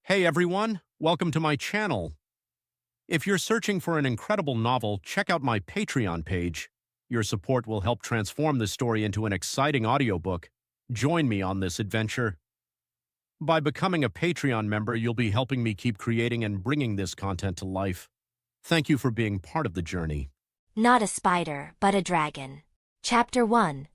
Hey everyone, welcome to my channel. If you're searching for an incredible novel, check out my Patreon page. Your support will help transform this story into an exciting audiobook. Join me on this adventure. By becoming a Patreon member, you'll be helping me keep creating and bringing this content to life. Thank you for being part of the journey. Not a spider, but a dragon. Chapter 1.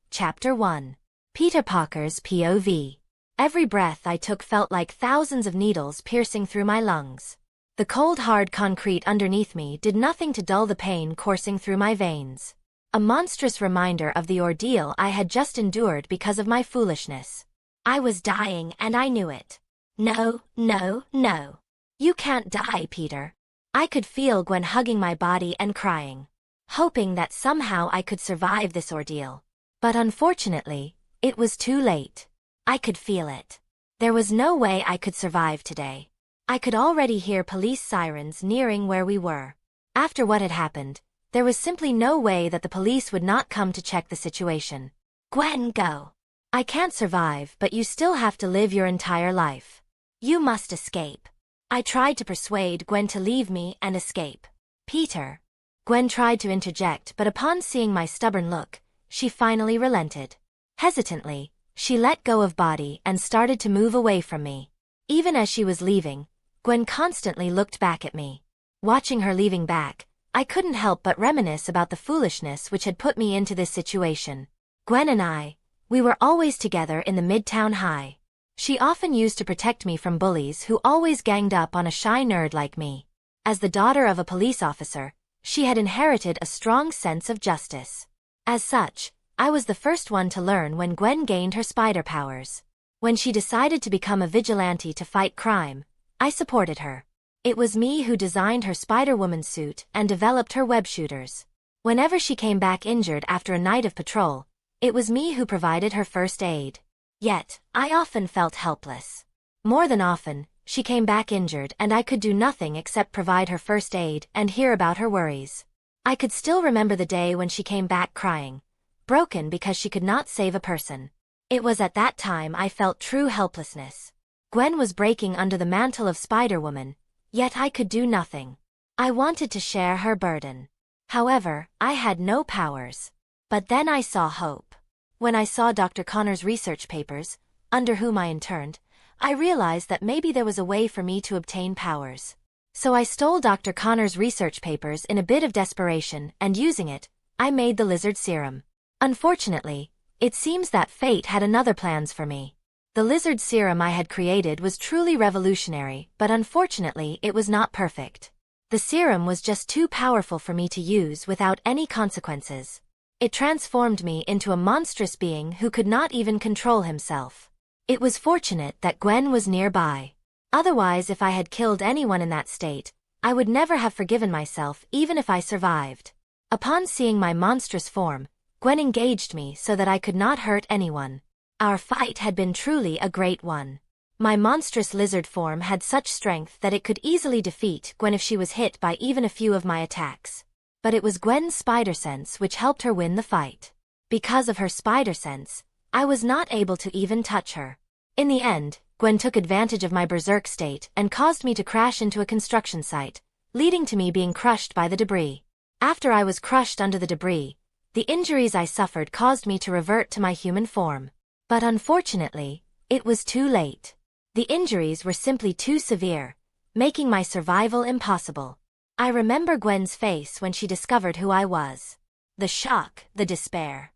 Chapter 1. Peter Parker's POV. Every breath I took felt like thousands of needles piercing through my lungs. The cold hard concrete underneath me did nothing to dull the pain coursing through my veins. A monstrous reminder of the ordeal I had just endured because of my foolishness. I was dying and I knew it. No, no, no. You can't die, Peter. I could feel Gwen hugging my body and crying, hoping that somehow I could survive this ordeal. But unfortunately, it was too late. I could feel it. There was no way I could survive today. I could already hear police sirens nearing where we were. After what had happened, there was simply no way that the police would not come to check the situation. Gwen, go. I can't survive, but you still have to live your entire life. You must escape. I tried to persuade Gwen to leave me and escape. Peter. Gwen tried to interject, but upon seeing my stubborn look, she finally relented. Hesitantly, she let go of body and started to move away from me. Even as she was leaving, Gwen constantly looked back at me. Watching her leaving back, I couldn't help but reminisce about the foolishness which had put me into this situation. Gwen and we were always together in the Midtown High. She often used to protect me from bullies who always ganged up on a shy nerd like me. As the daughter of a police officer, she had inherited a strong sense of justice. As such, I was the first one to learn when Gwen gained her spider powers. When she decided to become a vigilante to fight crime, I supported her. It was me who designed her Spider-Woman suit and developed her web shooters. Whenever she came back injured after a night of patrol, it was me who provided her first aid. Yet, I often felt helpless. More than often, she came back injured and I could do nothing except provide her first aid and hear about her worries. I could still remember the day when she came back crying, broken because she could not save a person. It was at that time I felt true helplessness. Gwen was breaking under the mantle of Spider-Woman, yet I could do nothing. I wanted to share her burden. However, I had no powers. But then I saw hope. When I saw Dr. Connor's research papers, under whom I interned, I realized that maybe there was a way for me to obtain powers. So I stole Dr. Connor's research papers in a bit of desperation, and using it, I made the lizard serum. Unfortunately, it seems that fate had another plans for me. The lizard serum I had created was truly revolutionary, but unfortunately it was not perfect. The serum was just too powerful for me to use without any consequences. It transformed me into a monstrous being who could not even control himself. It was fortunate that Gwen was nearby. Otherwise, if I had killed anyone in that state, I would never have forgiven myself even if I survived. Upon seeing my monstrous form, Gwen engaged me so that I could not hurt anyone. Our fight had been truly a great one. My monstrous lizard form had such strength that it could easily defeat Gwen if she was hit by even a few of my attacks. But it was Gwen's spider sense which helped her win the fight. Because of her spider sense, I was not able to even touch her. In the end, Gwen took advantage of my berserk state and caused me to crash into a construction site, leading to me being crushed by the debris. After I was crushed under the debris, the injuries I suffered caused me to revert to my human form. But unfortunately, it was too late. The injuries were simply too severe, making my survival impossible. I remember Gwen's face when she discovered who I was. The shock, the despair.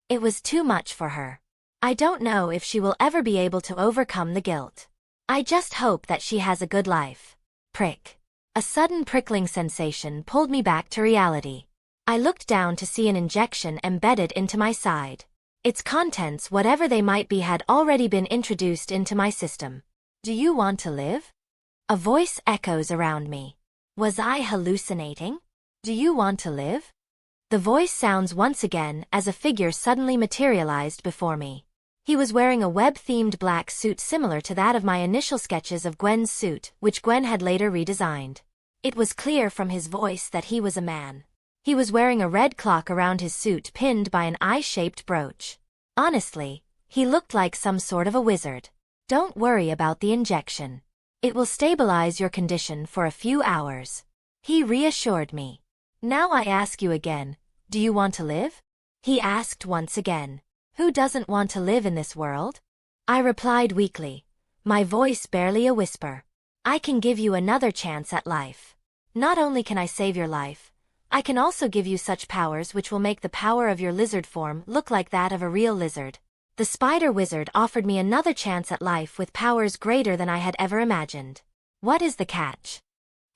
It was too much for her. I don't know if she will ever be able to overcome the guilt. I just hope that she has a good life. Prick. A sudden prickling sensation pulled me back to reality. I looked down to see an injection embedded into my side. Its contents, whatever they might be, had already been introduced into my system. Do you want to live? A voice echoes around me. Was I hallucinating? Do you want to live? The voice sounds once again as a figure suddenly materialized before me. He was wearing a web-themed black suit similar to that of my initial sketches of Gwen's suit, which Gwen had later redesigned. It was clear from his voice that he was a man. He was wearing a red clock around his suit pinned by an eye-shaped brooch. Honestly, he looked like some sort of a wizard. Don't worry about the injection. It will stabilize your condition for a few hours. He reassured me. Now I ask you again, do you want to live? He asked once again. Who doesn't want to live in this world? I replied weakly, my voice barely a whisper. I can give you another chance at life. Not only can I save your life, I can also give you such powers which will make the power of your lizard form look like that of a real lizard. The spider wizard offered me another chance at life with powers greater than I had ever imagined. What is the catch?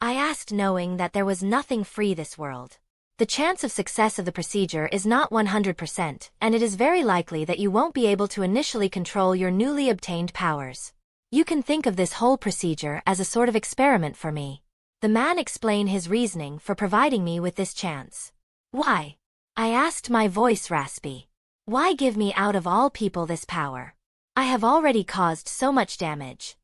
I asked, knowing that there was nothing free this world. The chance of success of the procedure is not 100%, and it is very likely that you won't be able to initially control your newly obtained powers. You can think of this whole procedure as a sort of experiment for me. The man explained his reasoning for providing me with this chance. Why? I asked, my voice raspy. Why give me out of all people this power? I have already caused so much damage.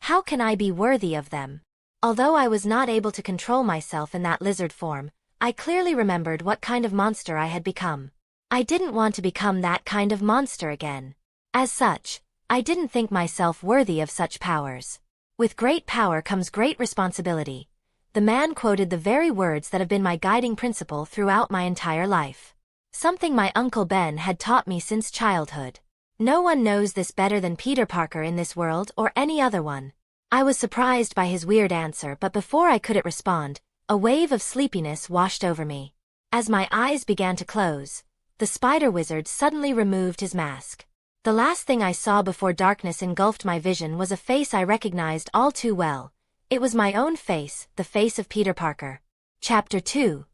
How can I be worthy of them? Although I was not able to control myself in that lizard form, I clearly remembered what kind of monster I had become. I didn't want to become that kind of monster again. As such, I didn't think myself worthy of such powers. With great power comes great responsibility. The man quoted the very words that have been my guiding principle throughout my entire life. Something my Uncle Ben had taught me since childhood. No one knows this better than Peter Parker in this world or any other one. I was surprised by his weird answer, but before I could respond, a wave of sleepiness washed over me. As my eyes began to close, the spider wizard suddenly removed his mask. The last thing I saw before darkness engulfed my vision was a face I recognized all too well. It was my own face, the face of Peter Parker. Chapter 2.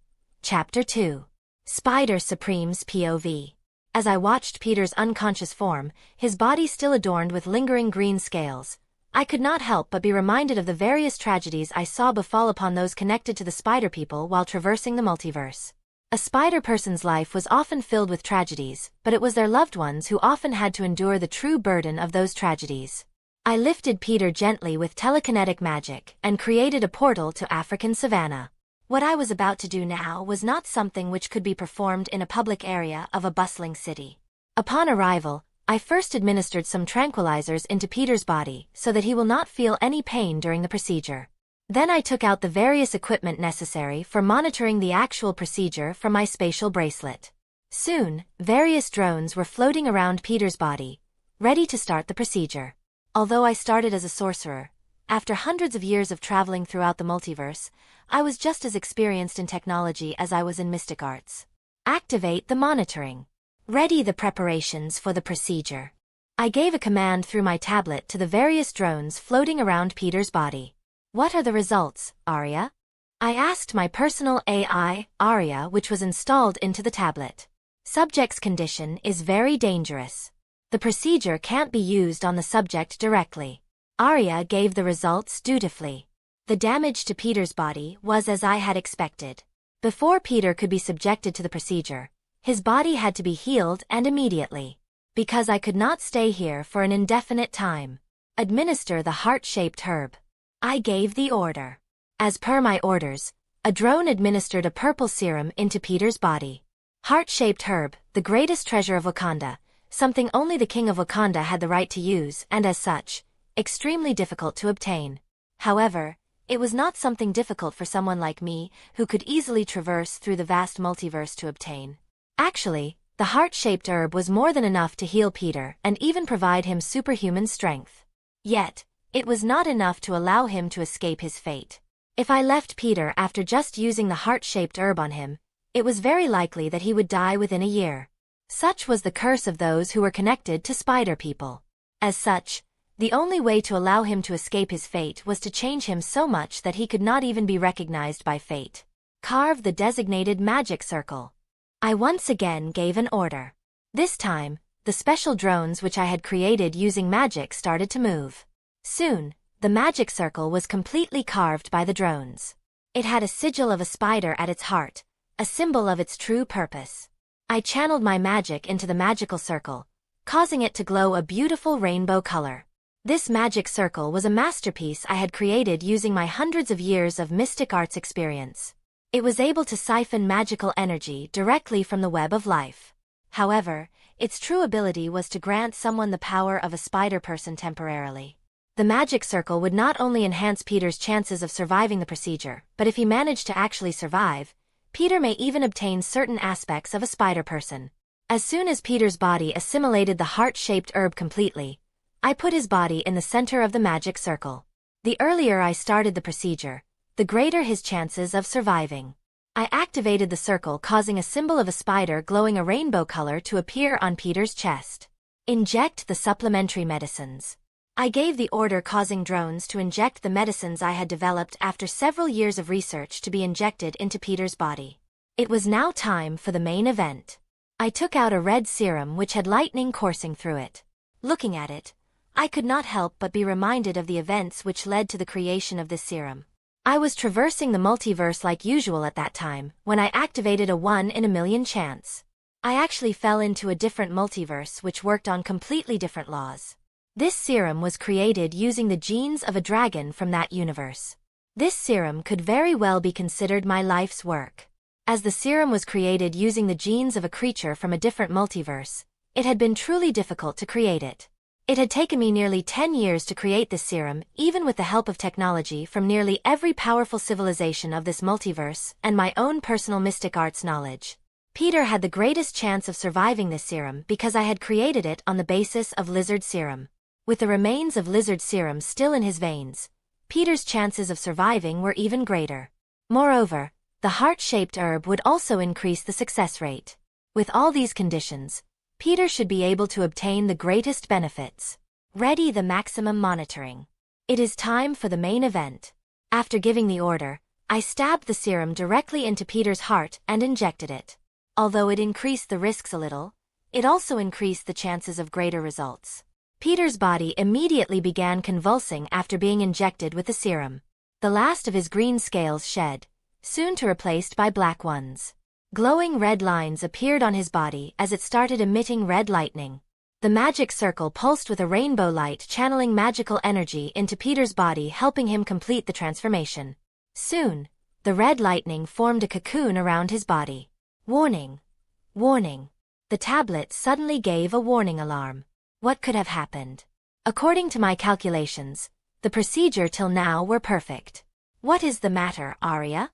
Chapter 2. Spider Supreme's POV. As I watched Peter's unconscious form, his body still adorned with lingering green scales, I could not help but be reminded of the various tragedies I saw befall upon those connected to the spider people while traversing the multiverse. A spider person's life was often filled with tragedies, but it was their loved ones who often had to endure the true burden of those tragedies. I lifted Peter gently with telekinetic magic and created a portal to African savanna. What I was about to do now was not something which could be performed in a public area of a bustling city. Upon arrival, I first administered some tranquilizers into Peter's body so that he will not feel any pain during the procedure. Then I took out the various equipment necessary for monitoring the actual procedure from my spatial bracelet. Soon, various drones were floating around Peter's body, ready to start the procedure. Although I started as a sorcerer, after hundreds of years of traveling throughout the multiverse, I was just as experienced in technology as I was in mystic arts. Activate the monitoring. Ready the preparations for the procedure. I gave a command through my tablet to the various drones floating around Peter's body. What are the results, Arya? I asked my personal AI, Arya, which was installed into the tablet. Subject's condition is very dangerous. The procedure can't be used on the subject directly. Arya gave the results dutifully. The damage to Peter's body was as I had expected. Before Peter could be subjected to the procedure, his body had to be healed and immediately. Because I could not stay here for an indefinite time. Administer the heart-shaped herb. I gave the order. As per my orders, a drone administered a purple serum into Peter's body. Heart-shaped herb, the greatest treasure of Wakanda, something only the king of Wakanda had the right to use and as such, extremely difficult to obtain. However, it was not something difficult for someone like me who could easily traverse through the vast multiverse to obtain. Actually, the heart-shaped herb was more than enough to heal Peter and even provide him superhuman strength. Yet, it was not enough to allow him to escape his fate. If I left Peter after just using the heart-shaped herb on him, it was very likely that he would die within a year. Such was the curse of those who were connected to spider people. As such, the only way to allow him to escape his fate was to change him so much that he could not even be recognized by fate. Carve the designated magic circle. I once again gave an order. This time, the special drones which I had created using magic started to move. Soon, the magic circle was completely carved by the drones. It had a sigil of a spider at its heart, a symbol of its true purpose. I channeled my magic into the magical circle, causing it to glow a beautiful rainbow color. This magic circle was a masterpiece I had created using my hundreds of years of mystic arts experience. It was able to siphon magical energy directly from the web of life. However, its true ability was to grant someone the power of a spider person temporarily. The magic circle would not only enhance Peter's chances of surviving the procedure, but if he managed to actually survive, Peter may even obtain certain aspects of a spider person. As soon as Peter's body assimilated the heart-shaped herb completely, I put his body in the center of the magic circle. The earlier I started the procedure, the greater his chances of surviving. I activated the circle, causing a symbol of a spider glowing a rainbow color to appear on Peter's chest. Inject the supplementary medicines. I gave the order, causing drones to inject the medicines I had developed after several years of research to be injected into Peter's body. It was now time for the main event. I took out a red serum which had lightning coursing through it. Looking at it, I could not help but be reminded of the events which led to the creation of this serum. I was traversing the multiverse like usual at that time, when I activated a 1 in a million chance. I actually fell into a different multiverse which worked on completely different laws. This serum was created using the genes of a dragon from that universe. This serum could very well be considered my life's work. As the serum was created using the genes of a creature from a different multiverse, it had been truly difficult to create it. It had taken me nearly 10 years to create this serum, even with the help of technology from nearly every powerful civilization of this multiverse and my own personal mystic arts knowledge. Peter had the greatest chance of surviving this serum because I had created it on the basis of lizard serum. With the remains of lizard serum still in his veins, Peter's chances of surviving were even greater. Moreover, the heart-shaped herb would also increase the success rate. With all these conditions, Peter should be able to obtain the greatest benefits. Ready the maximum monitoring. It is time for the main event. After giving the order, I stabbed the serum directly into Peter's heart and injected it. Although it increased the risks a little, it also increased the chances of greater results. Peter's body immediately began convulsing after being injected with the serum. The last of his green scales shed, soon to replaced by black ones. Glowing red lines appeared on his body as it started emitting red lightning. The magic circle pulsed with a rainbow light, channeling magical energy into Peter's body, helping him complete the transformation. Soon, the red lightning formed a cocoon around his body. Warning! Warning! The tablet suddenly gave a warning alarm. What could have happened? According to my calculations, the procedure till now were perfect. What is the matter, Arya?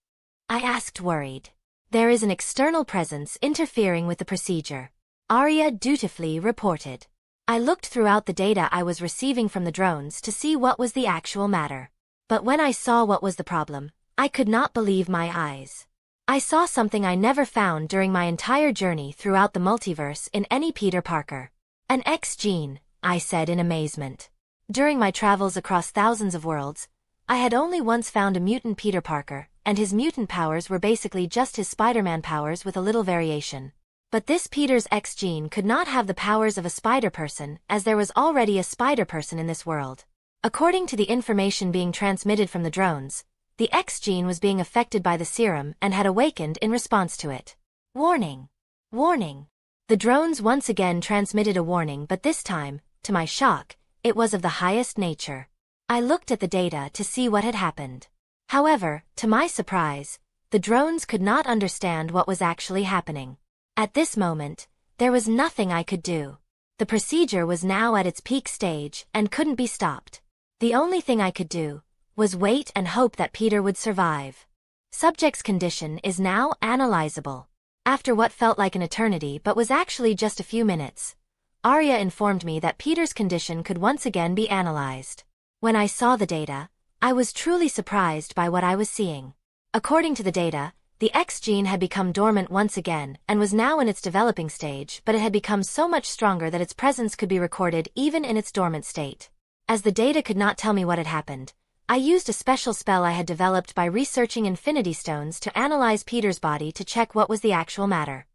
I asked, worried. There is an external presence interfering with the procedure, Arya dutifully reported. I looked throughout the data I was receiving from the drones to see what was the actual matter. But when I saw what was the problem, I could not believe my eyes. I saw something I never found during my entire journey throughout the multiverse in any Peter Parker. An X gene, I said in amazement. During my travels across thousands of worlds, I had only once found a mutant Peter Parker, and his mutant powers were basically just his Spider-Man powers with a little variation. But this Peter's X gene could not have the powers of a spider person, as there was already a spider person in this world. According to the information being transmitted from the drones, the X gene was being affected by the serum and had awakened in response to it. Warning! Warning! The drones once again transmitted a warning, but this time, to my shock, it was of the highest nature. I looked at the data to see what had happened. However, to my surprise, the drones could not understand what was actually happening. At this moment, there was nothing I could do. The procedure was now at its peak stage and couldn't be stopped. The only thing I could do was wait and hope that Peter would survive. Subject's condition is now analyzable. After what felt like an eternity but was actually just a few minutes, Arya informed me that Peter's condition could once again be analyzed. When I saw the data, I was truly surprised by what I was seeing. According to the data, the X gene had become dormant once again and was now in its developing stage, but it had become so much stronger that its presence could be recorded even in its dormant state. As the data could not tell me what had happened, I used a special spell I had developed by researching Infinity Stones to analyze Peter's body to check what was the actual matter.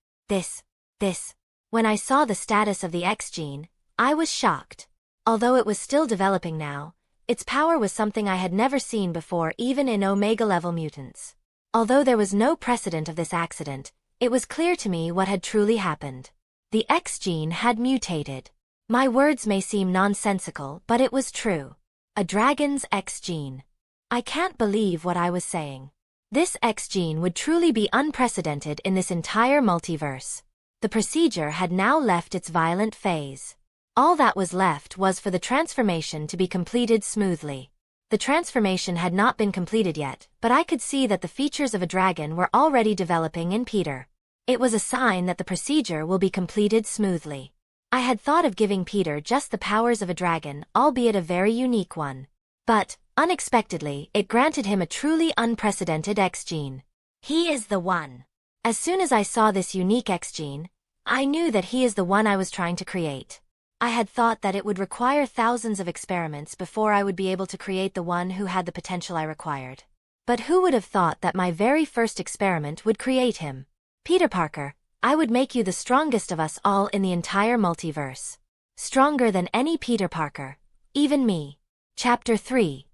When I saw the status of the X gene, I was shocked. Although it was still developing now, its power was something I had never seen before, even in Omega-level mutants. Although there was no precedent of this accident, it was clear to me what had truly happened. The X gene had mutated. My words may seem nonsensical, but it was true. A dragon's X gene. I can't believe what I was saying. This X gene would truly be unprecedented in this entire multiverse. The procedure had now left its violent phase. All that was left was for the transformation to be completed smoothly. The transformation had not been completed yet, but I could see that the features of a dragon were already developing in Peter. It was a sign that the procedure will be completed smoothly. I had thought of giving Peter just the powers of a dragon, albeit a very unique one. But, unexpectedly, it granted him a truly unprecedented X gene. He is the one. As soon as I saw this unique X gene, I knew that he is the one I was trying to create. I had thought that it would require thousands of experiments before I would be able to create the one who had the potential I required. But who would have thought that my very first experiment would create him? Peter Parker, I would make you the strongest of us all in the entire multiverse. Stronger than any Peter Parker, even me. Chapter 3.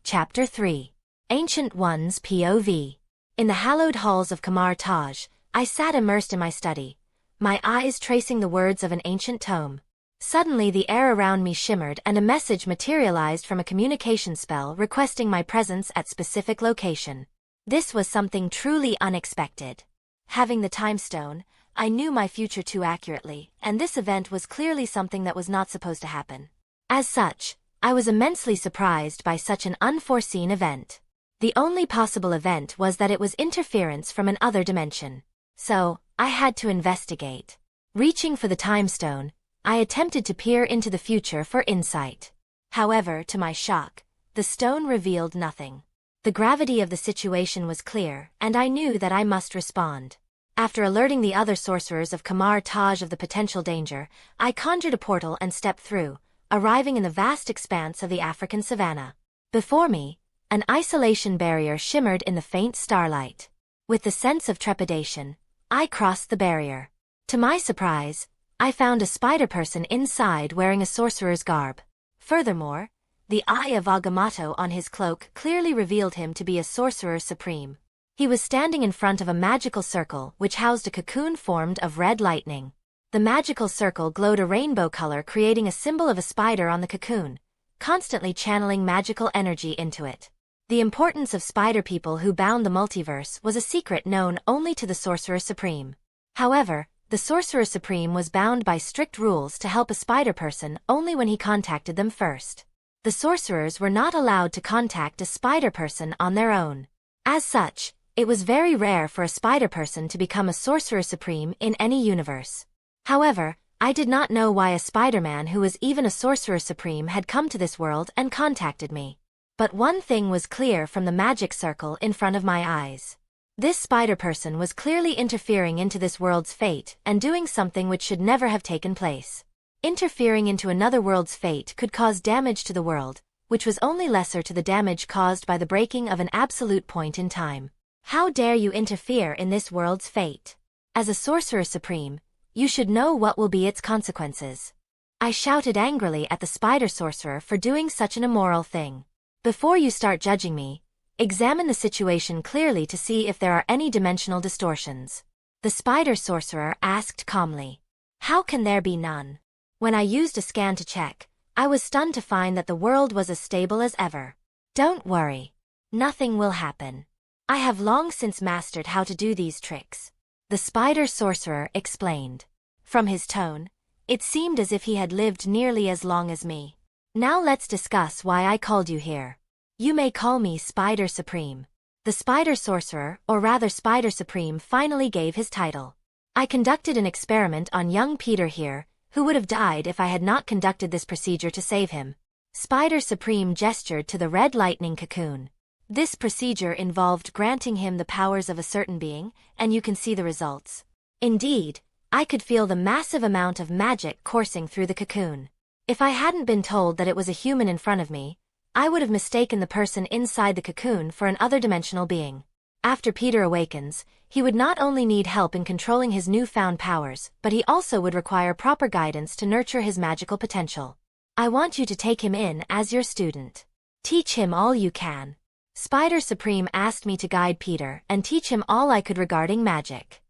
Chapter 3. Ancient One's POV. In the hallowed halls of Kamar-Taj, I sat immersed in my study, my eyes tracing the words of an ancient tome. Suddenly the air around me shimmered and a message materialized from a communication spell requesting my presence at specific location. This was something truly unexpected. Having the time stone, I knew my future too accurately, and this event was clearly something that was not supposed to happen. As such, I was immensely surprised by such an unforeseen event. The only possible event was that it was interference from another dimension. So, I had to investigate. Reaching for the time stone, I attempted to peer into the future for insight. However, to my shock, the stone revealed nothing. The gravity of the situation was clear, and I knew that I must respond. After alerting the other sorcerers of Kamar-Taj of the potential danger, I conjured a portal and stepped through, arriving in the vast expanse of the African savanna. Before me, an isolation barrier shimmered in the faint starlight. With the sense of trepidation, I crossed the barrier. To my surprise, I found a spider person inside wearing a sorcerer's garb. Furthermore, the eye of Agamotto on his cloak clearly revealed him to be a sorcerer supreme. He was standing in front of a magical circle which housed a cocoon formed of red lightning. The magical circle glowed a rainbow color, creating a symbol of a spider on the cocoon, constantly channeling magical energy into it. The importance of spider people who bound the multiverse was a secret known only to the Sorcerer Supreme. However, the Sorcerer Supreme was bound by strict rules to help a spider person only when he contacted them first. The sorcerers were not allowed to contact a spider person on their own. As such, it was very rare for a spider person to become a Sorcerer Supreme in any universe. However, I did not know why a Spider-Man who was even a Sorcerer Supreme had come to this world and contacted me. But one thing was clear from the magic circle in front of my eyes. This spider person was clearly interfering into this world's fate and doing something which should never have taken place. Interfering into another world's fate could cause damage to the world, which was only lesser to the damage caused by the breaking of an absolute point in time. How dare you interfere in this world's fate? As a Sorcerer Supreme, you should know what will be its consequences. I shouted angrily at the Spider Sorcerer for doing such an immoral thing. Before you start judging me, examine the situation clearly to see if there are any dimensional distortions. The Spider Sorcerer asked calmly. How can there be none? When I used a scan to check, I was stunned to find that the world was as stable as ever. Don't worry. Nothing will happen. I have long since mastered how to do these tricks. The Spider Sorcerer explained. From his tone, it seemed as if he had lived nearly as long as me. Now let's discuss why I called you here. You may call me Spider Supreme. The Spider Sorcerer, or rather Spider Supreme, finally gave his title. I conducted an experiment on young Peter here, who would have died if I had not conducted this procedure to save him. Spider Supreme gestured to the red lightning cocoon. This procedure involved granting him the powers of a certain being, and you can see the results. Indeed, I could feel the massive amount of magic coursing through the cocoon. If I hadn't been told that it was a human in front of me, I would have mistaken the person inside the cocoon for an other-dimensional being. After Peter awakens, he would not only need help in controlling his newfound powers, but he also would require proper guidance to nurture his magical potential. I want you to take him in as your student. Teach him all you can. Spider Supreme asked me to guide Peter and teach him all I could regarding magic.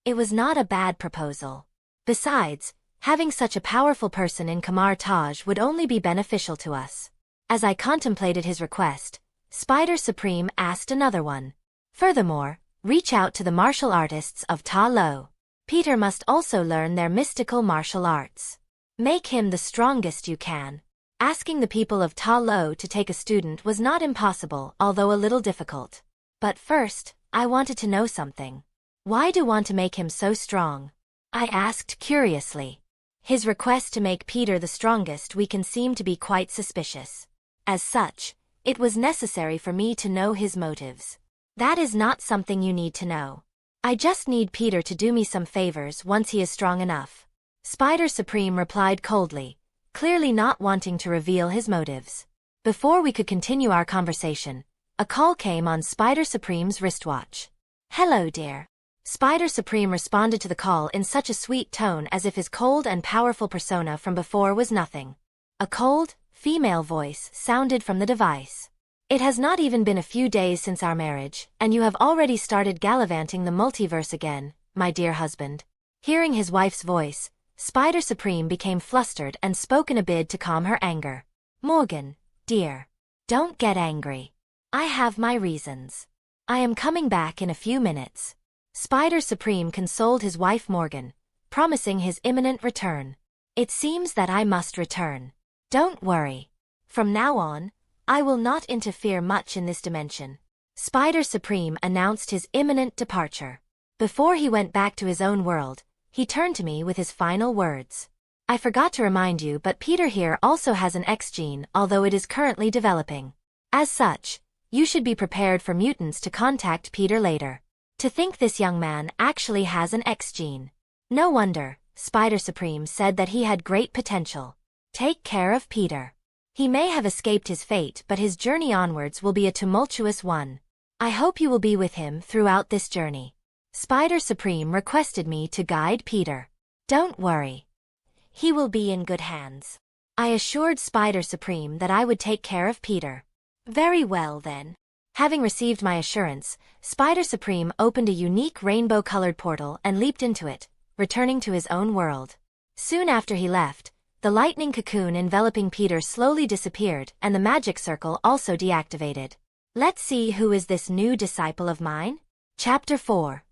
It was not a bad proposal. Besides, having such a powerful person in Kamar-Taj would only be beneficial to us. As I contemplated his request, Spider Supreme asked another one. Furthermore, reach out to the martial artists of Talo. Peter must also learn their mystical martial arts. Make him the strongest you can. Asking the people of Talo to take a student was not impossible, although a little difficult. But first, I wanted to know something. Why do you want to make him so strong? I asked curiously. His request to make Peter the strongest we can seem to be quite suspicious. As such, it was necessary for me to know his motives. That is not something you need to know. I just need Peter to do me some favors once he is strong enough. Spider Supreme replied coldly, clearly not wanting to reveal his motives. Before we could continue our conversation, a call came on Spider Supreme's wristwatch. Hello, dear. Spider Supreme responded to the call in such a sweet tone as if his cold and powerful persona from before was nothing. A cold, female voice sounded from the device. It has not even been a few days since our marriage, and you have already started gallivanting the multiverse again, my dear husband. Hearing his wife's voice, Spider Supreme became flustered and spoke in a bid to calm her anger. Morgan, dear. Don't get angry. I have my reasons. I am coming back in a few minutes. Spider Supreme consoled his wife Morgan, promising his imminent return. It seems that I must return. Don't worry. From now on, I will not interfere much in this dimension. Spider Supreme announced his imminent departure. Before he went back to his own world, he turned to me with his final words. I forgot to remind you, but Peter here also has an X gene, although it is currently developing. As such, you should be prepared for mutants to contact Peter later. To think this young man actually has an X gene. No wonder, Spider Supreme said that he had great potential. Take care of Peter. He may have escaped his fate, but his journey onwards will be a tumultuous one. I hope you will be with him throughout this journey. Spider Supreme requested me to guide Peter. Don't worry. He will be in good hands. I assured Spider Supreme that I would take care of Peter. Very well then. Having received my assurance, Spider Supreme opened a unique rainbow-colored portal and leaped into it, returning to his own world. Soon after he left, the lightning cocoon enveloping Peter slowly disappeared and the magic circle also deactivated. Let's see who is this new disciple of mine? Chapter 4.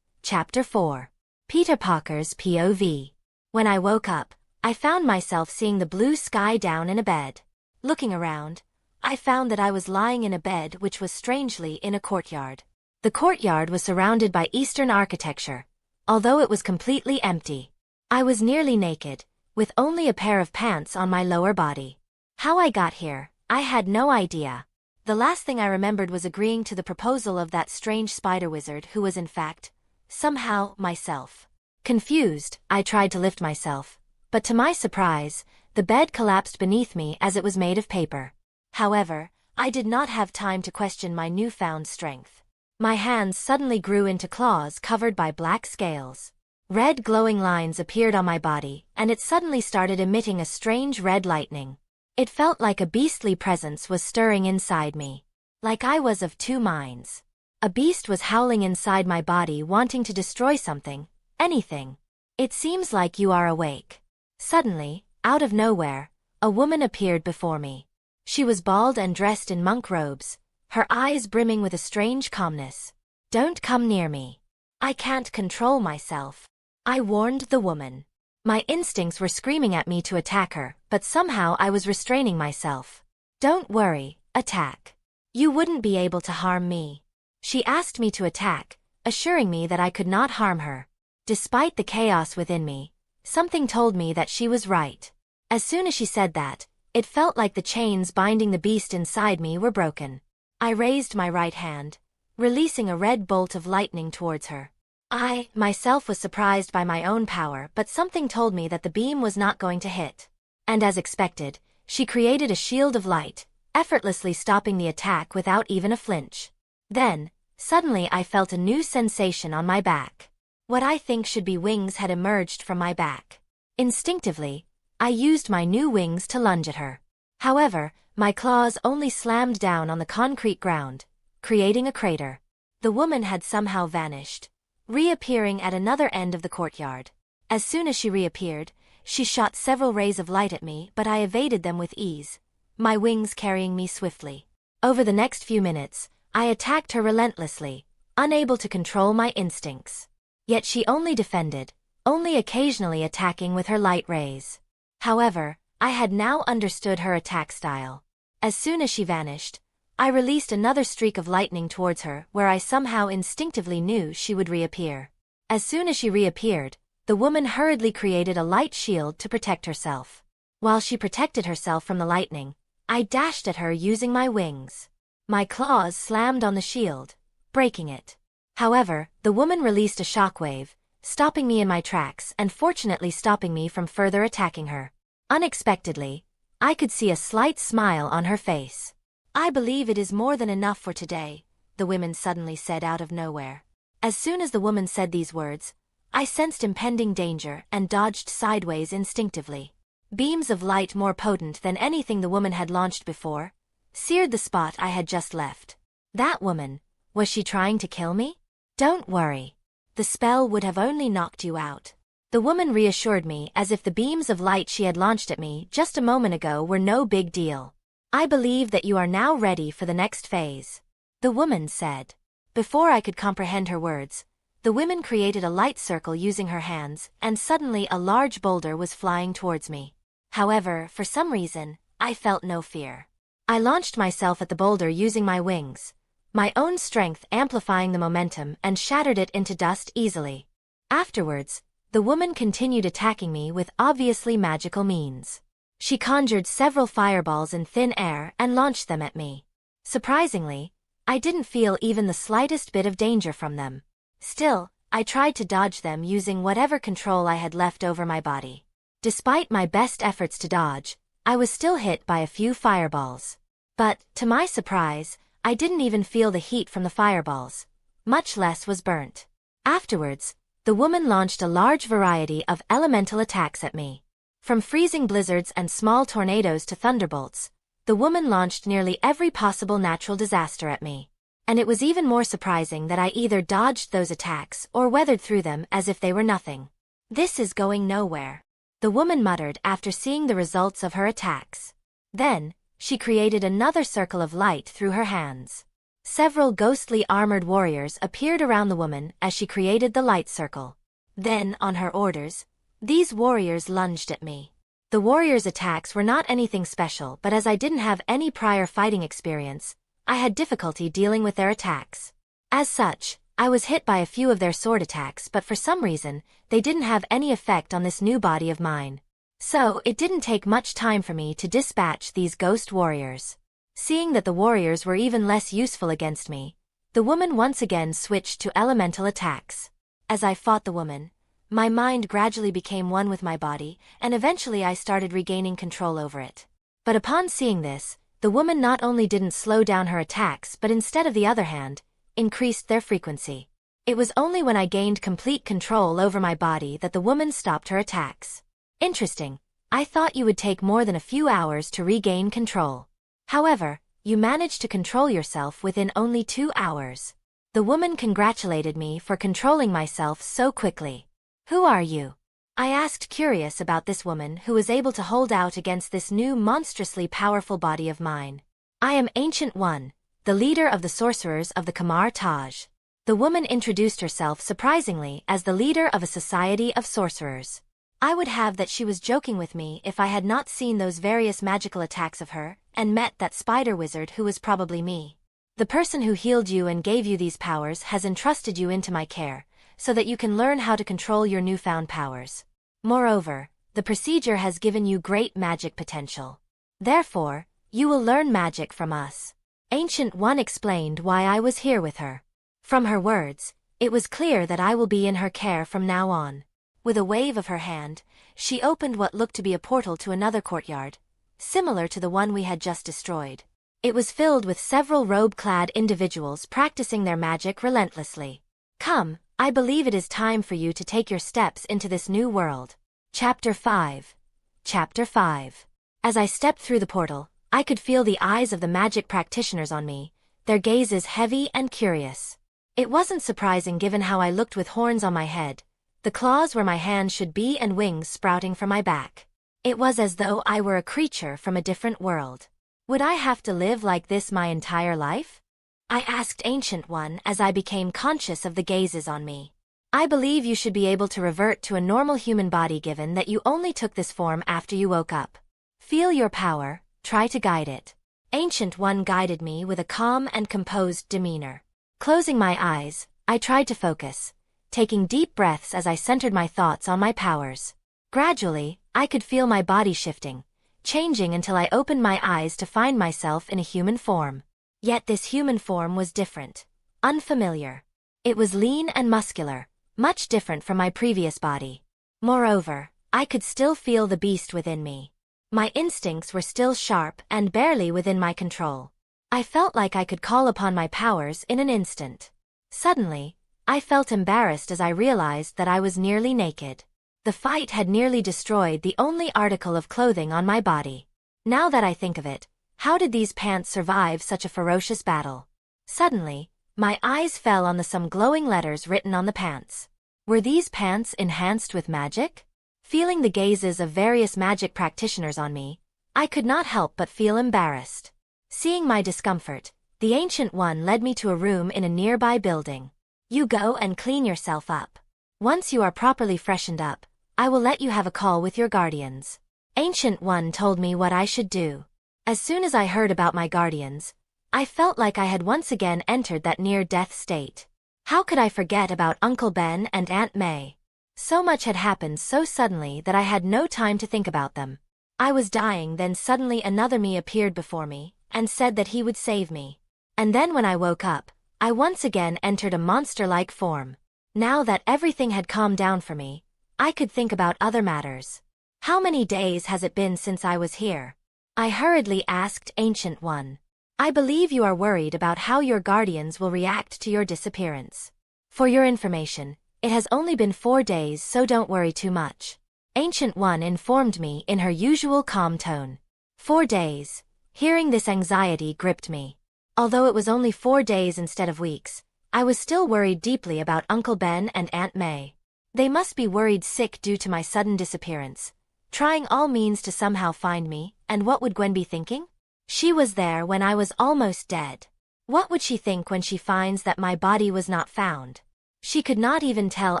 Chapter 4. Peter Parker's POV. When I woke up, I found myself seeing the blue sky down in a bed. Looking around, I found that I was lying in a bed which was strangely in a courtyard. The courtyard was surrounded by Eastern architecture, although it was completely empty. I was nearly naked, with only a pair of pants on my lower body. How I got here, I had no idea. The last thing I remembered was agreeing to the proposal of that strange spider wizard who was in fact, somehow, myself. Confused, I tried to lift myself, but to my surprise, the bed collapsed beneath me as it was made of paper. However, I did not have time to question my newfound strength. My hands suddenly grew into claws covered by black scales. Red glowing lines appeared on my body, and it suddenly started emitting a strange red lightning. It felt like a beastly presence was stirring inside me. Like I was of two minds. A beast was howling inside my body, wanting to destroy something, anything. It seems like you are awake. Suddenly, out of nowhere, a woman appeared before me. She was bald and dressed in monk robes, her eyes brimming with a strange calmness. Don't come near me. I can't control myself. I warned the woman. My instincts were screaming at me to attack her, but somehow I was restraining myself. Don't worry, attack. You wouldn't be able to harm me. She asked me to attack, assuring me that I could not harm her. Despite the chaos within me, something told me that she was right. As soon as she said that, it felt like the chains binding the beast inside me were broken. I raised my right hand, releasing a red bolt of lightning towards her. I, myself, was surprised by my own power, but something told me that the beam was not going to hit. And as expected, she created a shield of light, effortlessly stopping the attack without even a flinch. Then, suddenly I felt a new sensation on my back. What I think should be wings had emerged from my back. Instinctively, I used my new wings to lunge at her. However, my claws only slammed down on the concrete ground, creating a crater. The woman had somehow vanished, reappearing at another end of the courtyard. As soon as she reappeared, she shot several rays of light at me, but I evaded them with ease, my wings carrying me swiftly. Over the next few minutes, I attacked her relentlessly, unable to control my instincts. Yet she only defended, only occasionally attacking with her light rays. However, I had now understood her attack style. As soon as she vanished, I released another streak of lightning towards her where I somehow instinctively knew she would reappear. As soon as she reappeared, the woman hurriedly created a light shield to protect herself. While she protected herself from the lightning, I dashed at her using my wings. My claws slammed on the shield, breaking it. However, the woman released a shockwave, stopping me in my tracks and fortunately stopping me from further attacking her. Unexpectedly, I could see a slight smile on her face. "I believe it is more than enough for today," the woman suddenly said out of nowhere. As soon as the woman said these words, I sensed impending danger and dodged sideways instinctively. Beams of light more potent than anything the woman had launched before seared the spot I had just left. That woman, was she trying to kill me? "Don't worry. The spell would have only knocked you out," the woman reassured me as if the beams of light she had launched at me just a moment ago were no big deal. "I believe that you are now ready for the next phase," the woman said. Before I could comprehend her words, the woman created a light circle using her hands and suddenly a large boulder was flying towards me. However, for some reason, I felt no fear. I launched myself at the boulder using my wings, my own strength amplifying the momentum and shattered it into dust easily. Afterwards, the woman continued attacking me with obviously magical means. She conjured several fireballs in thin air and launched them at me. Surprisingly, I didn't feel even the slightest bit of danger from them. Still, I tried to dodge them using whatever control I had left over my body. Despite my best efforts to dodge, I was still hit by a few fireballs. But, to my surprise, I didn't even feel the heat from the fireballs, much less was burnt. Afterwards, the woman launched a large variety of elemental attacks at me. From freezing blizzards and small tornadoes to thunderbolts, the woman launched nearly every possible natural disaster at me. And it was even more surprising that I either dodged those attacks or weathered through them as if they were nothing. "This is going nowhere," the woman muttered after seeing the results of her attacks. Then, she created another circle of light through her hands. Several ghostly armored warriors appeared around the woman as she created the light circle. Then, on her orders, these warriors lunged at me. The warriors' attacks were not anything special, but as I didn't have any prior fighting experience, I had difficulty dealing with their attacks. As such, I was hit by a few of their sword attacks, but for some reason, they didn't have any effect on this new body of mine. So, it didn't take much time for me to dispatch these ghost warriors. Seeing that the warriors were even less useful against me, the woman once again switched to elemental attacks. As I fought the woman, my mind gradually became one with my body, and eventually I started regaining control over it. But upon seeing this, the woman not only didn't slow down her attacks but instead of the other hand, increased their frequency. It was only when I gained complete control over my body that the woman stopped her attacks. Interesting. I thought you would take more than a few hours to regain control. However, you managed to control yourself within only 2 hours. The woman congratulated me for controlling myself so quickly. "Who are you?" I asked, curious about this woman who was able to hold out against this new monstrously powerful body of mine. "I am Ancient One, the leader of the sorcerers of the Kamar-Taj." The woman introduced herself surprisingly as the leader of a society of sorcerers. I would have that she was joking with me if I had not seen those various magical attacks of her, and met that spider wizard who was probably me. "The person who healed you and gave you these powers has entrusted you into my care, so that you can learn how to control your newfound powers. Moreover, the procedure has given you great magic potential. Therefore, you will learn magic from us." Ancient One explained why I was here with her. From her words, it was clear that I will be in her care from now on. With a wave of her hand, she opened what looked to be a portal to another courtyard, similar to the one we had just destroyed. It was filled with several robe-clad individuals practicing their magic relentlessly. "Come, I believe it is time for you to take your steps into this new world." Chapter 5. Chapter 5. As I stepped through the portal, I could feel the eyes of the magic practitioners on me, their gazes heavy and curious. It wasn't surprising given how I looked with horns on my head, the claws where my hands should be and wings sprouting from my back. It was as though I were a creature from a different world. Would I have to live like this my entire life? I asked Ancient One as I became conscious of the gazes on me. I believe you should be able to revert to a normal human body given that you only took this form after you woke up. Feel your power, try to guide it. Ancient One guided me with a calm and composed demeanor. Closing my eyes, I tried to focus, taking deep breaths as I centered my thoughts on my powers. Gradually, I could feel my body shifting, changing until I opened my eyes to find myself in a human form. Yet this human form was different, unfamiliar. It was lean and muscular, much different from my previous body. Moreover, I could still feel the beast within me. My instincts were still sharp and barely within my control. I felt like I could call upon my powers in an instant. Suddenly, I felt embarrassed as I realized that I was nearly naked. The fight had nearly destroyed the only article of clothing on my body. Now that I think of it, how did these pants survive such a ferocious battle? Suddenly, my eyes fell on some glowing letters written on the pants. Were these pants enhanced with magic? Feeling the gazes of various magic practitioners on me, I could not help but feel embarrassed. Seeing my discomfort, the Ancient One led me to a room in a nearby building. You go and clean yourself up. Once you are properly freshened up, I will let you have a call with your guardians. Ancient One told me what I should do. As soon as I heard about my guardians, I felt like I had once again entered that near-death state. How could I forget about Uncle Ben and Aunt May? So much had happened so suddenly that I had no time to think about them. I was dying, then suddenly another me appeared before me and said that he would save me. And then when I woke up, I once again entered a monster-like form. Now that everything had calmed down for me, I could think about other matters. How many days has it been since I was here? I hurriedly asked Ancient One. I believe you are worried about how your guardians will react to your disappearance. For your information, it has only been 4 days, so don't worry too much. Ancient One informed me in her usual calm tone. 4 days. Hearing this, anxiety gripped me. Although it was only 4 days instead of weeks, I was still worried deeply about Uncle Ben and Aunt May. They must be worried sick due to my sudden disappearance, trying all means to somehow find me, and what would Gwen be thinking? She was there when I was almost dead. What would she think when she finds that my body was not found? She could not even tell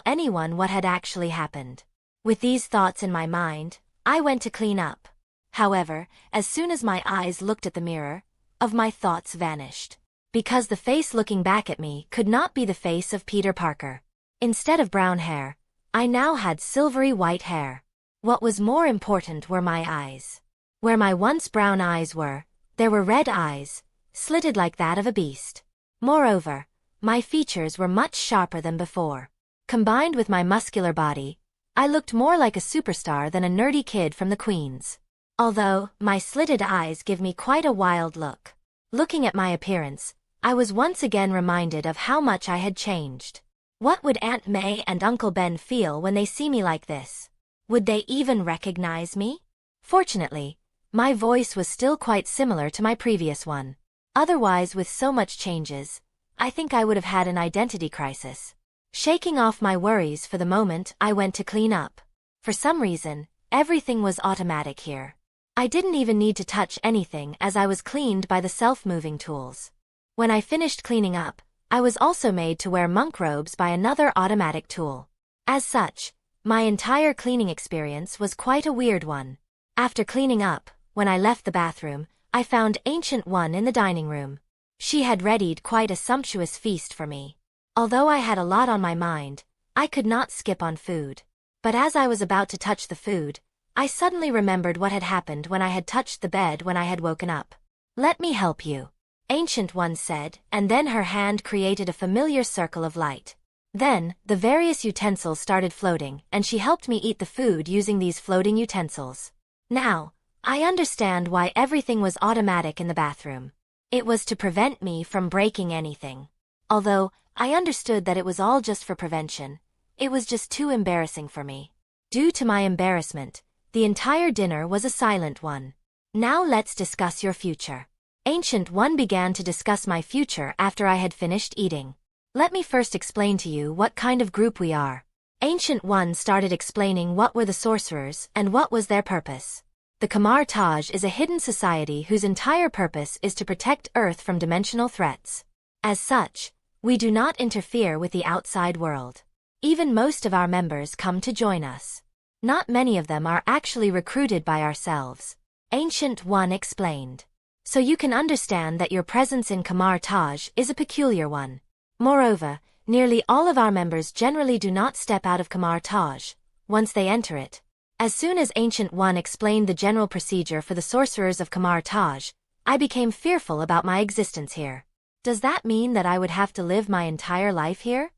anyone what had actually happened. With these thoughts in my mind, I went to clean up. However, as soon as my eyes looked at the mirror, of my thoughts vanished. Because the face looking back at me could not be the face of Peter Parker. Instead of brown hair, I now had silvery white hair. What was more important were my eyes. Where my once brown eyes were, there were red eyes, slitted like that of a beast. Moreover, my features were much sharper than before. Combined with my muscular body, I looked more like a superstar than a nerdy kid from the Queens. Although, my slitted eyes give me quite a wild look. Looking at my appearance, I was once again reminded of how much I had changed. What would Aunt May and Uncle Ben feel when they see me like this? Would they even recognize me? Fortunately, my voice was still quite similar to my previous one. Otherwise, with so much changes, I think I would have had an identity crisis. Shaking off my worries for the moment, I went to clean up. For some reason, everything was automatic here. I didn't even need to touch anything as I was cleaned by the self-moving tools. When I finished cleaning up, I was also made to wear monk robes by another automatic tool. As such, my entire cleaning experience was quite a weird one. After cleaning up, when I left the bathroom, I found Ancient One in the dining room. She had readied quite a sumptuous feast for me. Although I had a lot on my mind, I could not skip on food. But as I was about to touch the food, I suddenly remembered what had happened when I had touched the bed when I had woken up. "Let me help you," Ancient One said, and then her hand created a familiar circle of light. Then, the various utensils started floating, and she helped me eat the food using these floating utensils. Now, I understand why everything was automatic in the bathroom. It was to prevent me from breaking anything. Although, I understood that it was all just for prevention, it was just too embarrassing for me. Due to my embarrassment, the entire dinner was a silent one. Now let's discuss your future. Ancient One began to discuss my future after I had finished eating. Let me first explain to you what kind of group we are. Ancient One started explaining what were the sorcerers and what was their purpose. The Kamar-Taj is a hidden society whose entire purpose is to protect Earth from dimensional threats. As such, we do not interfere with the outside world. Even most of our members come to join us. Not many of them are actually recruited by ourselves. Ancient One explained. So you can understand that your presence in Kamar-Taj is a peculiar one. Moreover, nearly all of our members generally do not step out of Kamar-Taj once they enter it. As soon as Ancient One explained the general procedure for the sorcerers of Kamar-Taj, I became fearful about my existence here. Does that mean that I would have to live my entire life here?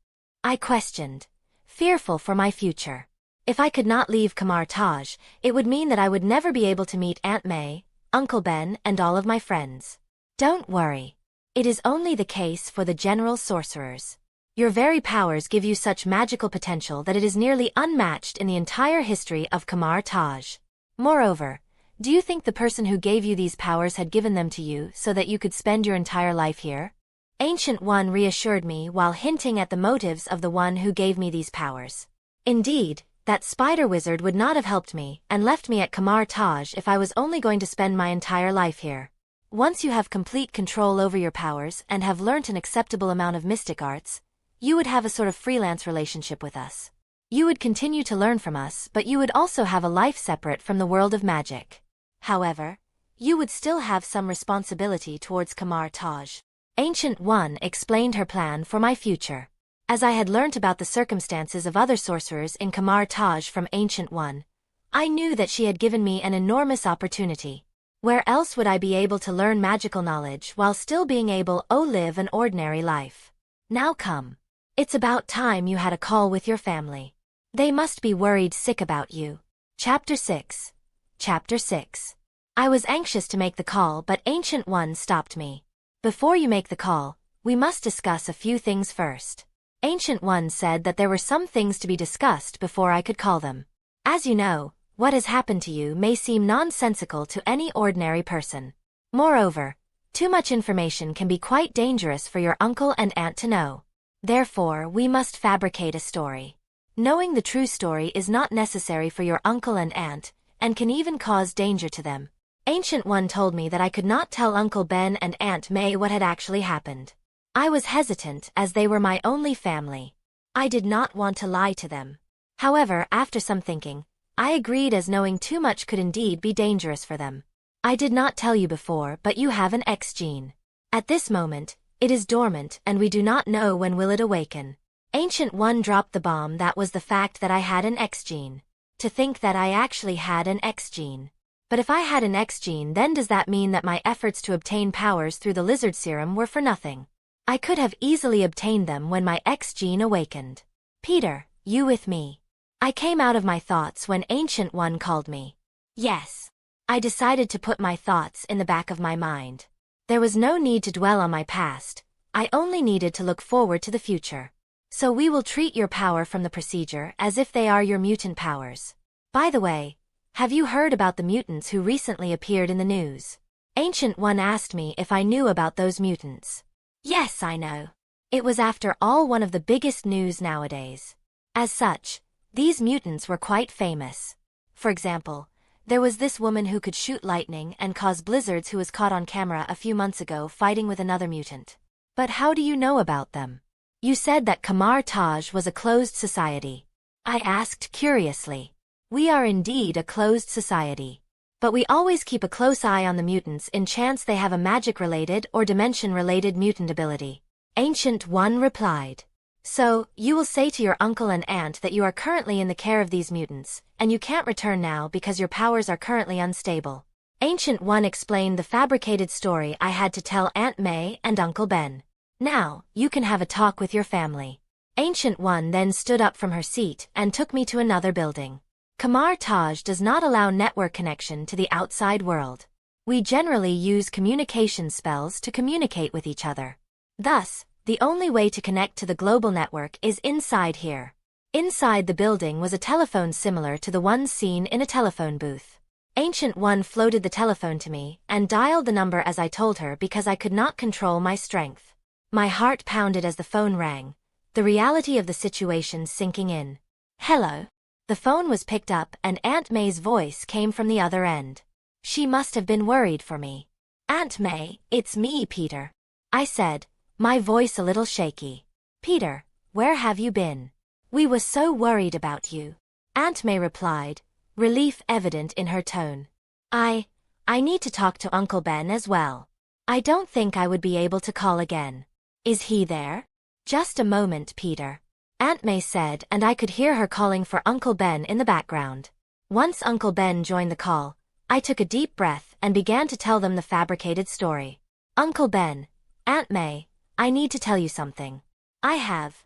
I questioned, fearful for my future. If I could not leave Kamar-Taj, it would mean that I would never be able to meet Aunt May, Uncle Ben, and all of my friends. Don't worry. It is only the case for the general sorcerers. Your very powers give you such magical potential that it is nearly unmatched in the entire history of Kamar-Taj. Moreover, do you think the person who gave you these powers had given them to you so that you could spend your entire life here? Ancient One reassured me while hinting at the motives of the one who gave me these powers. Indeed, that spider wizard would not have helped me and left me at Kamar-Taj if I was only going to spend my entire life here. Once you have complete control over your powers and have learnt an acceptable amount of mystic arts, you would have a sort of freelance relationship with us. You would continue to learn from us, but you would also have a life separate from the world of magic. However, you would still have some responsibility towards Kamar-Taj. Ancient One explained her plan for my future. As I had learnt about the circumstances of other sorcerers in Kamar-Taj from Ancient One, I knew that she had given me an enormous opportunity. Where else would I be able to learn magical knowledge while still being able to live an ordinary life? Now come. It's about time you had a call with your family. They must be worried sick about you. Chapter 6. Chapter 6. I was anxious to make the call, but Ancient One stopped me. Before you make the call, we must discuss a few things first. Ancient One said that there were some things to be discussed before I could call them. As you know, what has happened to you may seem nonsensical to any ordinary person. Moreover, too much information can be quite dangerous for your uncle and aunt to know. Therefore, we must fabricate a story. Knowing the true story is not necessary for your uncle and aunt, and can even cause danger to them. Ancient One told me that I could not tell Uncle Ben and Aunt May what had actually happened. I was hesitant as they were my only family. I did not want to lie to them. However, after some thinking, I agreed as knowing too much could indeed be dangerous for them. I did not tell you before, but you have an X gene. At this moment, it is dormant and we do not know when will it awaken. Ancient One dropped the bomb that was the fact that I had an X gene. To think that I actually had an X gene. But if I had an X gene, then does that mean that my efforts to obtain powers through the lizard serum were for nothing? I could have easily obtained them when my X gene awakened. Peter, you with me? I came out of my thoughts when Ancient One called me. Yes. I decided to put my thoughts in the back of my mind. There was no need to dwell on my past, I only needed to look forward to the future. So we will treat your power from the procedure as if they are your mutant powers. By the way, have you heard about the mutants who recently appeared in the news? Ancient One asked me if I knew about those mutants. Yes, I know. It was after all one of the biggest news nowadays. As such, these mutants were quite famous. For example, there was this woman who could shoot lightning and cause blizzards who was caught on camera a few months ago fighting with another mutant. But how do you know about them? You said that Kamar-Taj was a closed society. I asked curiously. We are indeed a closed society. But we always keep a close eye on the mutants in chance they have a magic-related or dimension-related mutant ability. Ancient One replied. So, you will say to your uncle and aunt that you are currently in the care of these mutants, and you can't return now because your powers are currently unstable. Ancient One explained the fabricated story I had to tell Aunt May and Uncle Ben. Now, you can have a talk with your family. Ancient One then stood up from her seat and took me to another building. Kamar-Taj does not allow network connection to the outside world. We generally use communication spells to communicate with each other. Thus, the only way to connect to the global network is inside here. Inside the building was a telephone similar to the ones seen in a telephone booth. Ancient One floated the telephone to me and dialed the number as I told her because I could not control my strength. My heart pounded as the phone rang, the reality of the situation sinking in. Hello. The phone was picked up and Aunt May's voice came from the other end. She must have been worried for me. Aunt May, it's me, Peter. I said, my voice a little shaky. Peter, where have you been? We were so worried about you. Aunt May replied, relief evident in her tone. I need to talk to Uncle Ben as well. I don't think I would be able to call again. Is he there? Just a moment, Peter. Aunt May said, and I could hear her calling for Uncle Ben in the background. Once Uncle Ben joined the call, I took a deep breath and began to tell them the fabricated story. Uncle Ben, Aunt May, I need to tell you something. I have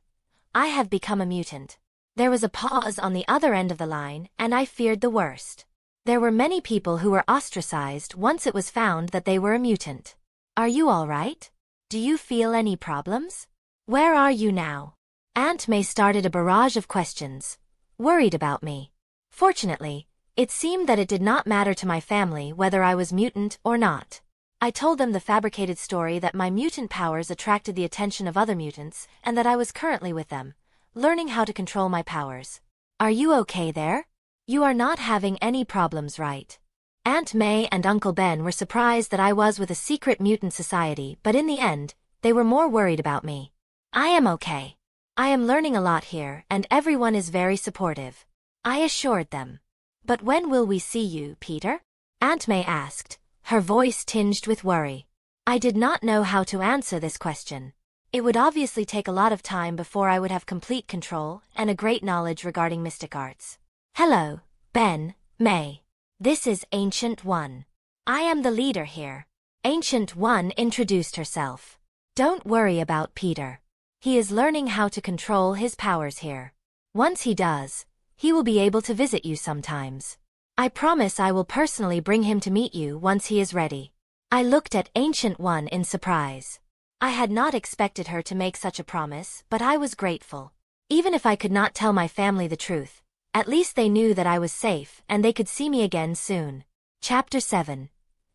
become a mutant. There was a pause on the other end of the line, and I feared the worst. There were many people who were ostracized once it was found that they were a mutant. Are you all right? Do you feel any problems? Where are you now? Aunt May started a barrage of questions, worried about me. Fortunately, it seemed that it did not matter to my family whether I was mutant or not. I told them the fabricated story that my mutant powers attracted the attention of other mutants and that I was currently with them, learning how to control my powers. Are you okay there? You are not having any problems, right? Aunt May and Uncle Ben were surprised that I was with a secret mutant society, but in the end, they were more worried about me. I am okay. I am learning a lot here and everyone is very supportive. I assured them. But when will we see you, Peter? Aunt May asked, her voice tinged with worry. I did not know how to answer this question. It would obviously take a lot of time before I would have complete control and a great knowledge regarding mystic arts. Hello, Ben, May. This is Ancient One. I am the leader here. Ancient One introduced herself. Don't worry about Peter. He is learning how to control his powers here. Once he does, he will be able to visit you sometimes. I promise I will personally bring him to meet you once he is ready. I looked at Ancient One in surprise. I had not expected her to make such a promise, but I was grateful. Even if I could not tell my family the truth, at least they knew that I was safe and they could see me again soon. Chapter 7.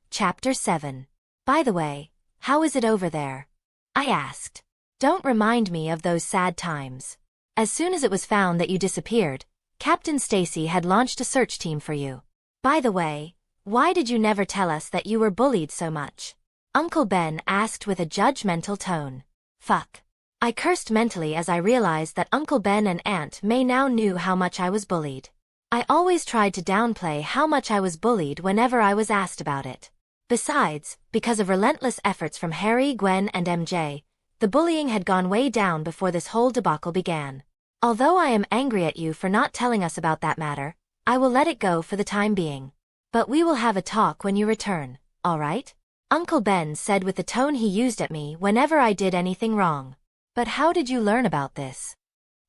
Chapter 7. By the way, how is it over there? I asked. Don't remind me of those sad times. As soon as it was found that you disappeared, Captain Stacy had launched a search team for you. By the way, why did you never tell us that you were bullied so much? Uncle Ben asked with a judgmental tone. Fuck. I cursed mentally as I realized that Uncle Ben and Aunt May now knew how much I was bullied. I always tried to downplay how much I was bullied whenever I was asked about it. Besides, because of relentless efforts from Harry, Gwen, and MJ, the bullying had gone way down before this whole debacle began. Although I am angry at you for not telling us about that matter, I will let it go for the time being. But we will have a talk when you return, all right? Uncle Ben said with the tone he used at me whenever I did anything wrong. But how did you learn about this?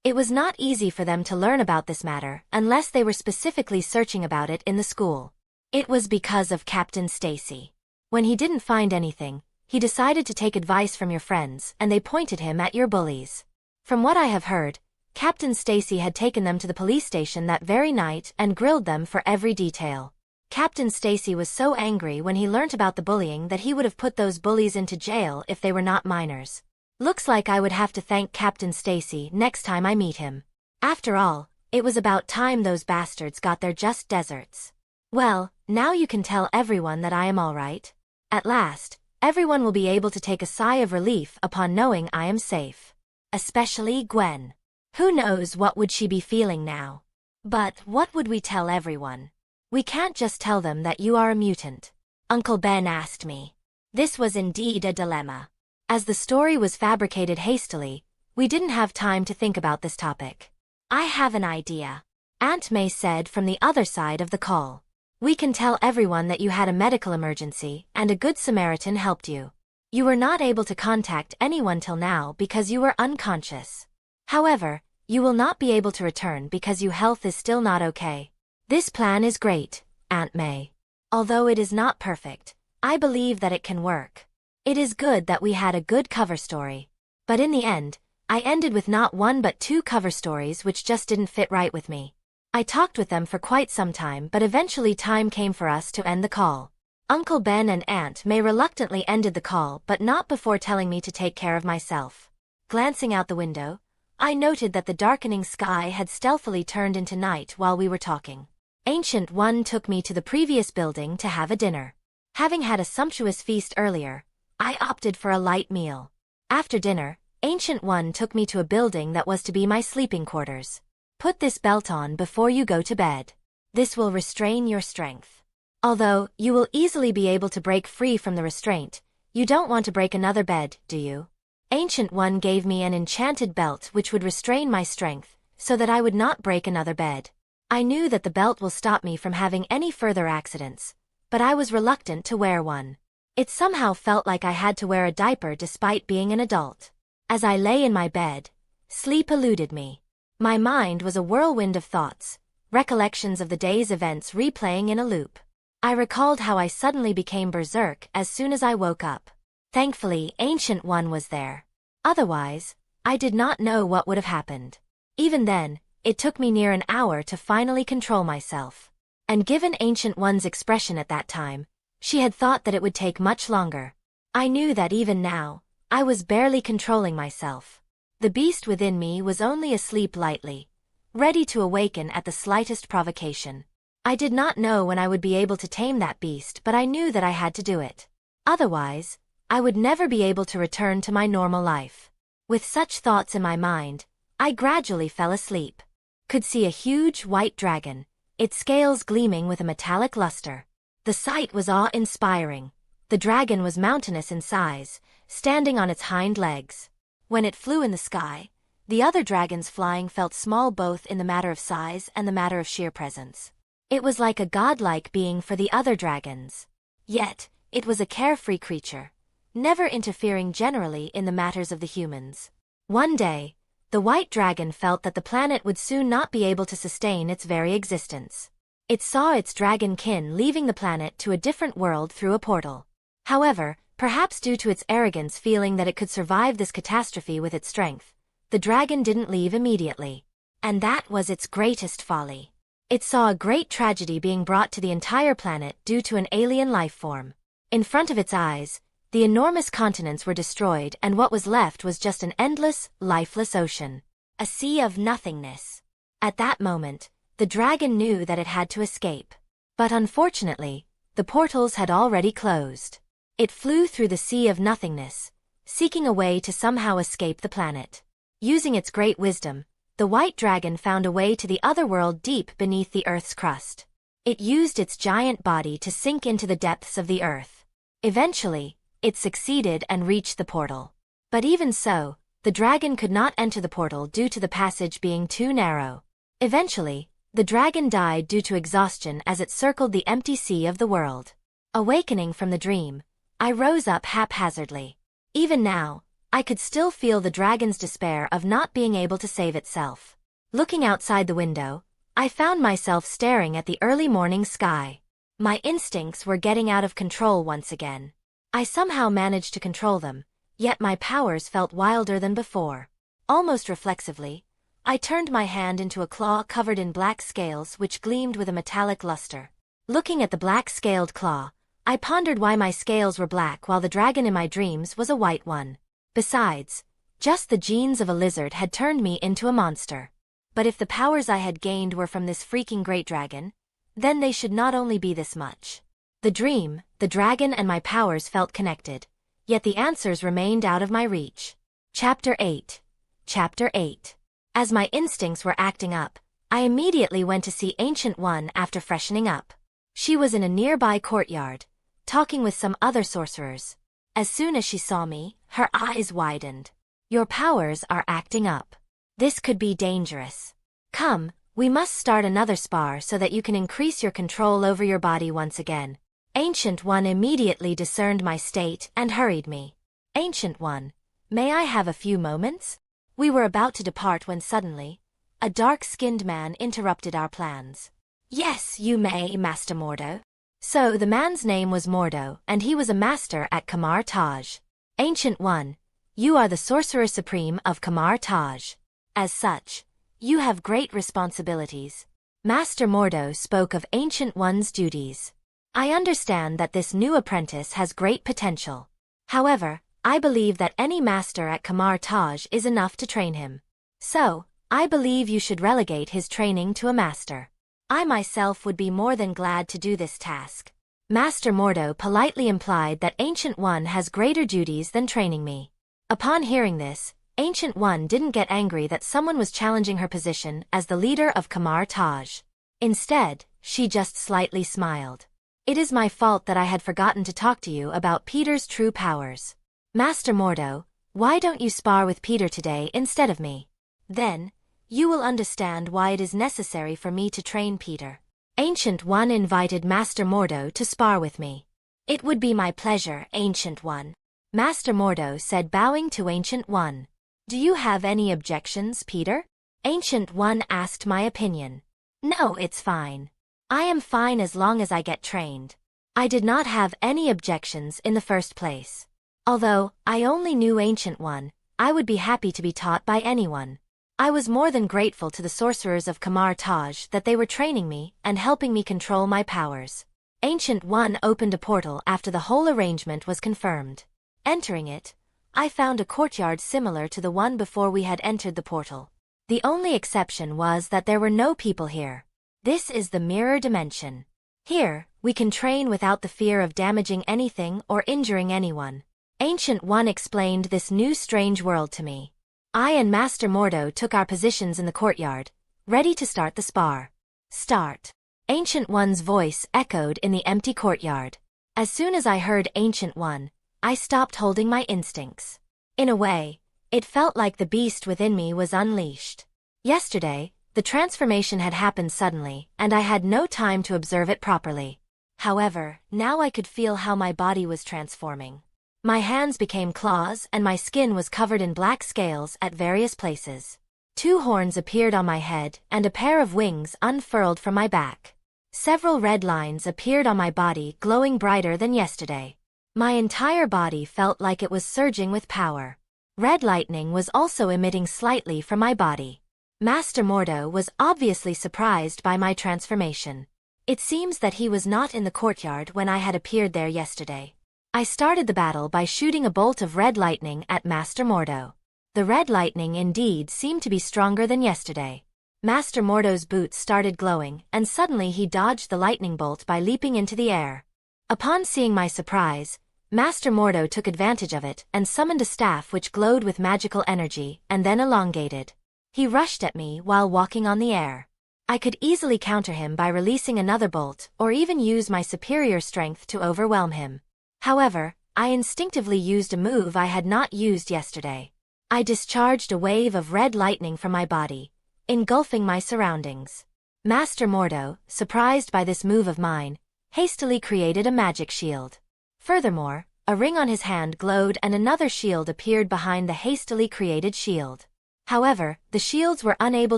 It was not easy for them to learn about this matter unless they were specifically searching about it in the school. It was because of Captain Stacy. When he didn't find anything, he decided to take advice from your friends and they pointed him at your bullies. From what I have heard, Captain Stacy had taken them to the police station that very night and grilled them for every detail. Captain Stacy was so angry when he learnt about the bullying that he would have put those bullies into jail if they were not minors. Looks like I would have to thank Captain Stacy next time I meet him. After all, it was about time those bastards got their just desserts. Well, now you can tell everyone that I am all right. At last, everyone will be able to take a sigh of relief upon knowing I am safe. Especially Gwen. Who knows what would she be feeling now? But what would we tell everyone? We can't just tell them that you are a mutant. Uncle Ben asked me. This was indeed a dilemma. As the story was fabricated hastily, we didn't have time to think about this topic. I have an idea. Aunt May said from the other side of the call. We can tell everyone that you had a medical emergency and a good Samaritan helped you. You were not able to contact anyone till now because you were unconscious. However, you will not be able to return because your health is still not okay. This plan is great, Aunt May. Although it is not perfect, I believe that it can work. It is good that we had a good cover story. But in the end, I ended with not one but two cover stories which just didn't fit right with me. I talked with them for quite some time but eventually time came for us to end the call. Uncle Ben and Aunt May reluctantly ended the call but not before telling me to take care of myself. Glancing out the window, I noted that the darkening sky had stealthily turned into night while we were talking. Ancient One took me to the previous building to have a dinner. Having had a sumptuous feast earlier, I opted for a light meal. After dinner, Ancient One took me to a building that was to be my sleeping quarters. Put this belt on before you go to bed. This will restrain your strength. Although you will easily be able to break free from the restraint, you don't want to break another bed, do you? Ancient One gave me an enchanted belt which would restrain my strength, so that I would not break another bed. I knew that the belt will stop me from having any further accidents, but I was reluctant to wear one. It somehow felt like I had to wear a diaper despite being an adult. As I lay in my bed, sleep eluded me. My mind was a whirlwind of thoughts, recollections of the day's events replaying in a loop. I recalled how I suddenly became berserk as soon as I woke up. Thankfully, Ancient One was there. Otherwise, I did not know what would have happened. Even then, it took me near an hour to finally control myself. And given Ancient One's expression at that time, she had thought that it would take much longer. I knew that even now, I was barely controlling myself. The beast within me was only asleep lightly, ready to awaken at the slightest provocation. I did not know when I would be able to tame that beast, but I knew that I had to do it. Otherwise, I would never be able to return to my normal life. With such thoughts in my mind, I gradually fell asleep. Could see a huge white dragon, its scales gleaming with a metallic luster. The sight was awe-inspiring. The dragon was mountainous in size, standing on its hind legs. When it flew in the sky, the other dragons flying felt small both in the matter of size and the matter of sheer presence. It was like a godlike being for the other dragons. Yet, it was a carefree creature, never interfering generally in the matters of the humans. One day, the white dragon felt that the planet would soon not be able to sustain its very existence. It saw its dragon kin leaving the planet to a different world through a portal. However, perhaps due to its arrogance feeling that it could survive this catastrophe with its strength, the dragon didn't leave immediately. And that was its greatest folly. It saw a great tragedy being brought to the entire planet due to an alien life form. In front of its eyes, the enormous continents were destroyed and what was left was just an endless, lifeless ocean. A sea of nothingness. At that moment, the dragon knew that it had to escape. But unfortunately, the portals had already closed. It flew through the sea of nothingness, seeking a way to somehow escape the planet. Using its great wisdom, the white dragon found a way to the other world deep beneath the Earth's crust. It used its giant body to sink into the depths of the Earth. Eventually, it succeeded and reached the portal. But even so, the dragon could not enter the portal due to the passage being too narrow. Eventually, the dragon died due to exhaustion as it circled the empty sea of the world. Awakening from the dream, I rose up haphazardly. Even now, I could still feel the dragon's despair of not being able to save itself. Looking outside the window, I found myself staring at the early morning sky. My instincts were getting out of control once again. I somehow managed to control them, yet my powers felt wilder than before. Almost reflexively, I turned my hand into a claw covered in black scales which gleamed with a metallic luster. Looking at the black-scaled claw, I pondered why my scales were black while the dragon in my dreams was a white one. Besides, just the genes of a lizard had turned me into a monster. But if the powers I had gained were from this freaking great dragon, then they should not only be this much. The dream, the dragon and my powers felt connected, yet the answers remained out of my reach. Chapter 8. Chapter 8. As my instincts were acting up, I immediately went to see Ancient One after freshening up. She was in a nearby courtyard, talking with some other sorcerers. As soon as she saw me, her eyes widened. Your powers are acting up. This could be dangerous. Come, we must start another spar so that you can increase your control over your body once again. Ancient One immediately discerned my state and hurried me. Ancient One, may I have a few moments? We were about to depart when suddenly, a dark-skinned man interrupted our plans. Yes, you may, Master Mordo. So the man's name was Mordo, and he was a master at Kamar-Taj. Ancient One, you are the Sorcerer Supreme of Kamar-Taj. As such, you have great responsibilities. Master Mordo spoke of Ancient One's duties. I understand that this new apprentice has great potential. However, I believe that any master at Kamar-Taj is enough to train him. So, I believe you should relegate his training to a master. I myself would be more than glad to do this task. Master Mordo politely implied that Ancient One has greater duties than training me. Upon hearing this, Ancient One didn't get angry that someone was challenging her position as the leader of Kamar-Taj. Instead, she just slightly smiled. It is my fault that I had forgotten to talk to you about Peter's true powers. Master Mordo, why don't you spar with Peter today instead of me? Then, you will understand why it is necessary for me to train Peter. Ancient One invited Master Mordo to spar with me. It would be my pleasure, Ancient One. Master Mordo said, bowing to Ancient One. Do you have any objections, Peter? Ancient One asked my opinion. No, it's fine. I am fine as long as I get trained. I did not have any objections in the first place. Although I only knew Ancient One, I would be happy to be taught by anyone. I was more than grateful to the sorcerers of Kamar-Taj that they were training me and helping me control my powers. Ancient One opened a portal after the whole arrangement was confirmed. Entering it, I found a courtyard similar to the one before we had entered the portal. The only exception was that there were no people here. This is the mirror dimension. Here, we can train without the fear of damaging anything or injuring anyone. Ancient One explained this new strange world to me. I and Master Mordo took our positions in the courtyard, ready to start the spar. Start. Ancient One's voice echoed in the empty courtyard. As soon as I heard Ancient One, I stopped holding my instincts. In a way, it felt like the beast within me was unleashed. Yesterday, the transformation had happened suddenly, and I had no time to observe it properly. However, now I could feel how my body was transforming. My hands became claws and my skin was covered in black scales at various places. 2 horns appeared on my head and a pair of wings unfurled from my back. Several red lines appeared on my body, glowing brighter than yesterday. My entire body felt like it was surging with power. Red lightning was also emitting slightly from my body. Master Mordo was obviously surprised by my transformation. It seems that he was not in the courtyard when I had appeared there yesterday. I started the battle by shooting a bolt of red lightning at Master Mordo. The red lightning indeed seemed to be stronger than yesterday. Master Mordo's boots started glowing and suddenly he dodged the lightning bolt by leaping into the air. Upon seeing my surprise, Master Mordo took advantage of it and summoned a staff which glowed with magical energy and then elongated. He rushed at me while walking on the air. I could easily counter him by releasing another bolt or even use my superior strength to overwhelm him. However, I instinctively used a move I had not used yesterday. I discharged a wave of red lightning from my body, engulfing my surroundings. Master Mordo, surprised by this move of mine, hastily created a magic shield. Furthermore, a ring on his hand glowed and another shield appeared behind the hastily created shield. However, the shields were unable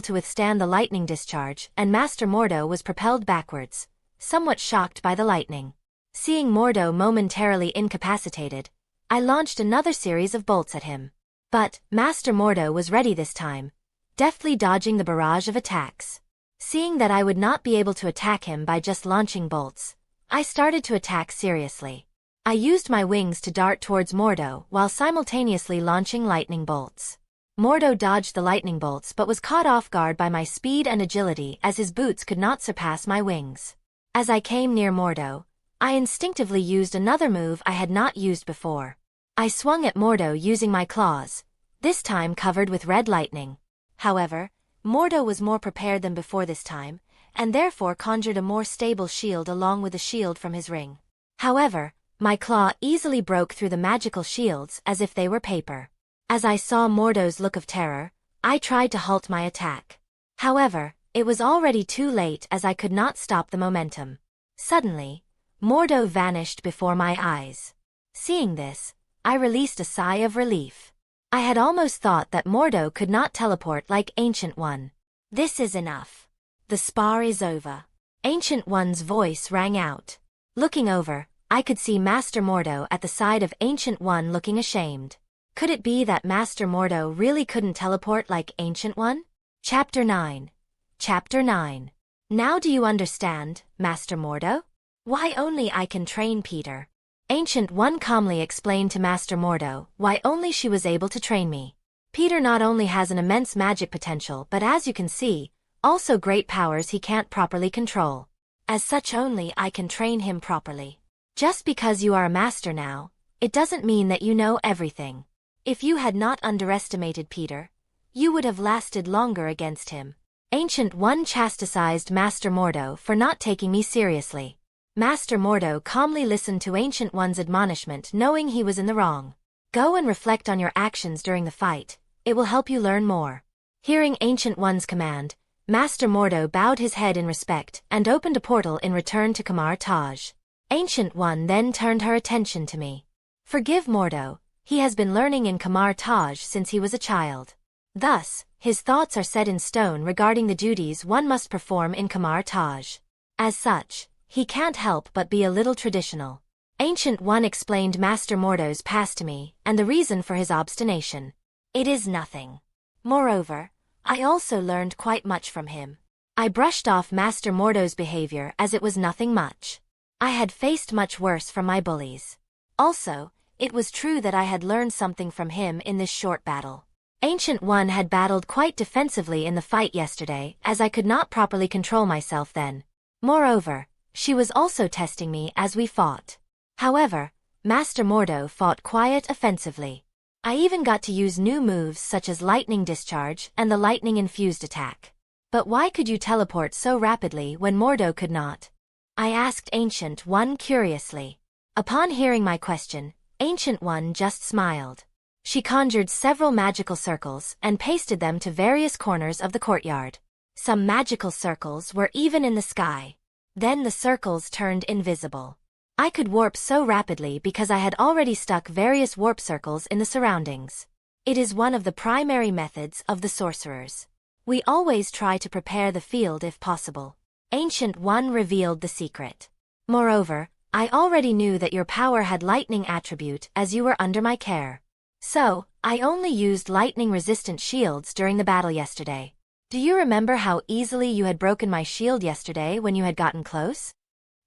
to withstand the lightning discharge and Master Mordo was propelled backwards, somewhat shocked by the lightning. Seeing Mordo momentarily incapacitated, I launched another series of bolts at him. But Master Mordo was ready this time, deftly dodging the barrage of attacks. Seeing that I would not be able to attack him by just launching bolts, I started to attack seriously. I used my wings to dart towards Mordo while simultaneously launching lightning bolts. Mordo dodged the lightning bolts but was caught off guard by my speed and agility as his boots could not surpass my wings. As I came near Mordo, I instinctively used another move I had not used before. I swung at Mordo using my claws, this time covered with red lightning. However, Mordo was more prepared than before this time, and therefore conjured a more stable shield along with a shield from his ring. However, my claw easily broke through the magical shields as if they were paper. As I saw Mordo's look of terror, I tried to halt my attack. However, it was already too late as I could not stop the momentum. Suddenly, Mordo vanished before my eyes. Seeing this, I released a sigh of relief. I had almost thought that Mordo could not teleport like Ancient One. This is enough. The spar is over. Ancient One's voice rang out. Looking over, I could see Master Mordo at the side of Ancient One looking ashamed. Could it be that Master Mordo really couldn't teleport like Ancient One? Chapter 9. Chapter 9. Now do you understand, Master Mordo? Why only I can train Peter? Ancient One calmly explained to Master Mordo why only she was able to train me. Peter not only has an immense magic potential but as you can see, also great powers he can't properly control. As such only I can train him properly. Just because you are a master now, it doesn't mean that you know everything. If you had not underestimated Peter, you would have lasted longer against him. Ancient One chastised Master Mordo for not taking me seriously. Master Mordo calmly listened to Ancient One's admonishment, knowing he was in the wrong. Go and reflect on your actions during the fight. It will help you learn more. Hearing Ancient One's command, Master Mordo bowed his head in respect and opened a portal in return to Kamar-Taj. Ancient One then turned her attention to me. Forgive Mordo, he has been learning in Kamar-Taj since he was a child. Thus, his thoughts are set in stone regarding the duties one must perform in Kamar-Taj. As such, he can't help but be a little traditional. Ancient One explained Master Mordo's past to me and the reason for his obstination. It is nothing. Moreover, I also learned quite much from him. I brushed off Master Mordo's behavior as it was nothing much. I had faced much worse from my bullies. Also, it was true that I had learned something from him in this short battle. Ancient One had battled quite defensively in the fight yesterday, as I could not properly control myself then. Moreover, she was also testing me as we fought. However, Master Mordo fought quiet offensively. I even got to use new moves such as lightning discharge and the lightning-infused attack. But why could you teleport so rapidly when Mordo could not? I asked Ancient One curiously. Upon hearing my question, Ancient One just smiled. She conjured several magical circles and pasted them to various corners of the courtyard. Some magical circles were even in the sky. Then the circles turned invisible. I could warp so rapidly because I had already stuck various warp circles in the surroundings. It is one of the primary methods of the sorcerers. We always try to prepare the field if possible. Ancient One revealed the secret. Moreover, I already knew that your power had lightning attribute as you were under my care. So, I only used lightning-resistant shields during the battle yesterday. Do you remember how easily you had broken my shield yesterday when you had gotten close?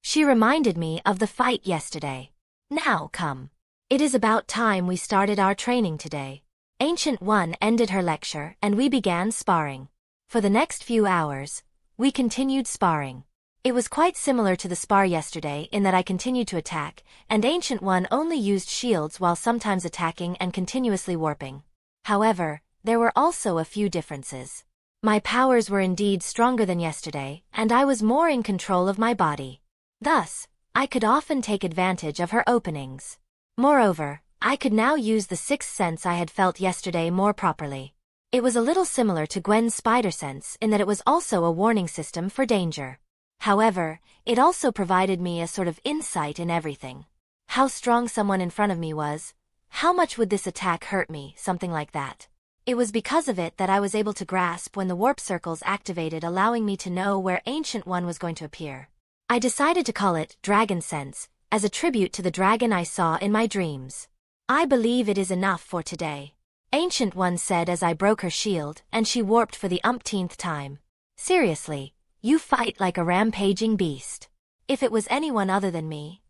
She reminded me of the fight yesterday. Now come. It is about time we started our training today. Ancient One ended her lecture and we began sparring. For the next few hours, we continued sparring. It was quite similar to the spar yesterday in that I continued to attack, and Ancient One only used shields while sometimes attacking and continuously warping. However, there were also a few differences. My powers were indeed stronger than yesterday, and I was more in control of my body. Thus, I could often take advantage of her openings. Moreover, I could now use the sixth sense I had felt yesterday more properly. It was a little similar to Gwen's spider sense in that it was also a warning system for danger. However, it also provided me a sort of insight in everything. How strong someone in front of me was, how much would this attack hurt me, something like that. It was because of it that I was able to grasp when the warp circles activated, allowing me to know where Ancient One was going to appear. I decided to call it Dragon Sense, as a tribute to the dragon I saw in my dreams. I believe it is enough for today. Ancient One said as I broke her shield and she warped for the umpteenth time. Seriously, you fight like a rampaging beast. If it was anyone other than me,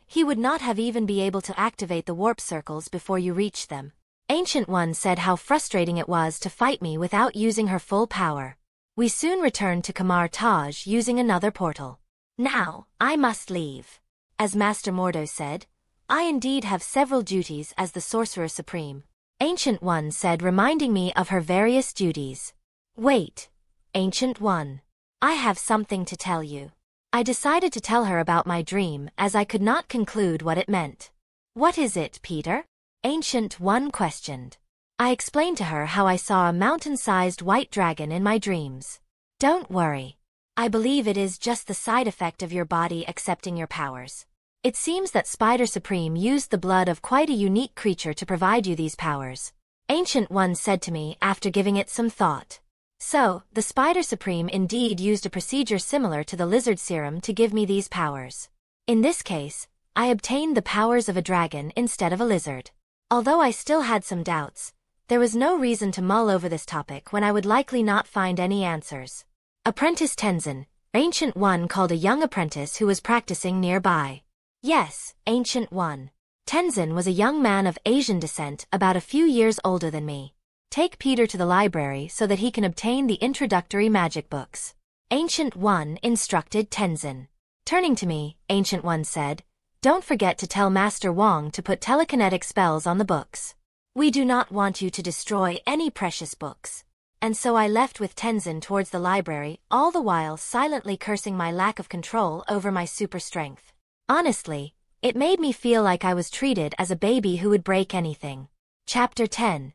he would not have even be able to activate the warp circles before you reach them. Ancient One said how frustrating it was to fight me without using her full power. We soon returned to Kamar-Taj using another portal. Now, I must leave. As Master Mordo said, I indeed have several duties as the Sorcerer Supreme. Ancient One said, reminding me of her various duties. Wait, Ancient One. I have something to tell you. I decided to tell her about my dream as I could not conclude what it meant. What is it, Peter? Ancient One questioned. I explained to her how I saw a mountain-sized white dragon in my dreams. Don't worry. I believe it is just the side effect of your body accepting your powers. It seems that Spider Supreme used the blood of quite a unique creature to provide you these powers. Ancient One said to me after giving it some thought. So, the Spider Supreme indeed used a procedure similar to the lizard serum to give me these powers. In this case, I obtained the powers of a dragon instead of a lizard. Although I still had some doubts, there was no reason to mull over this topic when I would likely not find any answers. Apprentice Tenzin, Ancient One called a young apprentice who was practicing nearby. Yes, Ancient One. Tenzin was a young man of Asian descent about a few years older than me. Take Peter to the library so that he can obtain the introductory magic books. Ancient One instructed Tenzin. Turning to me, Ancient One said, don't forget to tell Master Wong to put telekinetic spells on the books. We do not want you to destroy any precious books. And so I left with Tenzin towards the library, all the while silently cursing my lack of control over my super strength. Honestly, it made me feel like I was treated as a baby who would break anything. Chapter 10.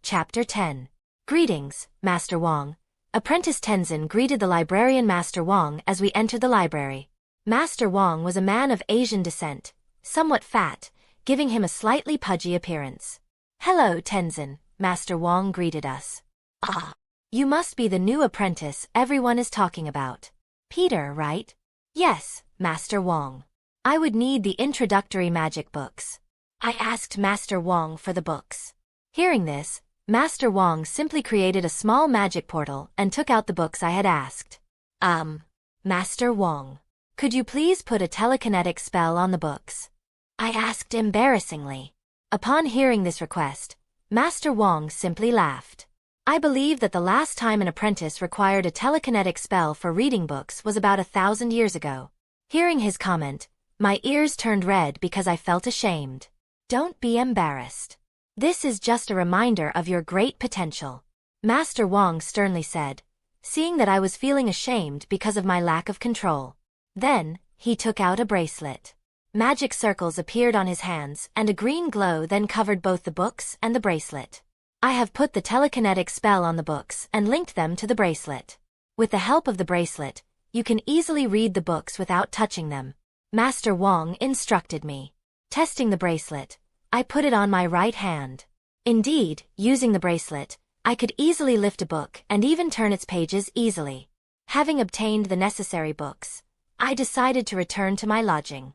Chapter 10. Greetings, Master Wang. Apprentice Tenzin greeted the librarian Master Wang as we entered the library. Master Wang was a man of Asian descent, somewhat fat, giving him a slightly pudgy appearance. Hello, Tenzin, Master Wang greeted us. Ah, you must be the new apprentice everyone is talking about. Peter, right? Yes, Master Wang. I would need the introductory magic books. I asked Master Wang for the books. Hearing this, Master Wang simply created a small magic portal and took out the books I had asked. Master Wang, could you please put a telekinetic spell on the books? I asked embarrassingly. Upon hearing this request, Master Wang simply laughed. I believe that the last time an apprentice required a telekinetic spell for reading books was about 1,000 years ago. Hearing his comment, my ears turned red because I felt ashamed. Don't be embarrassed. This is just a reminder of your great potential, Master Wang sternly said, seeing that I was feeling ashamed because of my lack of control. Then, he took out a bracelet. Magic circles appeared on his hands and a green glow then covered both the books and the bracelet. I have put the telekinetic spell on the books and linked them to the bracelet. With the help of the bracelet, you can easily read the books without touching them. Master Wang instructed me. Testing the bracelet, I put it on my right hand. Indeed, using the bracelet, I could easily lift a book and even turn its pages easily. Having obtained the necessary books, I decided to return to my lodging.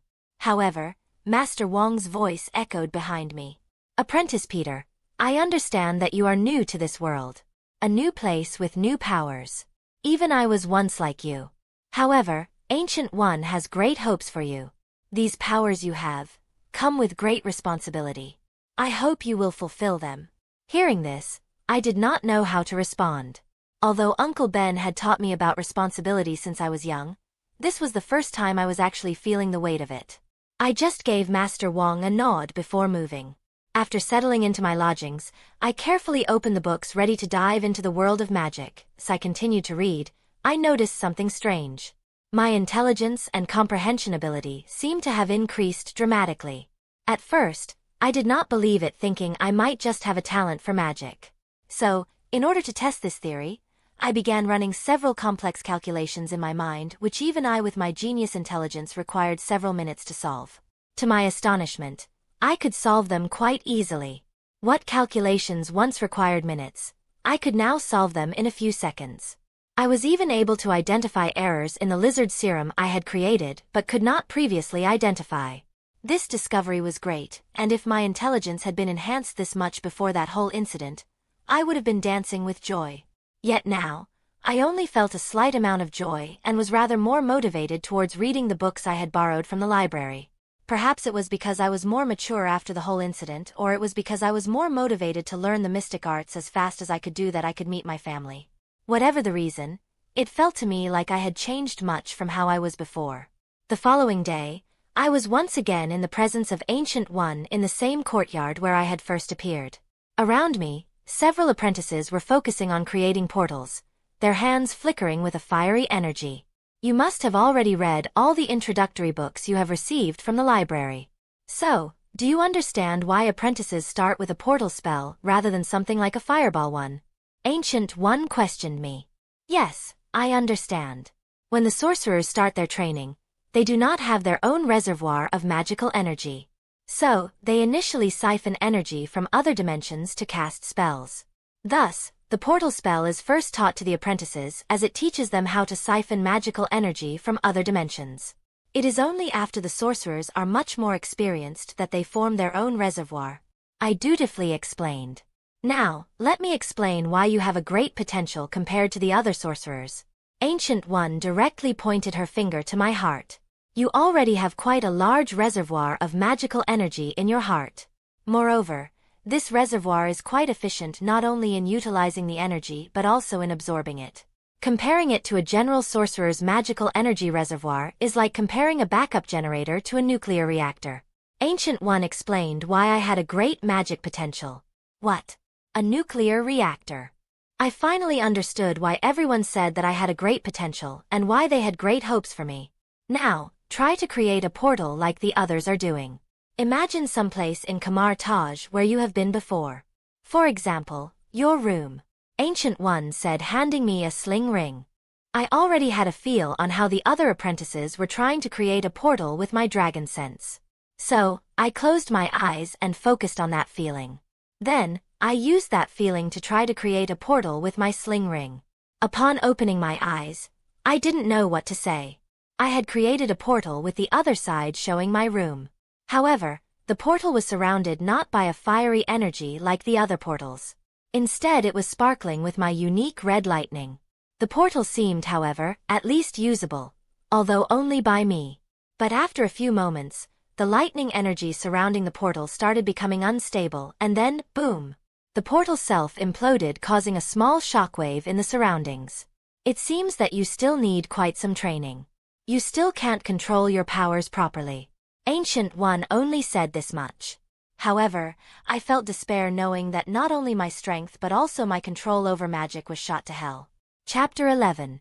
However, Master Wang's voice echoed behind me. Apprentice Peter, I understand that you are new to this world. A new place with new powers. Even I was once like you. However, Ancient One has great hopes for you. These powers you have come with great responsibility. I hope you will fulfill them. Hearing this, I did not know how to respond. Although Uncle Ben had taught me about responsibility since I was young, this was the first time I was actually feeling the weight of it. I just gave Master Wang a nod before moving. After settling into my lodgings, I carefully opened the books ready to dive into the world of magic. As I continued to read, I noticed something strange. My intelligence and comprehension ability seemed to have increased dramatically. At first, I did not believe it, thinking I might just have a talent for magic. So, in order to test this theory, I began running several complex calculations in my mind, which even I with my genius intelligence required several minutes to solve. To my astonishment, I could solve them quite easily. What calculations once required minutes, I could now solve them in a few seconds. I was even able to identify errors in the lizard serum I had created but could not previously identify. This discovery was great, and if my intelligence had been enhanced this much before that whole incident, I would have been dancing with joy. Yet now, I only felt a slight amount of joy and was rather more motivated towards reading the books I had borrowed from the library. Perhaps it was because I was more mature after the whole incident, or it was because I was more motivated to learn the mystic arts as fast as I could do that I could meet my family. Whatever the reason, it felt to me like I had changed much from how I was before. The following day, I was once again in the presence of Ancient One in the same courtyard where I had first appeared. Around me, several apprentices were focusing on creating portals, their hands flickering with a fiery energy. You must have already read all the introductory books you have received from the library. So, do you understand why apprentices start with a portal spell rather than something like a fireball one? Ancient One questioned me. Yes, I understand. When the sorcerers start their training, they do not have their own reservoir of magical energy. So, they initially siphon energy from other dimensions to cast spells. Thus, the portal spell is first taught to the apprentices as it teaches them how to siphon magical energy from other dimensions. It is only after the sorcerers are much more experienced that they form their own reservoir. I dutifully explained. Now, let me explain why you have a great potential compared to the other sorcerers. Ancient One directly pointed her finger to my heart. You already have quite a large reservoir of magical energy in your heart. Moreover, this reservoir is quite efficient not only in utilizing the energy but also in absorbing it. Comparing it to a general sorcerer's magical energy reservoir is like comparing a backup generator to a nuclear reactor. Ancient One explained why I had a great magic potential. What? A nuclear reactor. I finally understood why everyone said that I had a great potential and why they had great hopes for me. Now, try to create a portal like the others are doing. Imagine someplace in Kamar-Taj where you have been before. For example, your room. Ancient One said, handing me a sling ring. I already had a feel on how the other apprentices were trying to create a portal with my dragon sense. So, I closed my eyes and focused on that feeling. Then, I used that feeling to try to create a portal with my sling ring. Upon opening my eyes, I didn't know what to say. I had created a portal with the other side showing my room. However, the portal was surrounded not by a fiery energy like the other portals. Instead, it was sparkling with my unique red lightning. The portal seemed, however, at least usable, although only by me. But after a few moments, the lightning energy surrounding the portal started becoming unstable, and then, boom! The portal self imploded, causing a small shockwave in the surroundings. It seems that you still need quite some training. You still can't control your powers properly. Ancient One only said this much. However, I felt despair knowing that not only my strength but also my control over magic was shot to hell. Chapter 11.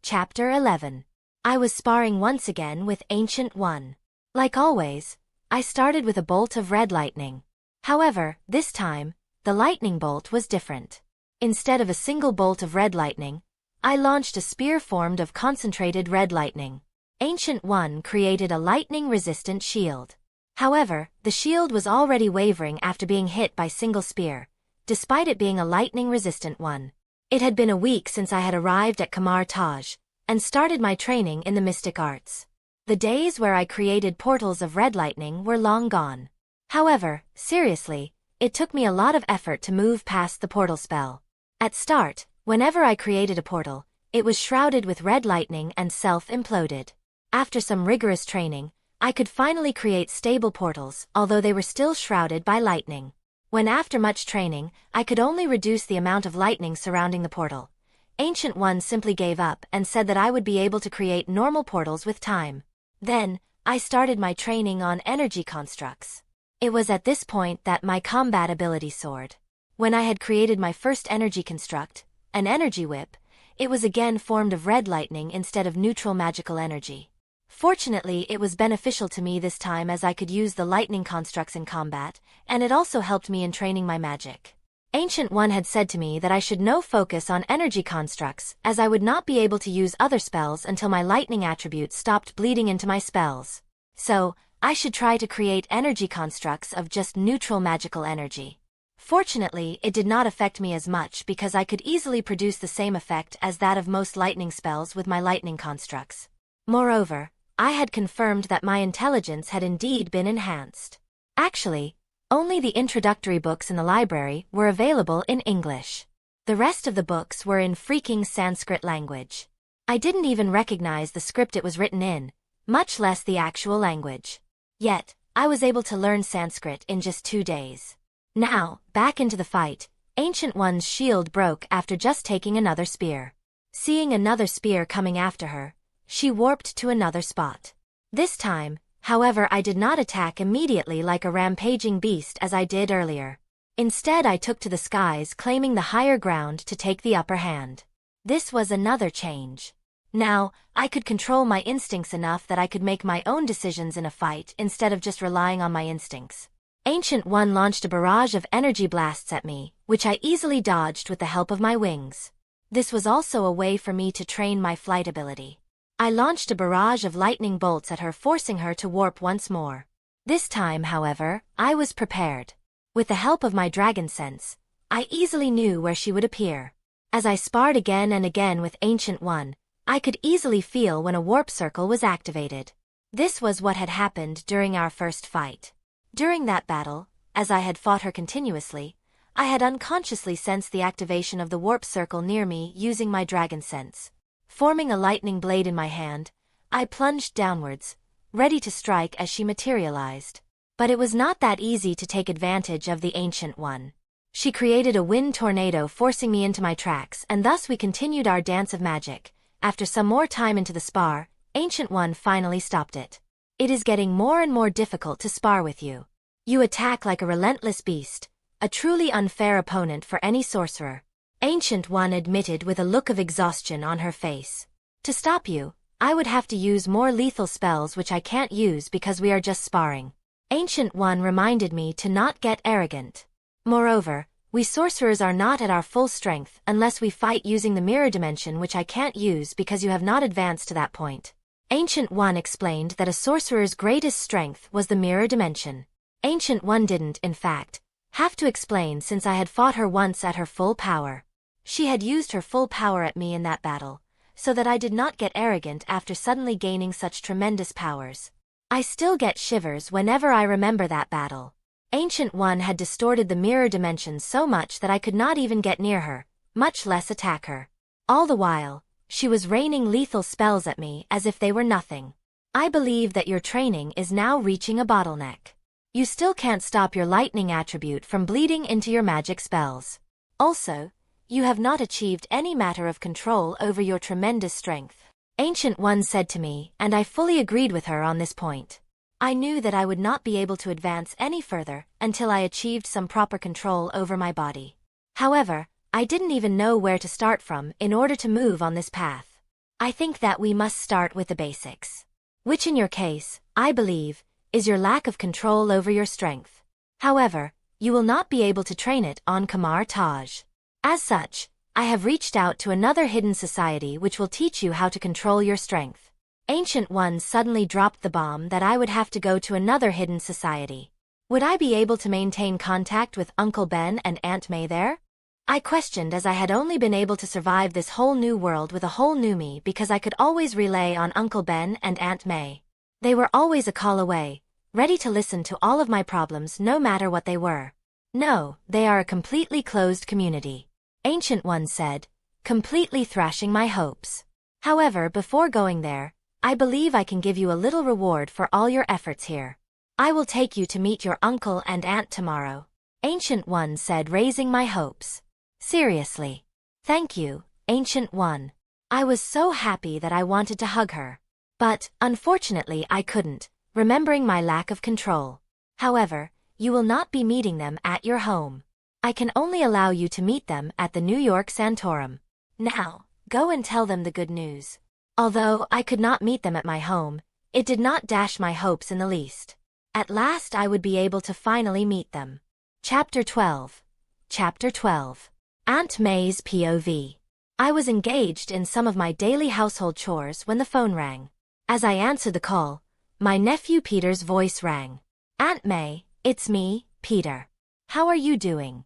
Chapter 11. I was sparring once again with Ancient One. Like always, I started with a bolt of red lightning. However, this time, the lightning bolt was different. Instead of a single bolt of red lightning, I launched a spear formed of concentrated red lightning. Ancient One created a lightning-resistant shield. However, the shield was already wavering after being hit by single spear, despite it being a lightning-resistant one. It had been a week since I had arrived at Kamar-Taj, and started my training in the mystic arts. The days where I created portals of red lightning were long gone. However, seriously, it took me a lot of effort to move past the portal spell. At start, whenever I created a portal, it was shrouded with red lightning and self-imploded. After some rigorous training, I could finally create stable portals, although they were still shrouded by lightning. When after much training, I could only reduce the amount of lightning surrounding the portal, Ancient One simply gave up and said that I would be able to create normal portals with time. Then, I started my training on energy constructs. It was at this point that my combat ability soared. When I had created my first energy construct, an energy whip, it was again formed of red lightning instead of neutral magical energy. Fortunately, it was beneficial to me this time as I could use the lightning constructs in combat, and it also helped me in training my magic. Ancient One had said to me that I should no focus on energy constructs, as I would not be able to use other spells until my lightning attribute stopped bleeding into my spells. So, I should try to create energy constructs of just neutral magical energy. Fortunately, it did not affect me as much because I could easily produce the same effect as that of most lightning spells with my lightning constructs. Moreover, I had confirmed that my intelligence had indeed been enhanced. Actually, only the introductory books in the library were available in English. The rest of the books were in freaking Sanskrit language. I didn't even recognize the script it was written in, much less the actual language. Yet, I was able to learn Sanskrit in just 2 days. Now, back into the fight, Ancient One's shield broke after just taking another spear. Seeing another spear coming after her, she warped to another spot. This time, however, I did not attack immediately like a rampaging beast as I did earlier. Instead, I took to the skies, claiming the higher ground to take the upper hand. This was another change. Now, I could control my instincts enough that I could make my own decisions in a fight instead of just relying on my instincts. Ancient One launched a barrage of energy blasts at me, which I easily dodged with the help of my wings. This was also a way for me to train my flight ability. I launched a barrage of lightning bolts at her, forcing her to warp once more. This time, however, I was prepared. With the help of my dragon sense, I easily knew where she would appear. As I sparred again and again with Ancient One, I could easily feel when a warp circle was activated. This was what had happened during our first fight. During that battle, as I had fought her continuously, I had unconsciously sensed the activation of the warp circle near me using my dragon sense. Forming a lightning blade in my hand, I plunged downwards, ready to strike as she materialized. But it was not that easy to take advantage of the Ancient One. She created a wind tornado, forcing me into my tracks, and thus we continued our dance of magic. After some more time into the spar, Ancient One finally stopped it. It is getting more and more difficult to spar with you. You attack like a relentless beast, A truly unfair opponent for any sorcerer. Ancient One admitted with a look of exhaustion on her face. To stop you, I would have to use more lethal spells which I can't use because we are just sparring. Ancient One reminded me to not get arrogant. Moreover, we sorcerers are not at our full strength unless we fight using the mirror dimension which I can't use because you have not advanced to that point. Ancient One explained that a sorcerer's greatest strength was the mirror dimension. Ancient One didn't, in fact, have to explain since I had fought her once at her full power. She had used her full power at me in that battle, so that I did not get arrogant after suddenly gaining such tremendous powers. I still get shivers whenever I remember that battle. Ancient One had distorted the mirror dimension so much that I could not even get near her, much less attack her. All the while, she was raining lethal spells at me as if they were nothing. I believe that your training is now reaching a bottleneck. You still can't stop your lightning attribute from bleeding into your magic spells. Also, you have not achieved any matter of control over your tremendous strength. Ancient One said to me, and I fully agreed with her on this point. I knew that I would not be able to advance any further until I achieved some proper control over my body. However, I didn't even know where to start from in order to move on this path. I think that we must start with the basics. Which in your case, I believe, is your lack of control over your strength. However, you will not be able to train it on Kamar-Taj. As such, I have reached out to another hidden society which will teach you how to control your strength. Ancient One suddenly dropped the bomb that I would have to go to another hidden society. Would I be able to maintain contact with Uncle Ben and Aunt May there? I questioned as I had only been able to survive this whole new world with a whole new me because I could always rely on Uncle Ben and Aunt May. They were always a call away, ready to listen to all of my problems no matter what they were. No, they are a completely closed community. Ancient One said, completely thrashing my hopes. However, before going there, I believe I can give you a little reward for all your efforts here. I will take you to meet your uncle and aunt tomorrow. Ancient One said, raising my hopes. Seriously. Thank you, Ancient One. I was so happy that I wanted to hug her. But, unfortunately I couldn't, remembering my lack of control. However, you will not be meeting them at your home. I can only allow you to meet them at the New York Santorum. Now, go and tell them the good news. Although I could not meet them at my home, it did not dash my hopes in the least. At last I would be able to finally meet them. Chapter 12. Chapter 12. Aunt May's POV. I was engaged in some of my daily household chores when the phone rang. As I answered the call, my nephew Peter's voice rang. Aunt May, it's me, Peter. How are you doing?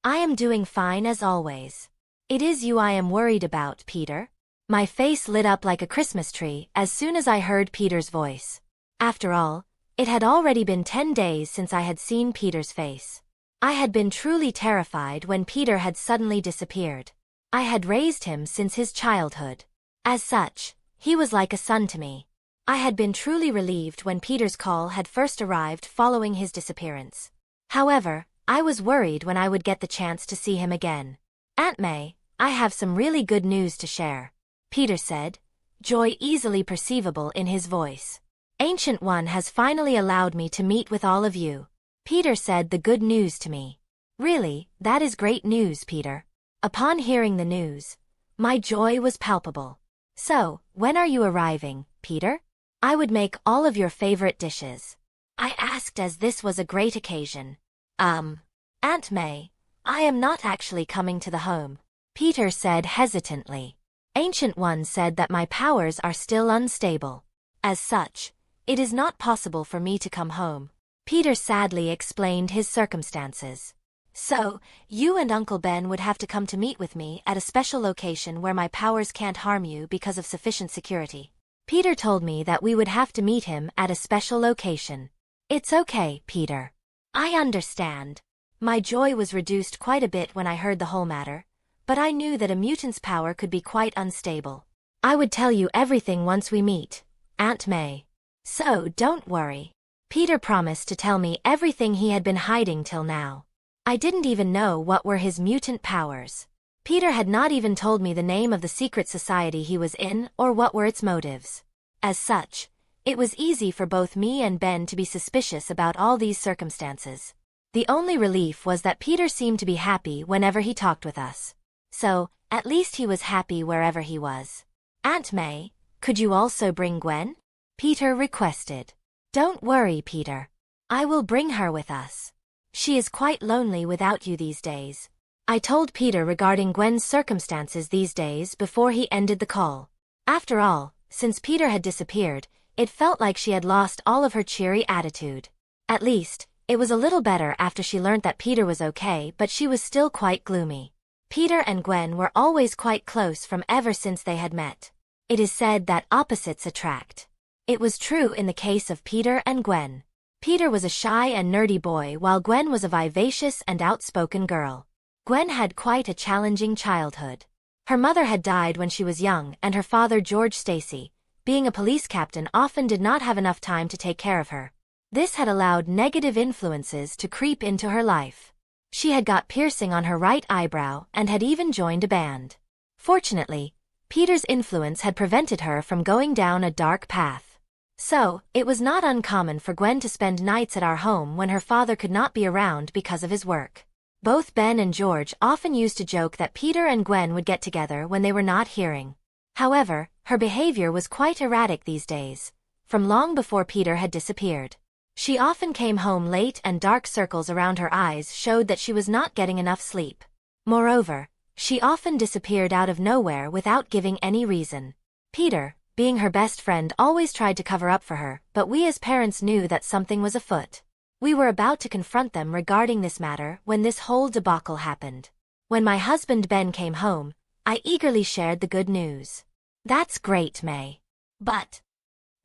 I am doing fine as always. It is you I am worried about, Peter. My face lit up like a Christmas tree as soon as I heard Peter's voice. After all, it had already been 10 days since I had seen Peter's face. I had been truly terrified when Peter had suddenly disappeared. I had raised him since his childhood. As such, he was like a son to me. I had been truly relieved when Peter's call had first arrived following his disappearance. However, I was worried when I would get the chance to see him again. Aunt May, I have some really good news to share. Peter said, joy easily perceivable in his voice. Ancient One has finally allowed me to meet with all of you. Peter said the good news to me. Really, that is great news, Peter. Upon hearing the news, my joy was palpable. So, when are you arriving, Peter? I would make all of your favorite dishes. I asked as this was a great occasion. Aunt May, I am not actually coming to the home, Peter said hesitantly. Ancient One said that my powers are still unstable. As such, it is not possible for me to come home. Peter sadly explained his circumstances. So, you and Uncle Ben would have to come to meet with me at a special location where my powers can't harm you because of sufficient security. Peter told me that we would have to meet him at a special location. It's okay, Peter. I understand. My joy was reduced quite a bit when I heard the whole matter, but I knew that a mutant's power could be quite unstable. I would tell you everything once we meet, Aunt May. So don't worry. Peter promised to tell me everything he had been hiding till now. I didn't even know what were his mutant powers. Peter had not even told me the name of the secret society he was in or what were its motives. As such, it was easy for both me and Ben to be suspicious about all these circumstances. The only relief was that Peter seemed to be happy whenever he talked with us. So, at least he was happy wherever he was. Aunt May, could you also bring Gwen? Peter requested. Don't worry, Peter. I will bring her with us. She is quite lonely without you these days. I told Peter regarding Gwen's circumstances these days before he ended the call. After all, since Peter had disappeared, it felt like she had lost all of her cheery attitude. At least, it was a little better after she learnt that Peter was okay, but she was still quite gloomy. Peter and Gwen were always quite close from ever since they had met. It is said that opposites attract. It was true in the case of Peter and Gwen. Peter was a shy and nerdy boy while Gwen was a vivacious and outspoken girl. Gwen had quite a challenging childhood. Her mother had died when she was young and her father George Stacy, being a police captain, often did not have enough time to take care of her. This had allowed negative influences to creep into her life. She had got piercing on her right eyebrow and had even joined a band. Fortunately, Peter's influence had prevented her from going down a dark path. So, it was not uncommon for Gwen to spend nights at our home when her father could not be around because of his work. Both Ben and George often used to joke that Peter and Gwen would get together when they were not hearing. However, her behavior was quite erratic these days, from long before Peter had disappeared. She often came home late and dark circles around her eyes showed that she was not getting enough sleep. Moreover, she often disappeared out of nowhere without giving any reason. Peter, being her best friend, always tried to cover up for her, but we as parents knew that something was afoot. We were about to confront them regarding this matter when this whole debacle happened. When my husband Ben came home, I eagerly shared the good news. That's great, May. But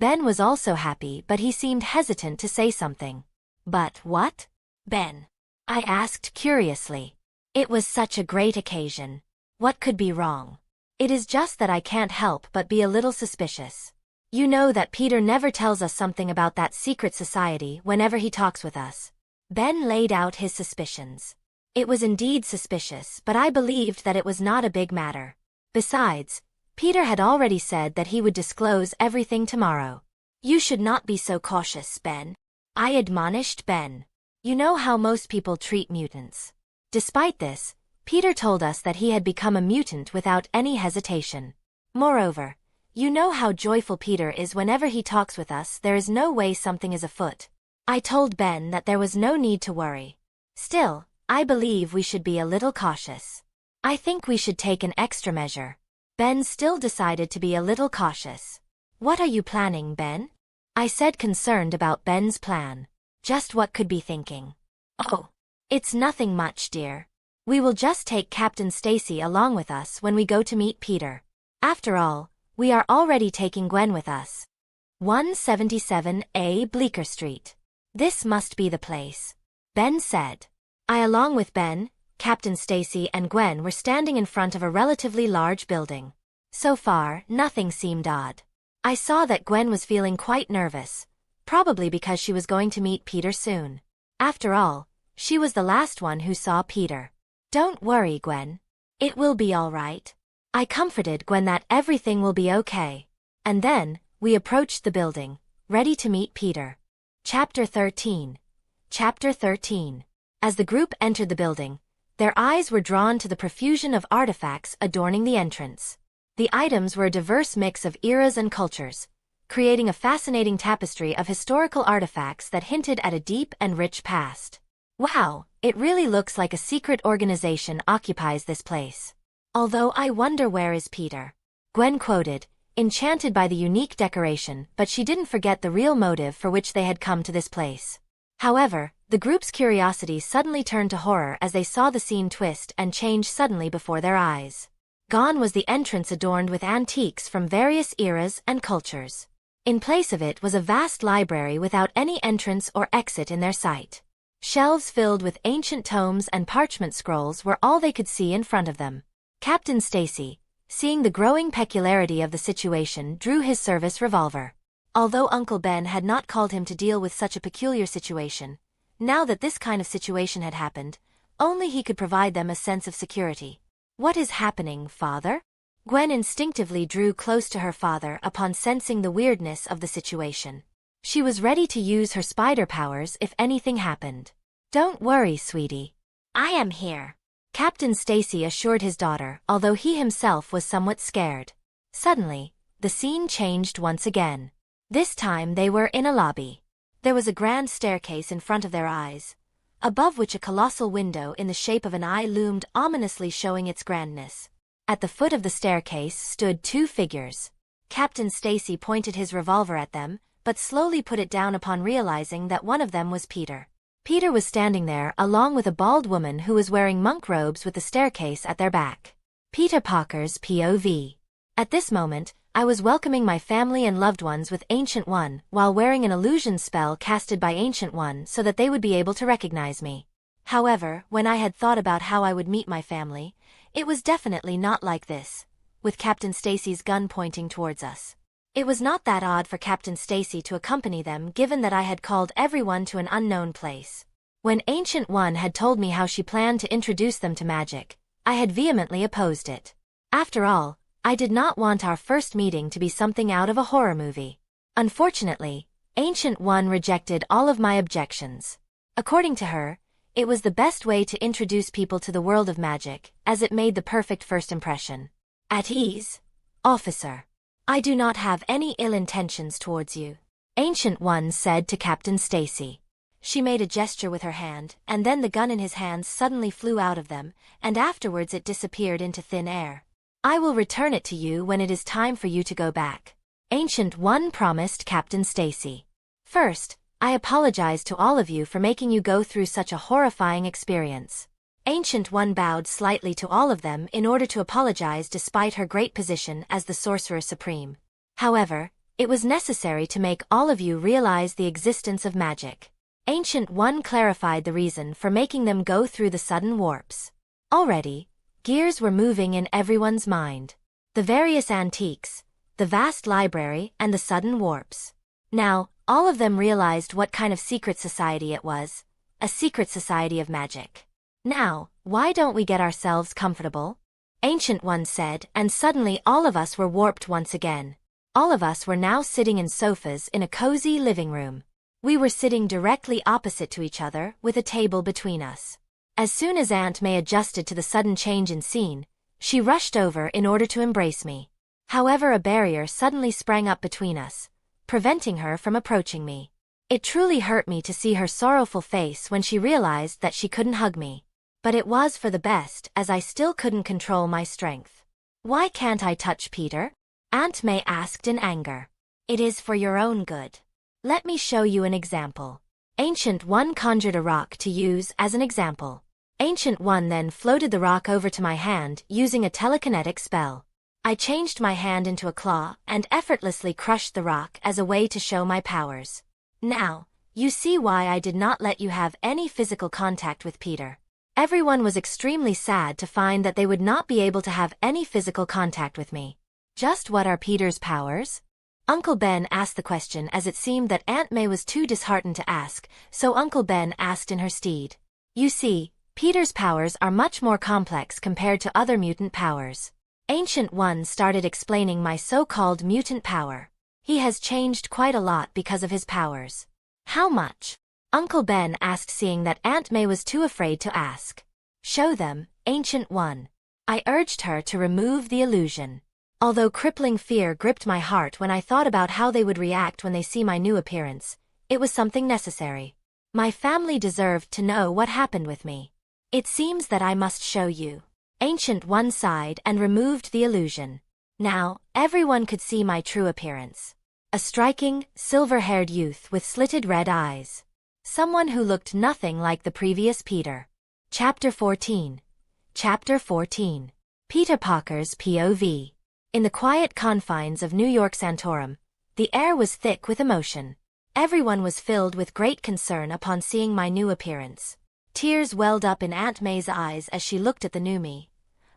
Ben was also happy, but he seemed hesitant to say something. But what? Ben? I asked curiously. It was such a great occasion. What could be wrong? It is just that I can't help but be a little suspicious. You know that Peter never tells us something about that secret society whenever he talks with us. Ben laid out his suspicions. It was indeed suspicious, but I believed that it was not a big matter. Besides, Peter had already said that he would disclose everything tomorrow. You should not be so cautious, Ben. I admonished Ben. You know how most people treat mutants. Despite this, Peter told us that he had become a mutant without any hesitation. Moreover, you know how joyful Peter is whenever he talks with us. There is no way something is afoot. I told Ben that there was no need to worry. Still, I believe we should be a little cautious. I think we should take an extra measure. Ben still decided to be a little cautious. What are you planning, Ben? I said, concerned about Ben's plan. Just what could be thinking? Oh, it's nothing much, dear. We will just take Captain Stacy along with us when we go to meet Peter. After all, we are already taking Gwen with us. 177A Bleecker Street. This must be the place. Ben said. I, along with Ben, Captain Stacy and Gwen, were standing in front of a relatively large building. So far, nothing seemed odd. I saw that Gwen was feeling quite nervous, probably because she was going to meet Peter soon. After all, she was the last one who saw Peter. Don't worry, Gwen. It will be all right. I comforted Gwen that everything will be okay. And then, we approached the building, ready to meet Peter. Chapter 13. Chapter 13. As the group entered the building, their eyes were drawn to the profusion of artifacts adorning the entrance. The items were a diverse mix of eras and cultures, creating a fascinating tapestry of historical artifacts that hinted at a deep and rich past. Wow, it really looks like a secret organization occupies this place. Although I wonder where is Peter? Gwen quoted, enchanted by the unique decoration, but she didn't forget the real motive for which they had come to this place. However, the group's curiosity suddenly turned to horror as they saw the scene twist and change suddenly before their eyes. Gone was the entrance adorned with antiques from various eras and cultures. In place of it was a vast library without any entrance or exit in their sight. Shelves filled with ancient tomes and parchment scrolls were all they could see in front of them. Captain Stacy, seeing the growing peculiarity of the situation, drew his service revolver. Although Uncle Ben had not called him to deal with such a peculiar situation, now that this kind of situation had happened, only he could provide them a sense of security. What is happening, Father? Gwen instinctively drew close to her father upon sensing the weirdness of the situation. She was ready to use her spider powers if anything happened. Don't worry, sweetie. I am here. Captain Stacy assured his daughter, although he himself was somewhat scared. Suddenly, the scene changed once again. This time they were in a lobby. There was a grand staircase in front of their eyes, above which a colossal window in the shape of an eye loomed ominously, showing its grandness. At the foot of the staircase stood two figures. Captain Stacy pointed his revolver at them, but slowly put it down upon realizing that one of them was Peter. Peter was standing there along with a bald woman who was wearing monk robes with the staircase at their back. Peter Parker's POV. At this moment, I was welcoming my family and loved ones with Ancient One while wearing an illusion spell casted by Ancient One so that they would be able to recognize me. However, when I had thought about how I would meet my family, it was definitely not like this, with Captain Stacy's gun pointing towards us. It was not that odd for Captain Stacy to accompany them given that I had called everyone to an unknown place. When Ancient One had told me how she planned to introduce them to magic, I had vehemently opposed it. After all, I did not want our first meeting to be something out of a horror movie. Unfortunately, Ancient One rejected all of my objections. According to her, it was the best way to introduce people to the world of magic, as it made the perfect first impression. At ease, officer. I do not have any ill intentions towards you, Ancient One said to Captain Stacy. She made a gesture with her hand, and then the gun in his hands suddenly flew out of them, and afterwards it disappeared into thin air. I will return it to you when it is time for you to go back, Ancient One promised Captain Stacy. First, I apologize to all of you for making you go through such a horrifying experience. Ancient One bowed slightly to all of them in order to apologize despite her great position as the Sorcerer Supreme. However, it was necessary to make all of you realize the existence of magic. Ancient One clarified the reason for making them go through the sudden warps. Already, gears were moving in everyone's mind. The various antiques, the vast library, and the sudden warps. Now, all of them realized what kind of secret society it was, a secret society of magic. Now, why don't we get ourselves comfortable? Ancient One said, and suddenly all of us were warped once again. All of us were now sitting in sofas in a cozy living room. We were sitting directly opposite to each other with a table between us. As soon as Aunt May adjusted to the sudden change in scene, she rushed over in order to embrace me. However, a barrier suddenly sprang up between us, preventing her from approaching me. It truly hurt me to see her sorrowful face when she realized that she couldn't hug me. But it was for the best, as I still couldn't control my strength. Why can't I touch Peter? Aunt May asked in anger. It is for your own good. Let me show you an example. Ancient One conjured a rock to use as an example. Ancient One then floated the rock over to my hand using a telekinetic spell. I changed my hand into a claw and effortlessly crushed the rock as a way to show my powers. Now, you see why I did not let you have any physical contact with Peter. Everyone was extremely sad to find that they would not be able to have any physical contact with me. Just what are Peter's powers? Uncle Ben asked the question as it seemed that Aunt May was too disheartened to ask, so Uncle Ben asked in her stead. You see, Peter's powers are much more complex compared to other mutant powers. Ancient One started explaining my so-called mutant power. He has changed quite a lot because of his powers. How much? Uncle Ben asked, seeing that Aunt May was too afraid to ask. Show them, Ancient One. I urged her to remove the illusion. Although crippling fear gripped my heart when I thought about how they would react when they see my new appearance, it was something necessary. My family deserved to know what happened with me. It seems that I must show you. Ancient One sighed and removed the illusion. Now, everyone could see my true appearance. A striking, silver-haired youth with slitted red eyes. Someone who looked nothing like the previous Peter. Chapter 14. Chapter 14. Peter Parker's POV. In the quiet confines of New York Santorum, the air was thick with emotion. Everyone was filled with great concern upon seeing my new appearance. Tears welled up in Aunt May's eyes as she looked at the new me.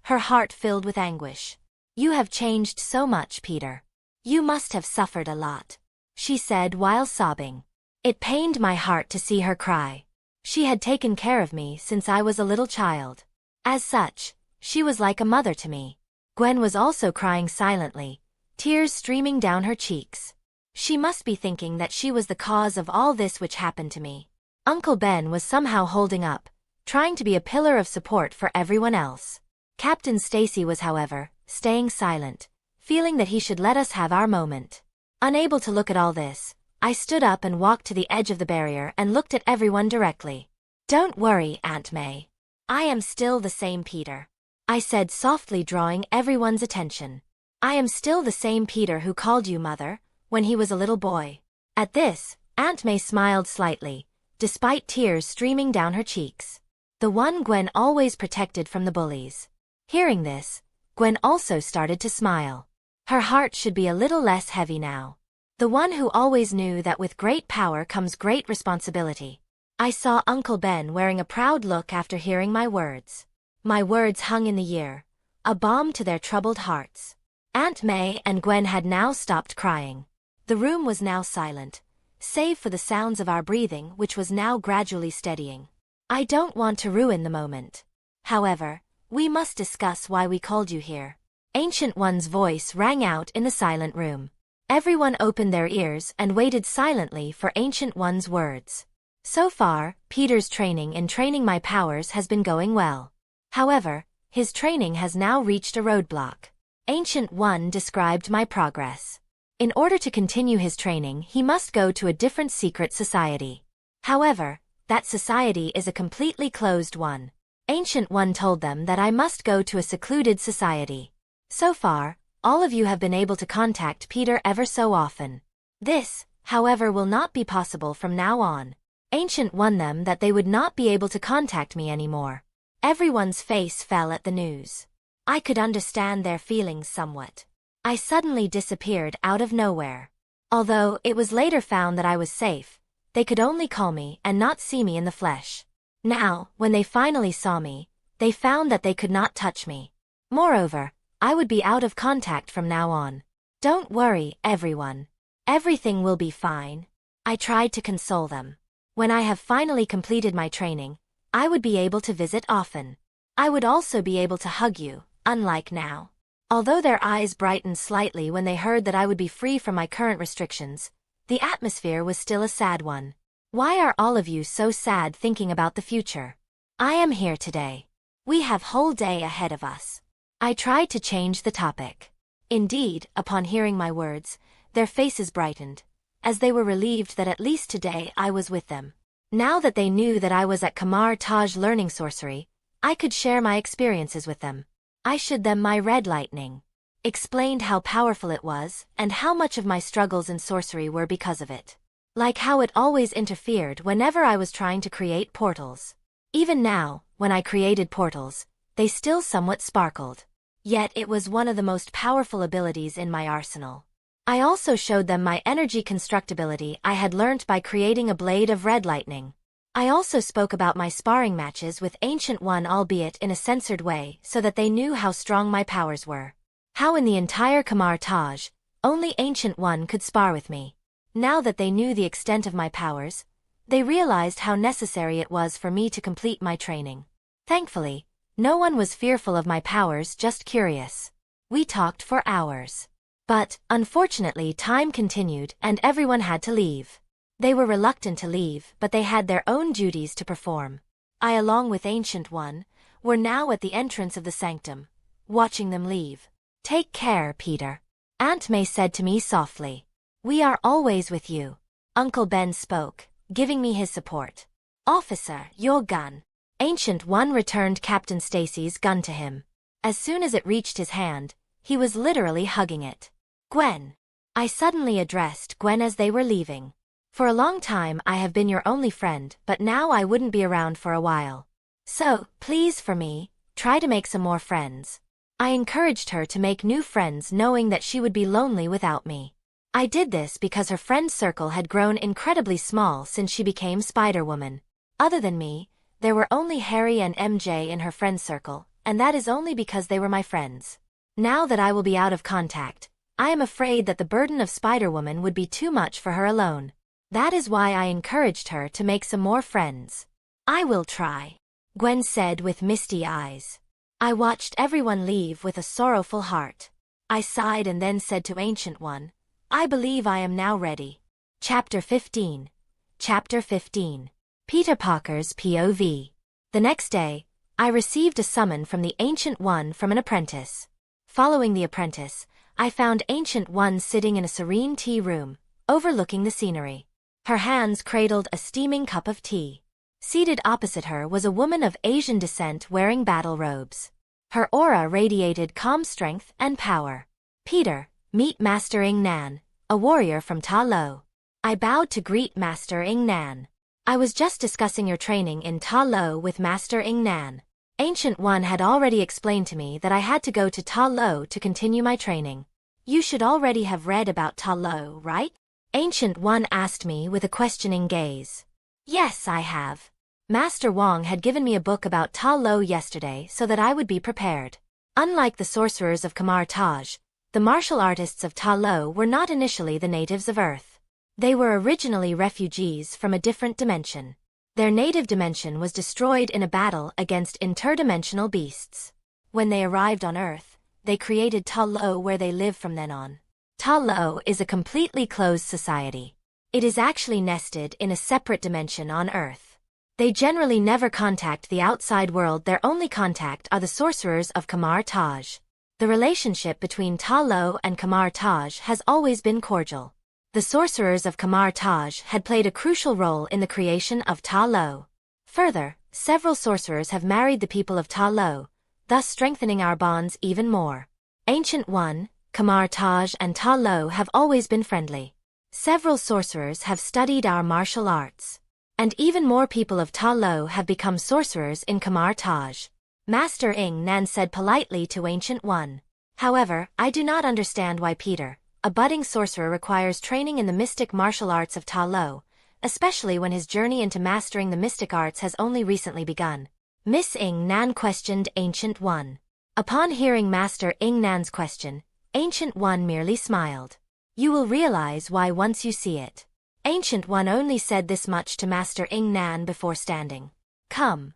Her heart filled with anguish. You have changed so much, Peter. You must have suffered a lot, she said while sobbing. It pained my heart to see her cry. She had taken care of me since I was a little child. As such, she was like a mother to me. Gwen was also crying silently, tears streaming down her cheeks. She must be thinking that she was the cause of all this which happened to me. Uncle Ben was somehow holding up, trying to be a pillar of support for everyone else. Captain Stacy was, however, staying silent, feeling that he should let us have our moment. Unable to look at all this, I stood up and walked to the edge of the barrier and looked at everyone directly. "Don't worry, Aunt May. I am still the same Peter," I said softly, drawing everyone's attention. "I am still the same Peter who called you mother when he was a little boy." At this, Aunt May smiled slightly, despite tears streaming down her cheeks. The one Gwen always protected from the bullies. Hearing this, Gwen also started to smile. Her heart should be a little less heavy now. The one who always knew that with great power comes great responsibility. I saw Uncle Ben wearing a proud look after hearing my words. My words hung in the air, a balm to their troubled hearts. Aunt May and Gwen had now stopped crying. The room was now silent, save for the sounds of our breathing, which was now gradually steadying. I don't want to ruin the moment. However, we must discuss why we called you here. Ancient One's voice rang out in the silent room. Everyone opened their ears and waited silently for Ancient One's words. So far, Peter's training in training my powers has been going well. However, his training has now reached a roadblock. Ancient One described my progress. In order to continue his training, he must go to a different secret society. However, that society is a completely closed one. Ancient One told them that I must go to a secluded society. So far, all of you have been able to contact Peter ever so often. This, however, will not be possible from now on. Ancient warned them that they would not be able to contact me anymore. Everyone's face fell at the news. I could understand their feelings somewhat. I suddenly disappeared out of nowhere. Although it was later found that I was safe, they could only call me and not see me in the flesh. Now, when they finally saw me, they found that they could not touch me. Moreover, I would be out of contact from now on. "Don't worry, everyone. Everything will be fine." I tried to console them. When I have finally completed my training, I would be able to visit often. I would also be able to hug you, unlike now. Although their eyes brightened slightly when they heard that I would be free from my current restrictions, the atmosphere was still a sad one. Why are all of you so sad thinking about the future? I am here today. We have whole day ahead of us. I tried to change the topic. Indeed, upon hearing my words, their faces brightened, as they were relieved that at least today I was with them. Now that they knew that I was at Kamar-Taj learning sorcery, I could share my experiences with them. I showed them my red lightning, explained how powerful it was and how much of my struggles in sorcery were because of it. Like how it always interfered whenever I was trying to create portals. Even now, when I created portals, they still somewhat sparkled. Yet it was one of the most powerful abilities in my arsenal. I also showed them my energy constructability I had learnt by creating a blade of red lightning. I also spoke about my sparring matches with Ancient One, albeit in a censored way, so that they knew how strong my powers were. How in the entire Kamar-Taj, only Ancient One could spar with me. Now that they knew the extent of my powers, they realized how necessary it was for me to complete my training. Thankfully, no one was fearful of my powers, just curious. We talked for hours. But, unfortunately, time continued and everyone had to leave. They were reluctant to leave, but they had their own duties to perform. I, along with Ancient One, were now at the entrance of the sanctum, watching them leave. "Take care, Peter," Aunt May said to me softly. "We are always with you." Uncle Ben spoke, giving me his support. "Officer, your gun." Ancient One returned Captain Stacy's gun to him. As soon as it reached his hand, he was literally hugging it. "Gwen." I suddenly addressed Gwen as they were leaving. "For a long time I have been your only friend, but now I wouldn't be around for a while. So, please for me, try to make some more friends." I encouraged her to make new friends, knowing that she would be lonely without me. I did this because her friend circle had grown incredibly small since she became Spider-Woman. Other than me, there were only Harry and MJ in her friend circle, and that is only because they were my friends. Now that I will be out of contact, I am afraid that the burden of Spider-Woman would be too much for her alone. That is why I encouraged her to make some more friends. "I will try," Gwen said with misty eyes. I watched everyone leave with a sorrowful heart. I sighed and then said to Ancient One, "I believe I am now ready." Chapter 15. Chapter 15. Peter Parker's POV. The next day, I received a summon from the Ancient One from an apprentice. Following the apprentice, I found Ancient One sitting in a serene tea room, overlooking the scenery. Her hands cradled a steaming cup of tea. Seated opposite her was a woman of Asian descent wearing battle robes. Her aura radiated calm strength and power. Peter, meet Master Ing Nan, a warrior from Talo. I bowed to greet Master Ing Nan. I was just discussing your training in Talo with Master Ing Nan. Ancient One had already explained to me that I had to go to Talo to continue my training. You should already have read about Talo, right? Ancient One asked me with a questioning gaze. Yes, I have. Master Wong had given me a book about Talo yesterday so that I would be prepared. Unlike the sorcerers of Kamar-Taj, the martial artists of Talo were not initially the natives of Earth. They were originally refugees from a different dimension. Their native dimension was destroyed in a battle against interdimensional beasts. When they arrived on Earth, they created Talo where they live from then on. Talo is a completely closed society. It is actually nested in a separate dimension on Earth. They generally never contact the outside world. Their only contact are the sorcerers of Kamar-Taj. The relationship between Talo and Kamar-Taj has always been cordial. The sorcerers of Kamar-Taj had played a crucial role in the creation of Talo. Further, several sorcerers have married the people of Talo, thus strengthening our bonds even more. Ancient One, Kamar-Taj and Talo have always been friendly. Several sorcerers have studied our martial arts. And even more people of Talo have become sorcerers in Kamar-Taj. Master Ing Nan said politely to Ancient One. However, I do not understand why Peter, a budding sorcerer, requires training in the mystic martial arts of Talo, especially when his journey into mastering the mystic arts has only recently begun. Miss Ing Nan questioned Ancient One. Upon hearing Master Ing Nan's question, Ancient One merely smiled. You will realize why once you see it. Ancient One only said this much to Master Ing Nan before standing. Come,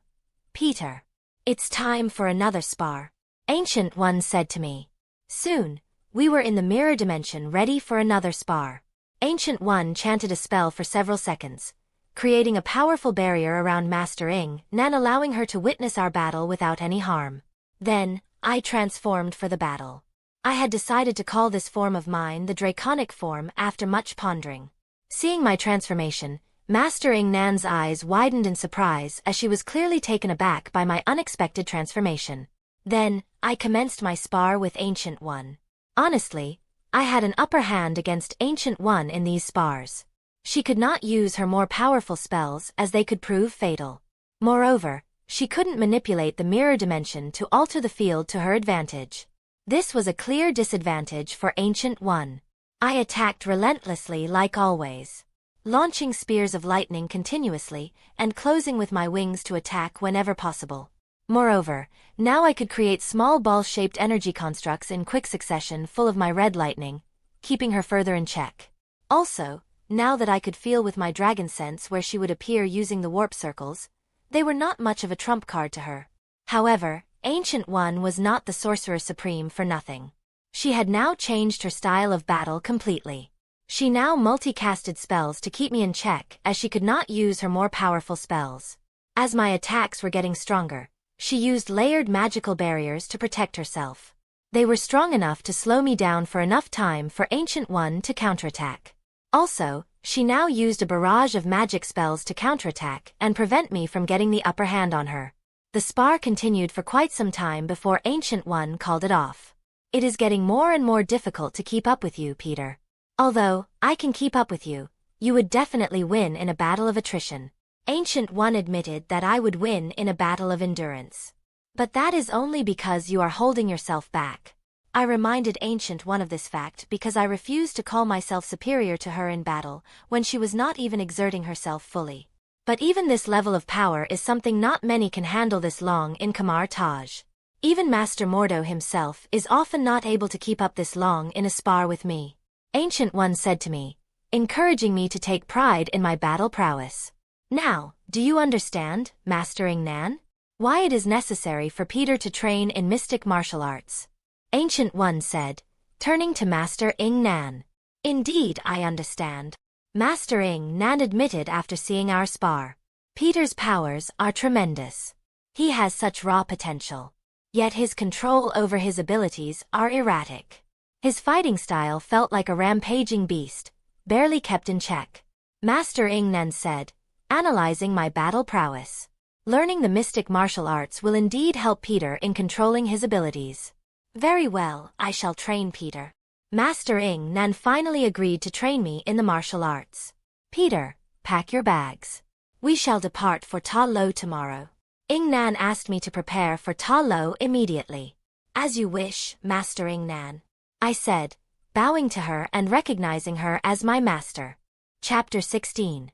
Peter. It's time for another spar. Ancient One said to me. Soon, we were in the mirror dimension ready for another spar. Ancient One chanted a spell for several seconds, creating a powerful barrier around Master Ing Nan, allowing her to witness our battle without any harm. Then, I transformed for the battle. I had decided to call this form of mine the Draconic form after much pondering. Seeing my transformation, Master Ing Nan's eyes widened in surprise as she was clearly taken aback by my unexpected transformation. Then, I commenced my spar with Ancient One. Honestly, I had an upper hand against Ancient One in these spars. She could not use her more powerful spells as they could prove fatal. Moreover, she couldn't manipulate the mirror dimension to alter the field to her advantage. This was a clear disadvantage for Ancient One. I attacked relentlessly like always, launching spears of lightning continuously and closing with my wings to attack whenever possible. Moreover, now I could create small ball-shaped energy constructs in quick succession full of my red lightning, keeping her further in check. Also, now that I could feel with my dragon sense where she would appear using the warp circles, they were not much of a trump card to her. However, Ancient One was not the Sorcerer Supreme for nothing. She had now changed her style of battle completely. She now multicasted spells to keep me in check as she could not use her more powerful spells. As my attacks were getting stronger, she used layered magical barriers to protect herself. They were strong enough to slow me down for enough time for Ancient One to counterattack. Also, she now used a barrage of magic spells to counterattack and prevent me from getting the upper hand on her. The spar continued for quite some time before Ancient One called it off. It is getting more and more difficult to keep up with you, Peter. Although, I can keep up with you, you would definitely win in a battle of attrition. Ancient One admitted that I would win in a battle of endurance. But that is only because you are holding yourself back. I reminded Ancient One of this fact because I refused to call myself superior to her in battle when she was not even exerting herself fully. But even this level of power is something not many can handle this long in Kamar-Taj. Even Master Mordo himself is often not able to keep up this long in a spar with me. Ancient One said to me, encouraging me to take pride in my battle prowess. Now, do you understand, Master Ing Nan? Why it is necessary for Peter to train in mystic martial arts? Ancient One said, turning to Master Ing Nan. Indeed, I understand. Master Ing Nan admitted after seeing our spar. Peter's powers are tremendous. He has such raw potential. Yet his control over his abilities are erratic. His fighting style felt like a rampaging beast, barely kept in check. Master Ingnan said, analyzing my battle prowess. Learning the mystic martial arts will indeed help Peter in controlling his abilities. Very well, I shall train Peter. Master Ingnan finally agreed to train me in the martial arts. Peter, pack your bags. We shall depart for Talo tomorrow. Ingnan asked me to prepare for Talo immediately. As you wish, Master Ingnan, I said, bowing to her and recognizing her as my master. Chapter 16.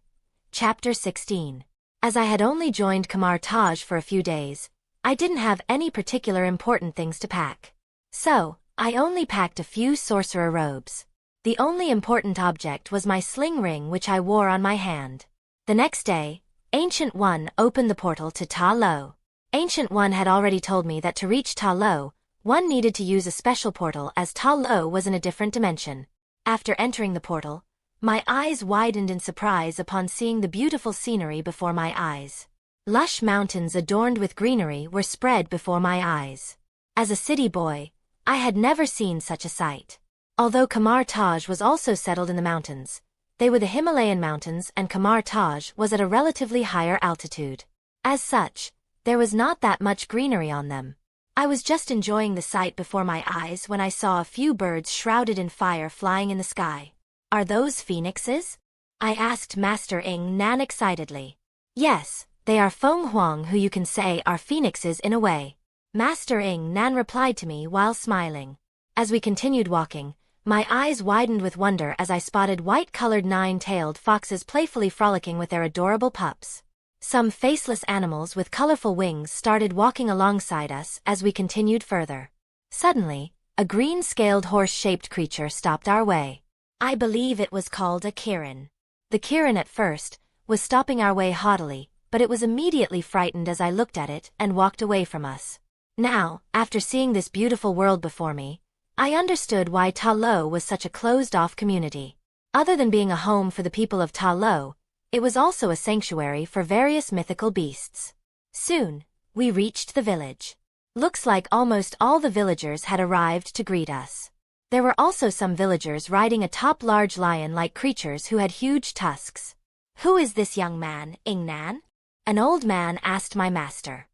Chapter 16. As I had only joined Kamar-Taj for a few days, I didn't have any particular important things to pack. So, I only packed a few sorcerer robes. The only important object was my sling ring which I wore on my hand. The next day, Ancient One opened the portal to Talo. Ancient One had already told me that to reach Talo, one needed to use a special portal as Talo was in a different dimension. After entering the portal, my eyes widened in surprise upon seeing the beautiful scenery before my eyes. Lush mountains adorned with greenery were spread before my eyes. As a city boy, I had never seen such a sight. Although Kamar-Taj was also settled in the mountains, they were the Himalayan mountains and Kamar-Taj was at a relatively higher altitude. As such, there was not that much greenery on them. I was just enjoying the sight before my eyes when I saw a few birds shrouded in fire flying in the sky. Are those phoenixes? I asked Master Ingnan excitedly. Yes, they are Feng Huang, who you can say are phoenixes in a way. Master Ingnan replied to me while smiling. As we continued walking, my eyes widened with wonder as I spotted white-colored nine-tailed foxes playfully frolicking with their adorable pups. Some faceless animals with colorful wings started walking alongside us as we continued further. Suddenly, a green-scaled horse-shaped creature stopped our way. I believe it was called a Hirin. The Hirin at first was stopping our way haughtily, but it was immediately frightened as I looked at it and walked away from us. Now, after seeing this beautiful world before me, I understood why Talo was such a closed-off community. Other than being a home for the people of Talo, it was also a sanctuary for various mythical beasts. Soon, we reached the village. Looks like almost all the villagers had arrived to greet us. There were also some villagers riding atop large lion-like creatures who had huge tusks. Who is this young man, Ingnan? An old man asked my master.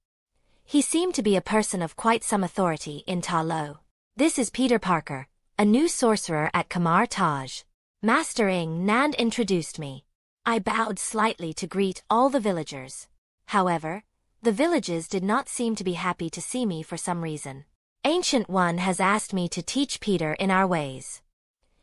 He seemed to be a person of quite some authority in Talo. This is Peter Parker, a new sorcerer at Kamar-Taj. Master Ingnan introduced me. I bowed slightly to greet all the villagers. However, the villages did not seem to be happy to see me for some reason. Ancient One has asked me to teach Peter in our ways.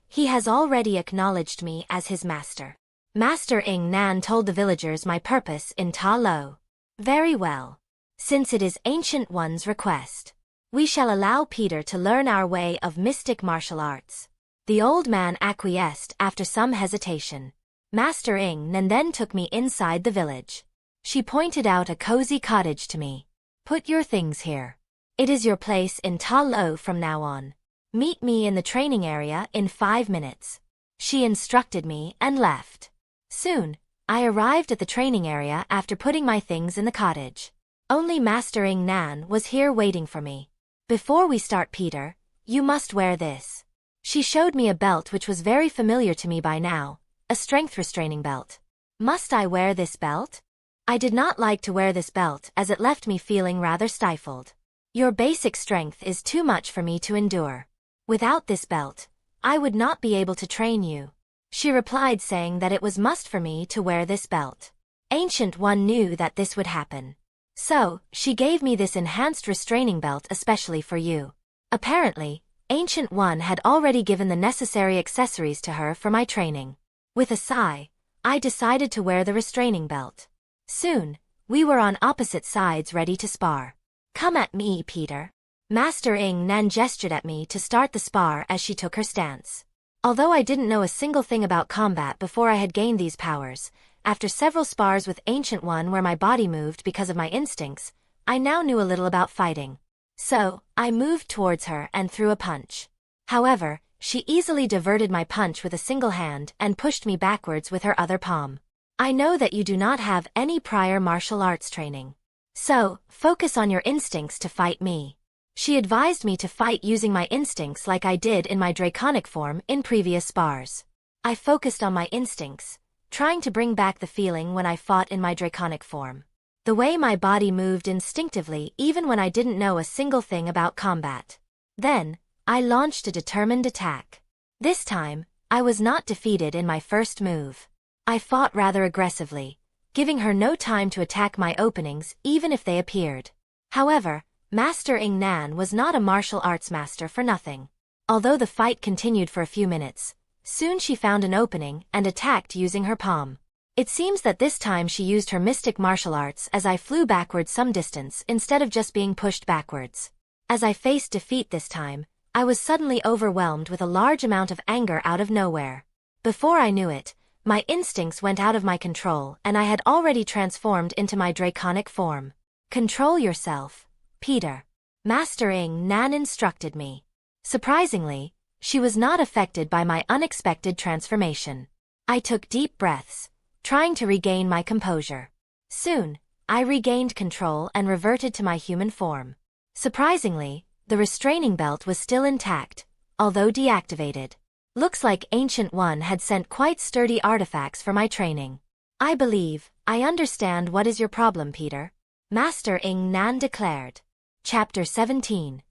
He has already acknowledged me as his master. Master Ingnan told the villagers my purpose in Talo. Very well. Since it is Ancient One's request, we shall allow Peter to learn our way of mystic martial arts. The old man acquiesced after some hesitation. Master Ingnan then took me inside the village. She pointed out a cozy cottage to me. Put your things here. It is your place in Talo from now on. Meet me in the training area in 5 minutes. She instructed me and left. Soon, I arrived at the training area after putting my things in the cottage. Only Master Ingnan was here waiting for me. Before we start, Peter, you must wear this. She showed me a belt which was very familiar to me by now, a strength restraining belt. Must I wear this belt? I did not like to wear this belt as it left me feeling rather stifled. Your basic strength is too much for me to endure. Without this belt, I would not be able to train you. She replied saying that it was must for me to wear this belt. Ancient One knew that this would happen. So, she gave me this enhanced restraining belt especially for you. Apparently, Ancient One had already given the necessary accessories to her for my training. With a sigh, I decided to wear the restraining belt. Soon, we were on opposite sides ready to spar. Come at me, Peter. Master Ingnan gestured at me to start the spar as she took her stance. Although I didn't know a single thing about combat before I had gained these powers, after several spars with Ancient One where my body moved because of my instincts, I now knew a little about fighting. So, I moved towards her and threw a punch. However, she easily diverted my punch with a single hand and pushed me backwards with her other palm. I know that you do not have any prior martial arts training. So, focus on your instincts to fight me. She advised me to fight using my instincts like I did in my draconic form in previous spars. I focused on my instincts, trying to bring back the feeling when I fought in my draconic form. The way my body moved instinctively even when I didn't know a single thing about combat. Then, I launched a determined attack. This time, I was not defeated in my first move. I fought rather aggressively, giving her no time to attack my openings even if they appeared. However, Master Ing Nan was not a martial arts master for nothing. Although the fight continued for a few minutes, soon she found an opening and attacked using her palm. It seems that this time she used her mystic martial arts as I flew backwards some distance instead of just being pushed backwards. As I faced defeat this time, I was suddenly overwhelmed with a large amount of anger out of nowhere. Before I knew it, my instincts went out of my control and I had already transformed into my draconic form. Control yourself, Peter. Master Ing Nan instructed me. Surprisingly, she was not affected by my unexpected transformation. I took deep breaths, trying to regain my composure. Soon, I regained control and reverted to my human form. Surprisingly, the restraining belt was still intact, although deactivated. Looks like Ancient One had sent quite sturdy artifacts for my training. I believe, I understand what is your problem, Peter. Master Ing Nan declared. Chapter 17.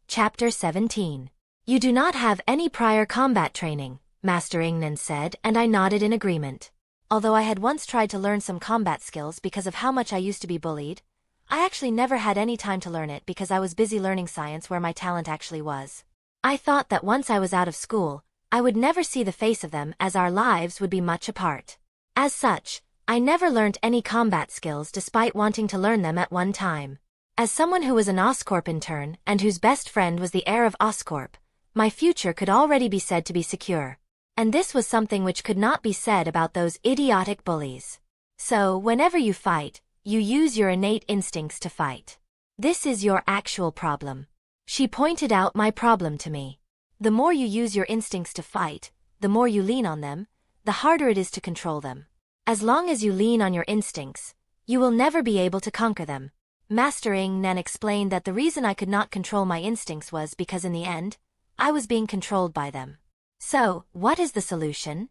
Chapter 17. You do not have any prior combat training, Master Ing Nan said, and I nodded in agreement. Although I had once tried to learn some combat skills because of how much I used to be bullied, I actually never had any time to learn it because I was busy learning science where my talent actually was. I thought that once I was out of school, I would never see the face of them as our lives would be much apart. As such, I never learned any combat skills despite wanting to learn them at one time. As someone who was an Oscorp intern and whose best friend was the heir of Oscorp, my future could already be said to be secure. And this was something which could not be said about those idiotic bullies. So, whenever you fight, you use your innate instincts to fight. This is your actual problem. She pointed out my problem to me. The more you use your instincts to fight, the more you lean on them, the harder it is to control them. As long as you lean on your instincts, you will never be able to conquer them. Master Ing Nan explained that the reason I could not control my instincts was because in the end, I was being controlled by them. So, what is the solution?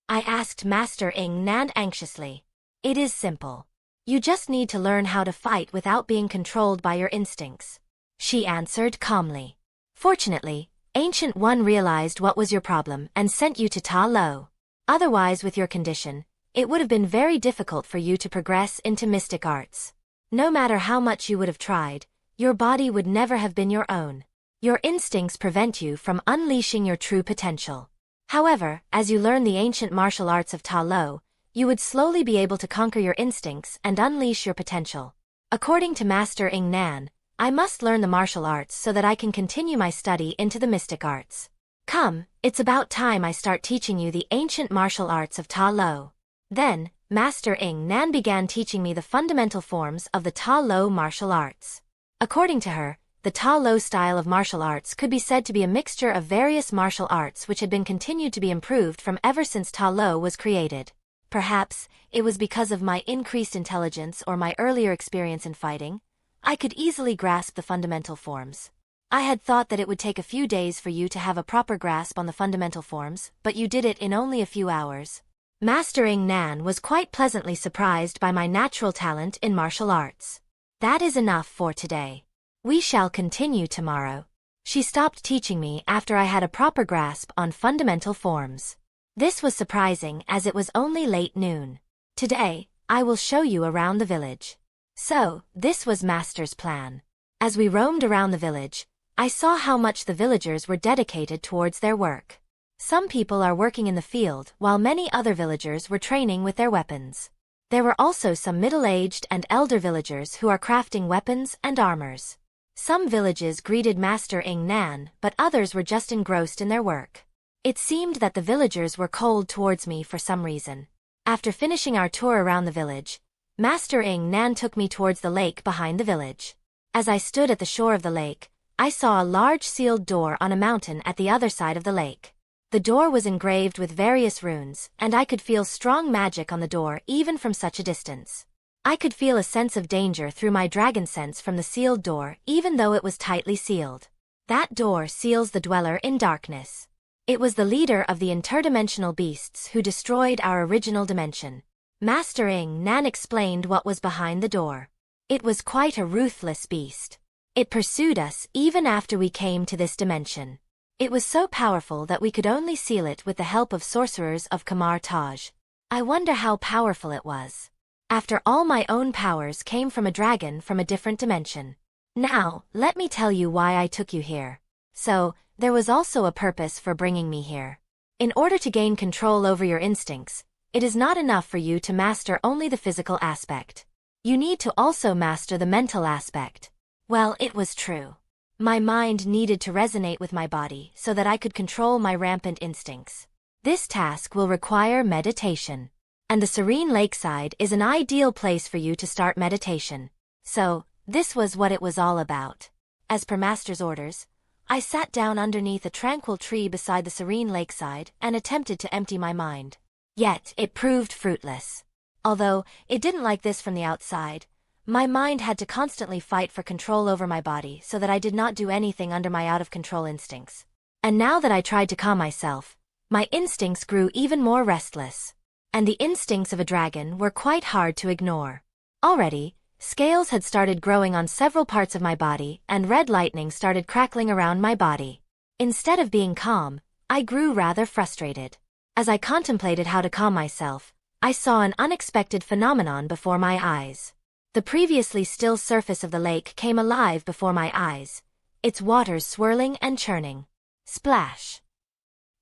I asked Master Ing Nan anxiously. It is simple. You just need to learn how to fight without being controlled by your instincts. She answered calmly. Fortunately, Ancient One realized what was your problem and sent you to Talo. Otherwise, with your condition, it would have been very difficult for you to progress into mystic arts. No matter how much you would have tried, your body would never have been your own. Your instincts prevent you from unleashing your true potential. However, as you learn the ancient martial arts of Talo, you would slowly be able to conquer your instincts and unleash your potential. According to Master Ing Nan, I must learn the martial arts so that I can continue my study into the mystic arts. Come, it's about time I start teaching you the ancient martial arts of Talo. Then, Master Ing Nan began teaching me the fundamental forms of the Talo martial arts. According to her, the Talo style of martial arts could be said to be a mixture of various martial arts which had been continued to be improved from ever since Talo was created. Perhaps, it was because of my increased intelligence or my earlier experience in fighting, I could easily grasp the fundamental forms. I had thought that it would take a few days for you to have a proper grasp on the fundamental forms, but you did it in only a few hours. Master Ing Nan was quite pleasantly surprised by my natural talent in martial arts. That is enough for today. We shall continue tomorrow. She stopped teaching me after I had a proper grasp on fundamental forms. This was surprising as it was only late noon. Today, I will show you around the village. So, this was Master's plan. As we roamed around the village, I saw how much the villagers were dedicated towards their work. Some people are working in the field while many other villagers were training with their weapons. There were also some middle-aged and elder villagers who are crafting weapons and armors. Some villages greeted Master Ing Nan, but others were just engrossed in their work. It seemed that the villagers were cold towards me for some reason. After finishing our tour around the village, Master Ing Nan took me towards the lake behind the village. As I stood at the shore of the lake, I saw a large sealed door on a mountain at the other side of the lake. The door was engraved with various runes, and I could feel strong magic on the door even from such a distance. I could feel a sense of danger through my dragon sense from the sealed door even though it was tightly sealed. That door seals the dweller in darkness. It was the leader of the interdimensional beasts who destroyed our original dimension. Master Ing Nan explained what was behind the door. It was quite a ruthless beast. It pursued us even after we came to this dimension. It was so powerful that we could only seal it with the help of sorcerers of Kamar-Taj. I wonder how powerful it was. After all, my own powers came from a dragon from a different dimension. Now, let me tell you why I took you here. So, there was also a purpose for bringing me here. In order to gain control over your instincts, it is not enough for you to master only the physical aspect. You need to also master the mental aspect. Well, it was true. My mind needed to resonate with my body so that I could control my rampant instincts. This task will require meditation. And the serene lakeside is an ideal place for you to start meditation. So, this was what it was all about. As per Master's orders, I sat down underneath a tranquil tree beside the serene lakeside and attempted to empty my mind. Yet, it proved fruitless. Although, it didn't like this from the outside, my mind had to constantly fight for control over my body so that I did not do anything under my out-of-control instincts. And now that I tried to calm myself, my instincts grew even more restless. And the instincts of a dragon were quite hard to ignore. Already, scales had started growing on several parts of my body and red lightning started crackling around my body. Instead of being calm, I grew rather frustrated. As I contemplated how to calm myself, I saw an unexpected phenomenon before my eyes. The previously still surface of the lake came alive before my eyes, its waters swirling and churning. Splash!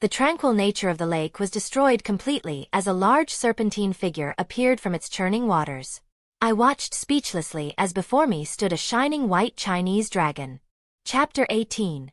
The tranquil nature of the lake was destroyed completely as a large serpentine figure appeared from its churning waters. I watched speechlessly as before me stood a shining white Chinese dragon. Chapter 18.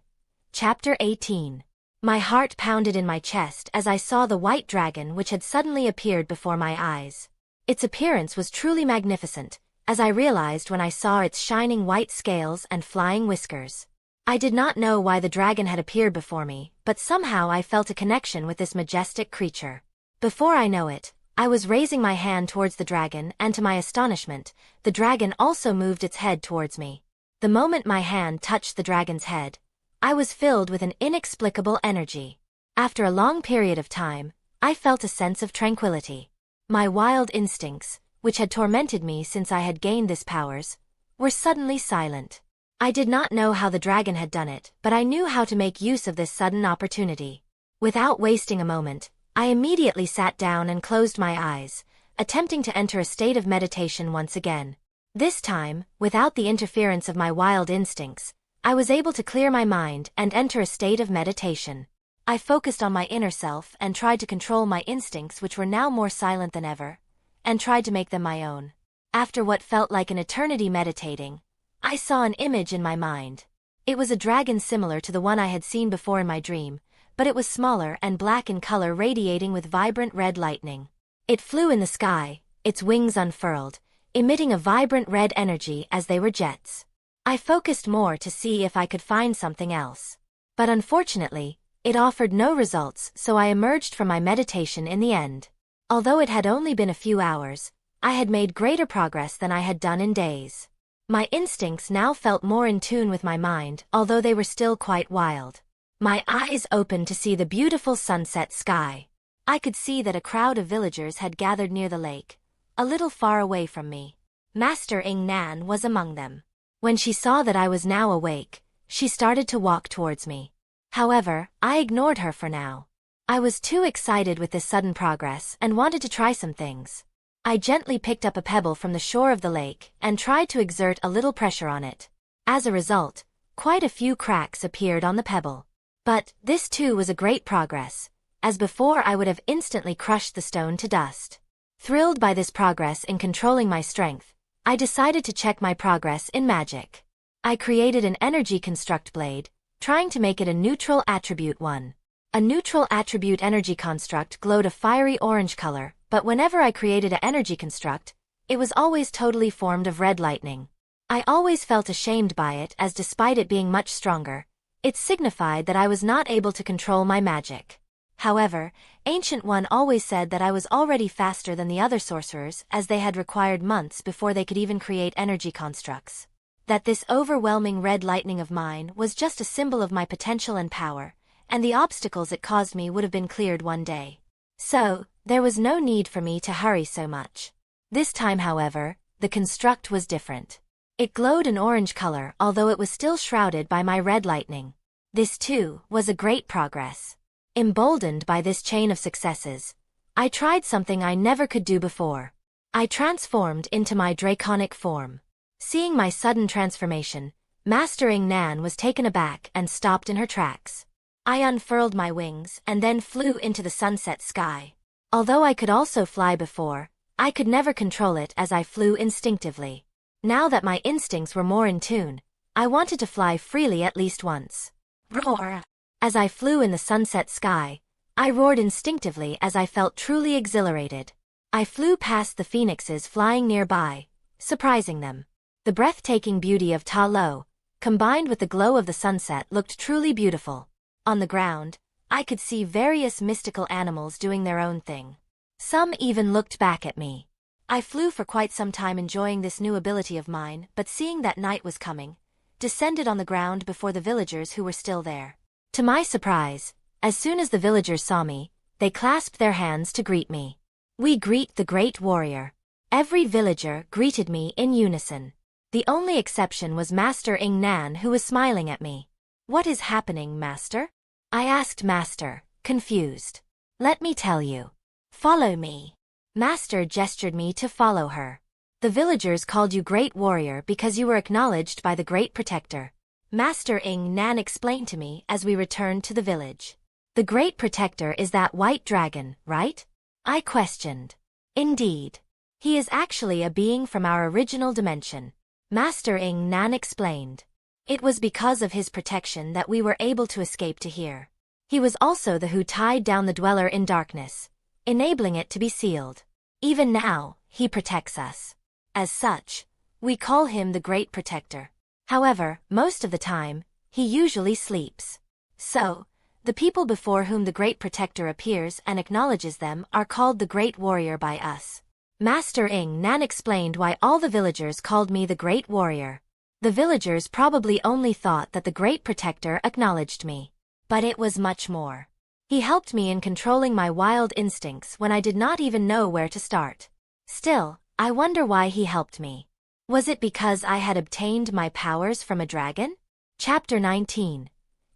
Chapter 18. My heart pounded in my chest as I saw the white dragon which had suddenly appeared before my eyes. Its appearance was truly magnificent, as I realized when I saw its shining white scales and flying whiskers. I did not know why the dragon had appeared before me, but somehow I felt a connection with this majestic creature. Before I know it, I was raising my hand towards the dragon and to my astonishment, the dragon also moved its head towards me. The moment my hand touched the dragon's head, I was filled with an inexplicable energy. After a long period of time, I felt a sense of tranquility. My wild instincts, which had tormented me since I had gained these powers, were suddenly silent. I did not know how the dragon had done it, but I knew how to make use of this sudden opportunity. Without wasting a moment, I immediately sat down and closed my eyes, attempting to enter a state of meditation once again. This time, without the interference of my wild instincts, I was able to clear my mind and enter a state of meditation. I focused on my inner self and tried to control my instincts, which were now more silent than ever, and tried to make them my own. After what felt like an eternity meditating, I saw an image in my mind. It was a dragon similar to the one I had seen before in my dream, but it was smaller and black in color, radiating with vibrant red lightning. It flew in the sky, its wings unfurled, emitting a vibrant red energy as they were jets. I focused more to see if I could find something else. But unfortunately, it offered no results, so I emerged from my meditation in the end. Although it had only been a few hours, I had made greater progress than I had done in days. My instincts now felt more in tune with my mind, although they were still quite wild. My eyes opened to see the beautiful sunset sky. I could see that a crowd of villagers had gathered near the lake, a little far away from me. Master Ing Nan was among them. When she saw that I was now awake, she started to walk towards me. However, I ignored her for now. I was too excited with this sudden progress and wanted to try some things. I gently picked up a pebble from the shore of the lake and tried to exert a little pressure on it. As a result, quite a few cracks appeared on the pebble. But this too was a great progress, as before I would have instantly crushed the stone to dust. Thrilled by this progress in controlling my strength, I decided to check my progress in magic. I created an energy construct blade, trying to make it a neutral attribute one. A neutral attribute energy construct glowed a fiery orange color, but whenever I created an energy construct, it was always totally formed of red lightning. I always felt ashamed by it, as despite it being much stronger, it signified that I was not able to control my magic. However, Ancient One always said that I was already faster than the other sorcerers as they had required months before they could even create energy constructs. That this overwhelming red lightning of mine was just a symbol of my potential and power, and the obstacles it caused me would have been cleared one day. So, there was no need for me to hurry so much. This time, however, the construct was different. It glowed an orange color although it was still shrouded by my red lightning. This too was a great progress. Emboldened by this chain of successes, I tried something I never could do before. I transformed into my draconic form. Seeing my sudden transformation, Master Ing Nan was taken aback and stopped in her tracks. I unfurled my wings and then flew into the sunset sky. Although I could also fly before, I could never control it as I flew instinctively. Now that my instincts were more in tune, I wanted to fly freely at least once. Roar! As I flew in the sunset sky, I roared instinctively as I felt truly exhilarated. I flew past the phoenixes flying nearby, surprising them. The breathtaking beauty of Talo, combined with the glow of the sunset, looked truly beautiful. On the ground, I could see various mystical animals doing their own thing. Some even looked back at me. I flew for quite some time enjoying this new ability of mine, but seeing that night was coming, descended on the ground before the villagers who were still there. To my surprise, as soon as the villagers saw me, they clasped their hands to greet me. We greet the great warrior. Every villager greeted me in unison. The only exception was Master Ing Nan, who was smiling at me. What is happening, Master? I asked Master, confused. Let me tell you. Follow me. Master gestured me to follow her. The villagers called you Great Warrior because you were acknowledged by the Great Protector. Master Ing Nan explained to me as we returned to the village. The Great Protector is that white dragon, right? I questioned. Indeed. He is actually a being from our original dimension. Master Ing Nan explained. It was because of his protection that we were able to escape to here. He was also the who tied down the Dweller in Darkness, enabling it to be sealed. Even now, he protects us. As such, we call him the Great Protector. However, most of the time, he usually sleeps. So, the people before whom the Great Protector appears and acknowledges them are called the Great Warrior by us. Master Ing Nan explained why all the villagers called me the Great Warrior. The villagers probably only thought that the Great Protector acknowledged me. But it was much more. He helped me in controlling my wild instincts when I did not even know where to start. Still, I wonder why he helped me. Was it because I had obtained my powers from a dragon? Chapter 19.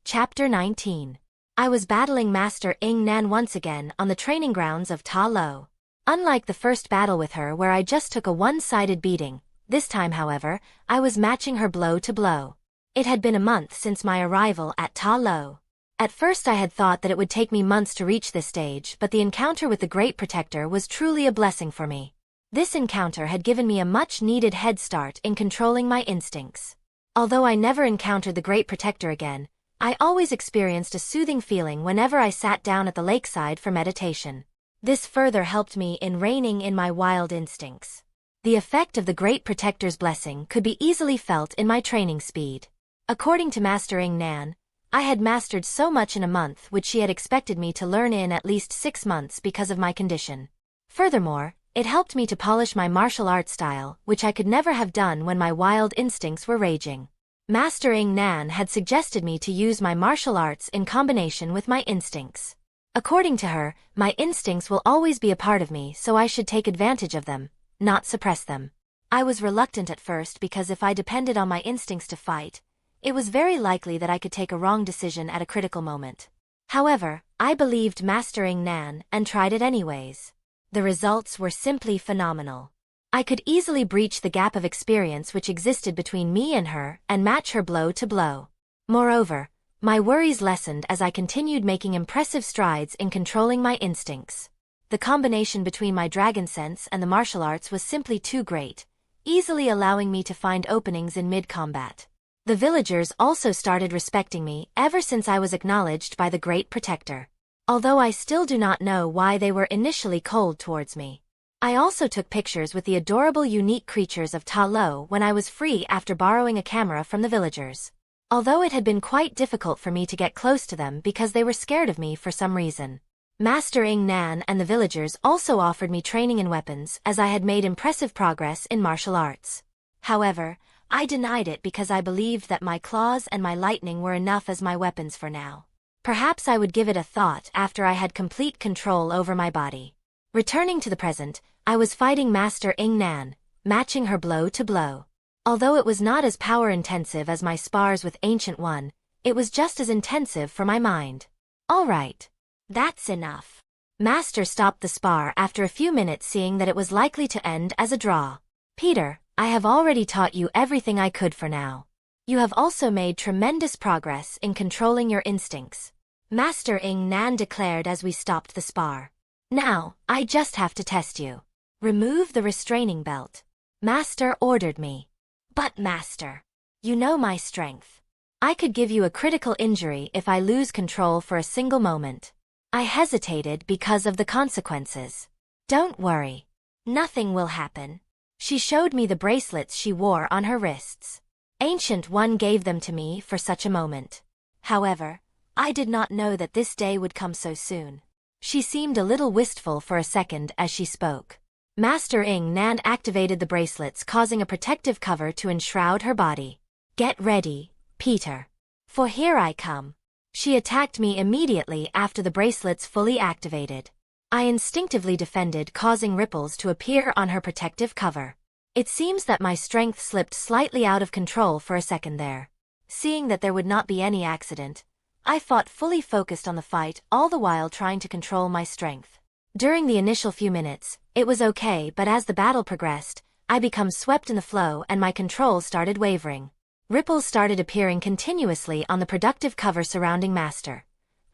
Chapter 19. I was battling Master Ing Nan once again on the training grounds of Talo. Unlike the first battle with her where I just took a one-sided beating, this time, however, I was matching her blow to blow. It had been a month since my arrival at Talo. At first I had thought that it would take me months to reach this stage, but the encounter with the Great Protector was truly a blessing for me. This encounter had given me a much-needed head start in controlling my instincts. Although I never encountered the Great Protector again, I always experienced a soothing feeling whenever I sat down at the lakeside for meditation. This further helped me in reining in my wild instincts. The effect of the Great Protector's blessing could be easily felt in my training speed. According to Master Ing Nan, I had mastered so much in a month which she had expected me to learn in at least 6 months because of my condition. Furthermore, it helped me to polish my martial arts style, which I could never have done when my wild instincts were raging. Master Ing Nan had suggested me to use my martial arts in combination with my instincts. According to her, my instincts will always be a part of me, so I should take advantage of them, not suppress them. I was reluctant at first because if I depended on my instincts to fight, it was very likely that I could take a wrong decision at a critical moment. However, I believed Master Ing Nan and tried it anyways. The results were simply phenomenal. I could easily breach the gap of experience which existed between me and her and match her blow to blow. Moreover, my worries lessened as I continued making impressive strides in controlling my instincts. The combination between my dragon sense and the martial arts was simply too great, easily allowing me to find openings in mid-combat. The villagers also started respecting me ever since I was acknowledged by the Great Protector. Although I still do not know why they were initially cold towards me. I also took pictures with the adorable unique creatures of Talo when I was free after borrowing a camera from the villagers. Although it had been quite difficult for me to get close to them because they were scared of me for some reason. Master Ing Nan and the villagers also offered me training in weapons as I had made impressive progress in martial arts. However, I denied it because I believed that my claws and my lightning were enough as my weapons for now. Perhaps I would give it a thought after I had complete control over my body. Returning to the present, I was fighting Master Ing Nan, matching her blow to blow. Although it was not as power-intensive as my spars with Ancient One, it was just as intensive for my mind. All right. That's enough. Master stopped the spar after a few minutes, seeing that it was likely to end as a draw. Peter, I have already taught you everything I could for now. You have also made tremendous progress in controlling your instincts, Master Ing Nan declared as we stopped the spar. Now, I just have to test you. Remove the restraining belt. Master ordered me. But Master, you know my strength. I could give you a critical injury if I lose control for a single moment. I hesitated because of the consequences. Don't worry. Nothing will happen. She showed me the bracelets she wore on her wrists. Ancient One gave them to me for such a moment. However, I did not know that this day would come so soon. She seemed a little wistful for a second as she spoke. Master Ing Nan activated the bracelets, causing a protective cover to enshroud her body. Get ready, Peter. For here I come. She attacked me immediately after the bracelets fully activated. I instinctively defended, causing ripples to appear on her protective cover. It seems that my strength slipped slightly out of control for a second there. Seeing that there would not be any accident, I fought fully focused on the fight, all the while trying to control my strength. During the initial few minutes, it was okay, but as the battle progressed, I became swept in the flow and my control started wavering. Ripples started appearing continuously on the protective cover surrounding Master,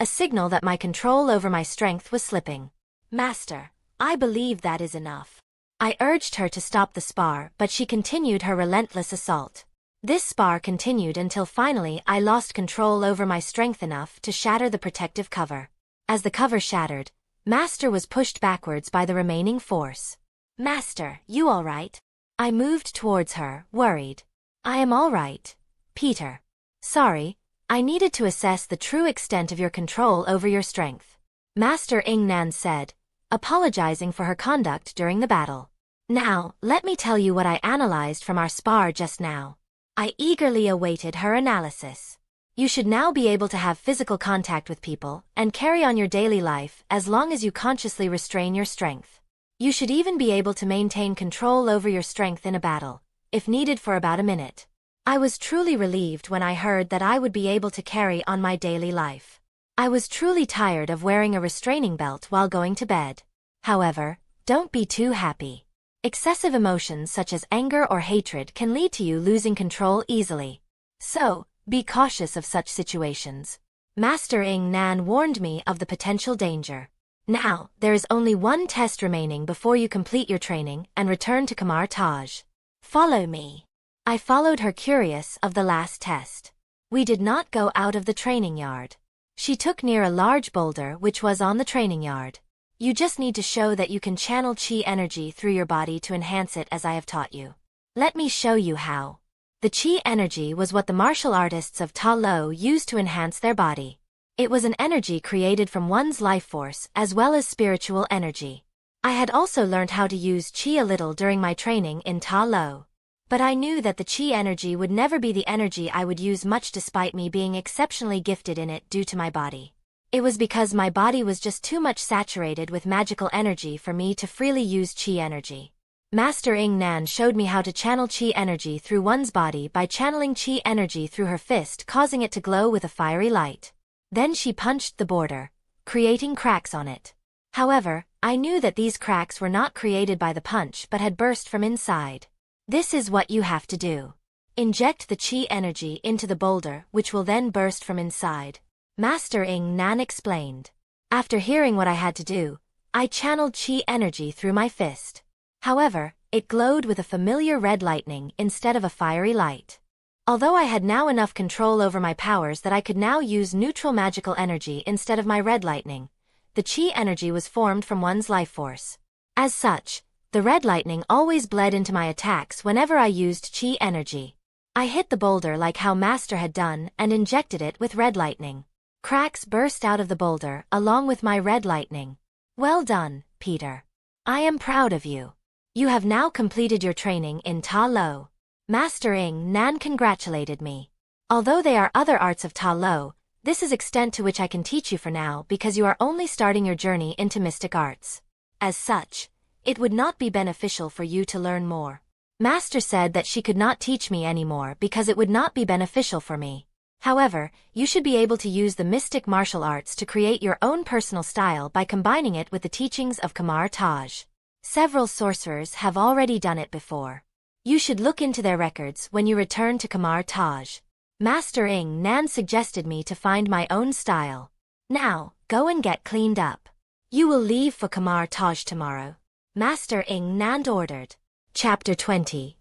a signal that my control over my strength was slipping. Master, I believe that is enough. I urged her to stop the spar, but she continued her relentless assault. This spar continued until finally I lost control over my strength enough to shatter the protective cover. As the cover shattered, Master was pushed backwards by the remaining force. Master, you all right? I moved towards her, worried. I am all right, Peter. Sorry, I needed to assess the true extent of your control over your strength, Master Ing Nan said, apologizing for her conduct during the battle. Now, let me tell you what I analyzed from our spar just now. I eagerly awaited her analysis. You should now be able to have physical contact with people and carry on your daily life as long as you consciously restrain your strength. You should even be able to maintain control over your strength in a battle, if needed for about a minute. I was truly relieved when I heard that I would be able to carry on my daily life. I was truly tired of wearing a restraining belt while going to bed. However, don't be too happy. Excessive emotions such as anger or hatred can lead to you losing control easily. So, be cautious of such situations. Master Ing Nan warned me of the potential danger. Now, there is only one test remaining before you complete your training and return to Kamar-Taj. Follow me. I followed her, curious of the last test. We did not go out of the training yard. She took near a large boulder which was on the training yard. You just need to show that you can channel chi energy through your body to enhance it as I have taught you. Let me show you how. The chi energy was what the martial artists of Talo used to enhance their body. It was an energy created from one's life force as well as spiritual energy. I had also learned how to use chi a little during my training in Talo. But I knew that the chi energy would never be the energy I would use much, despite me being exceptionally gifted in it due to my body. It was because my body was just too much saturated with magical energy for me to freely use chi energy. Master Ing Nan showed me how to channel chi energy through one's body by channeling chi energy through her fist, causing it to glow with a fiery light. Then she punched the border, creating cracks on it. However, I knew that these cracks were not created by the punch but had burst from inside. This is what you have to do. Inject the chi energy into the boulder, which will then burst from inside. Master Ing Nan explained. After hearing what I had to do, I channeled chi energy through my fist. However, it glowed with a familiar red lightning instead of a fiery light. Although I had now enough control over my powers that I could now use neutral magical energy instead of my red lightning, the chi energy was formed from one's life force. As such, the red lightning always bled into my attacks whenever I used chi energy. I hit the boulder like how Master had done and injected it with red lightning. Cracks burst out of the boulder along with my red lightning. Well done, Peter. I am proud of you. You have now completed your training in Talo. Master Ing Nan congratulated me. Although they are other arts of Talo, this is extent to which I can teach you for now because you are only starting your journey into mystic arts. As such, it would not be beneficial for you to learn more. Master said that she could not teach me anymore because it would not be beneficial for me. However, you should be able to use the mystic martial arts to create your own personal style by combining it with the teachings of Kamar-Taj. Several sorcerers have already done it before. You should look into their records when you return to Kamar-Taj. Master Ing Nan suggested me to find my own style. Now, go and get cleaned up. You will leave for Kamar-Taj tomorrow. Master Ing Nan ordered. Chapter 20.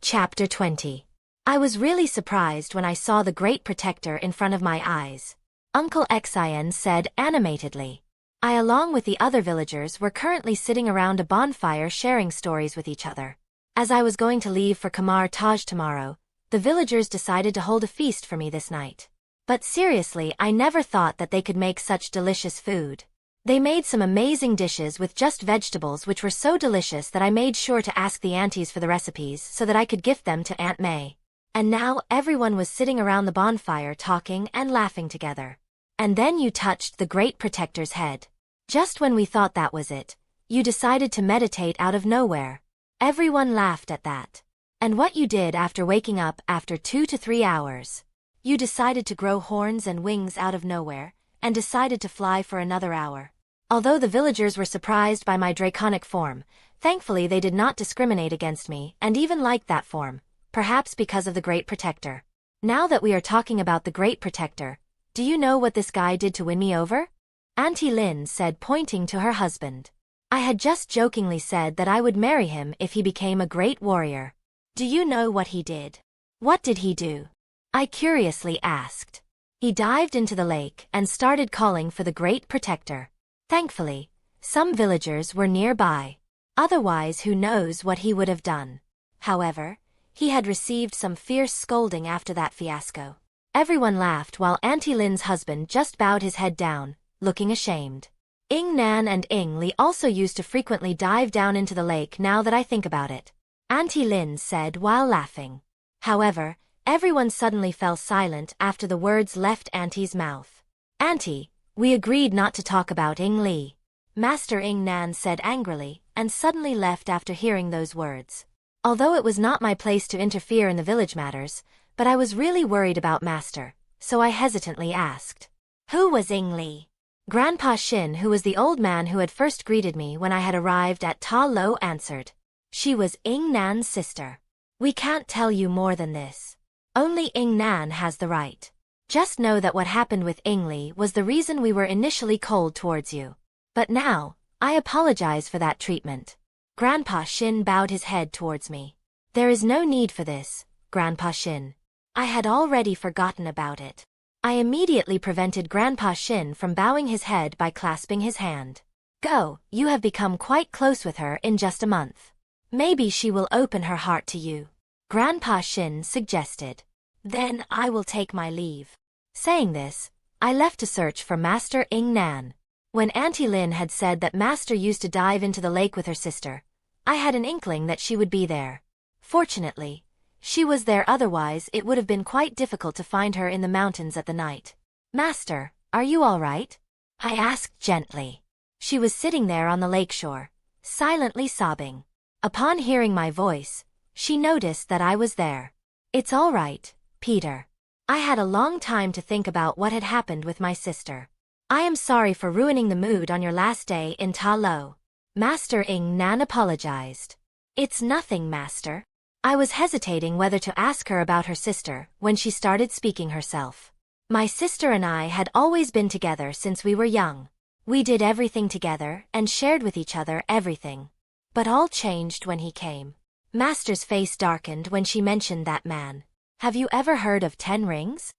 Chapter 20. I was really surprised when I saw the Great Protector in front of my eyes. Uncle Xin said animatedly. I along with the other villagers were currently sitting around a bonfire sharing stories with each other. As I was going to leave for Kamar-Taj tomorrow, the villagers decided to hold a feast for me this night. But seriously, I never thought that they could make such delicious food. They made some amazing dishes with just vegetables which were so delicious that I made sure to ask the aunties for the recipes so that I could gift them to Aunt May. And now everyone was sitting around the bonfire talking and laughing together. And then you touched the Great Protector's head. Just when we thought that was it, you decided to meditate out of nowhere. Everyone laughed at that. And what you did after waking up after 2 to 3 hours. You decided to grow horns and wings out of nowhere, and decided to fly for another hour. Although the villagers were surprised by my draconic form, thankfully they did not discriminate against me and even liked that form, perhaps because of the Great Protector. Now that we are talking about the Great Protector, do you know what this guy did to win me over? Auntie Lin said, pointing to her husband. I had just jokingly said that I would marry him if he became a great warrior. Do you know what he did? What did he do? I curiously asked. He dived into the lake and started calling for the Great Protector. Thankfully, some villagers were nearby. Otherwise, who knows what he would have done. However, he had received some fierce scolding after that fiasco. Everyone laughed while Auntie Lin's husband just bowed his head down, looking ashamed. Ing Nan and Ing Li also used to frequently dive down into the lake now that I think about it. Auntie Lin said while laughing. However, everyone suddenly fell silent after the words left Auntie's mouth. Auntie, we agreed not to talk about Ing Li. Master Ing Nan said angrily, and suddenly left after hearing those words. Although it was not my place to interfere in the village matters, but I was really worried about Master, so I hesitantly asked. Who was Ing Li? Grandpa Shin, who was the old man who had first greeted me when I had arrived at Talo, answered. She was Ing Nan's sister. We can't tell you more than this. Only Ing Nan has the right. Just know that what happened with Ing Li was the reason we were initially cold towards you. But now, I apologize for that treatment. Grandpa Shin bowed his head towards me. There is no need for this, Grandpa Shin. I had already forgotten about it. I immediately prevented Grandpa Shin from bowing his head by clasping his hand. Go, you have become quite close with her in just a month. Maybe she will open her heart to you. Grandpa Shin suggested. Then I will take my leave. Saying this, I left to search for Master Ing Nan. When Auntie Lin had said that Master used to dive into the lake with her sister, I had an inkling that she would be there. Fortunately, she was there, otherwise it would have been quite difficult to find her in the mountains at the night. Master, are you all right? I asked gently. She was sitting there on the lakeshore, silently sobbing. Upon hearing my voice, she noticed that I was there. It's all right, Peter. I had a long time to think about what had happened with my sister. I am sorry for ruining the mood on your last day in Talo. Master Ing Nan apologized. It's nothing, Master. I was hesitating whether to ask her about her sister when she started speaking herself. My sister and I had always been together since we were young. We did everything together and shared with each other everything. But all changed when he came. Master's face darkened when she mentioned that man. Have you ever heard of 10 Rings?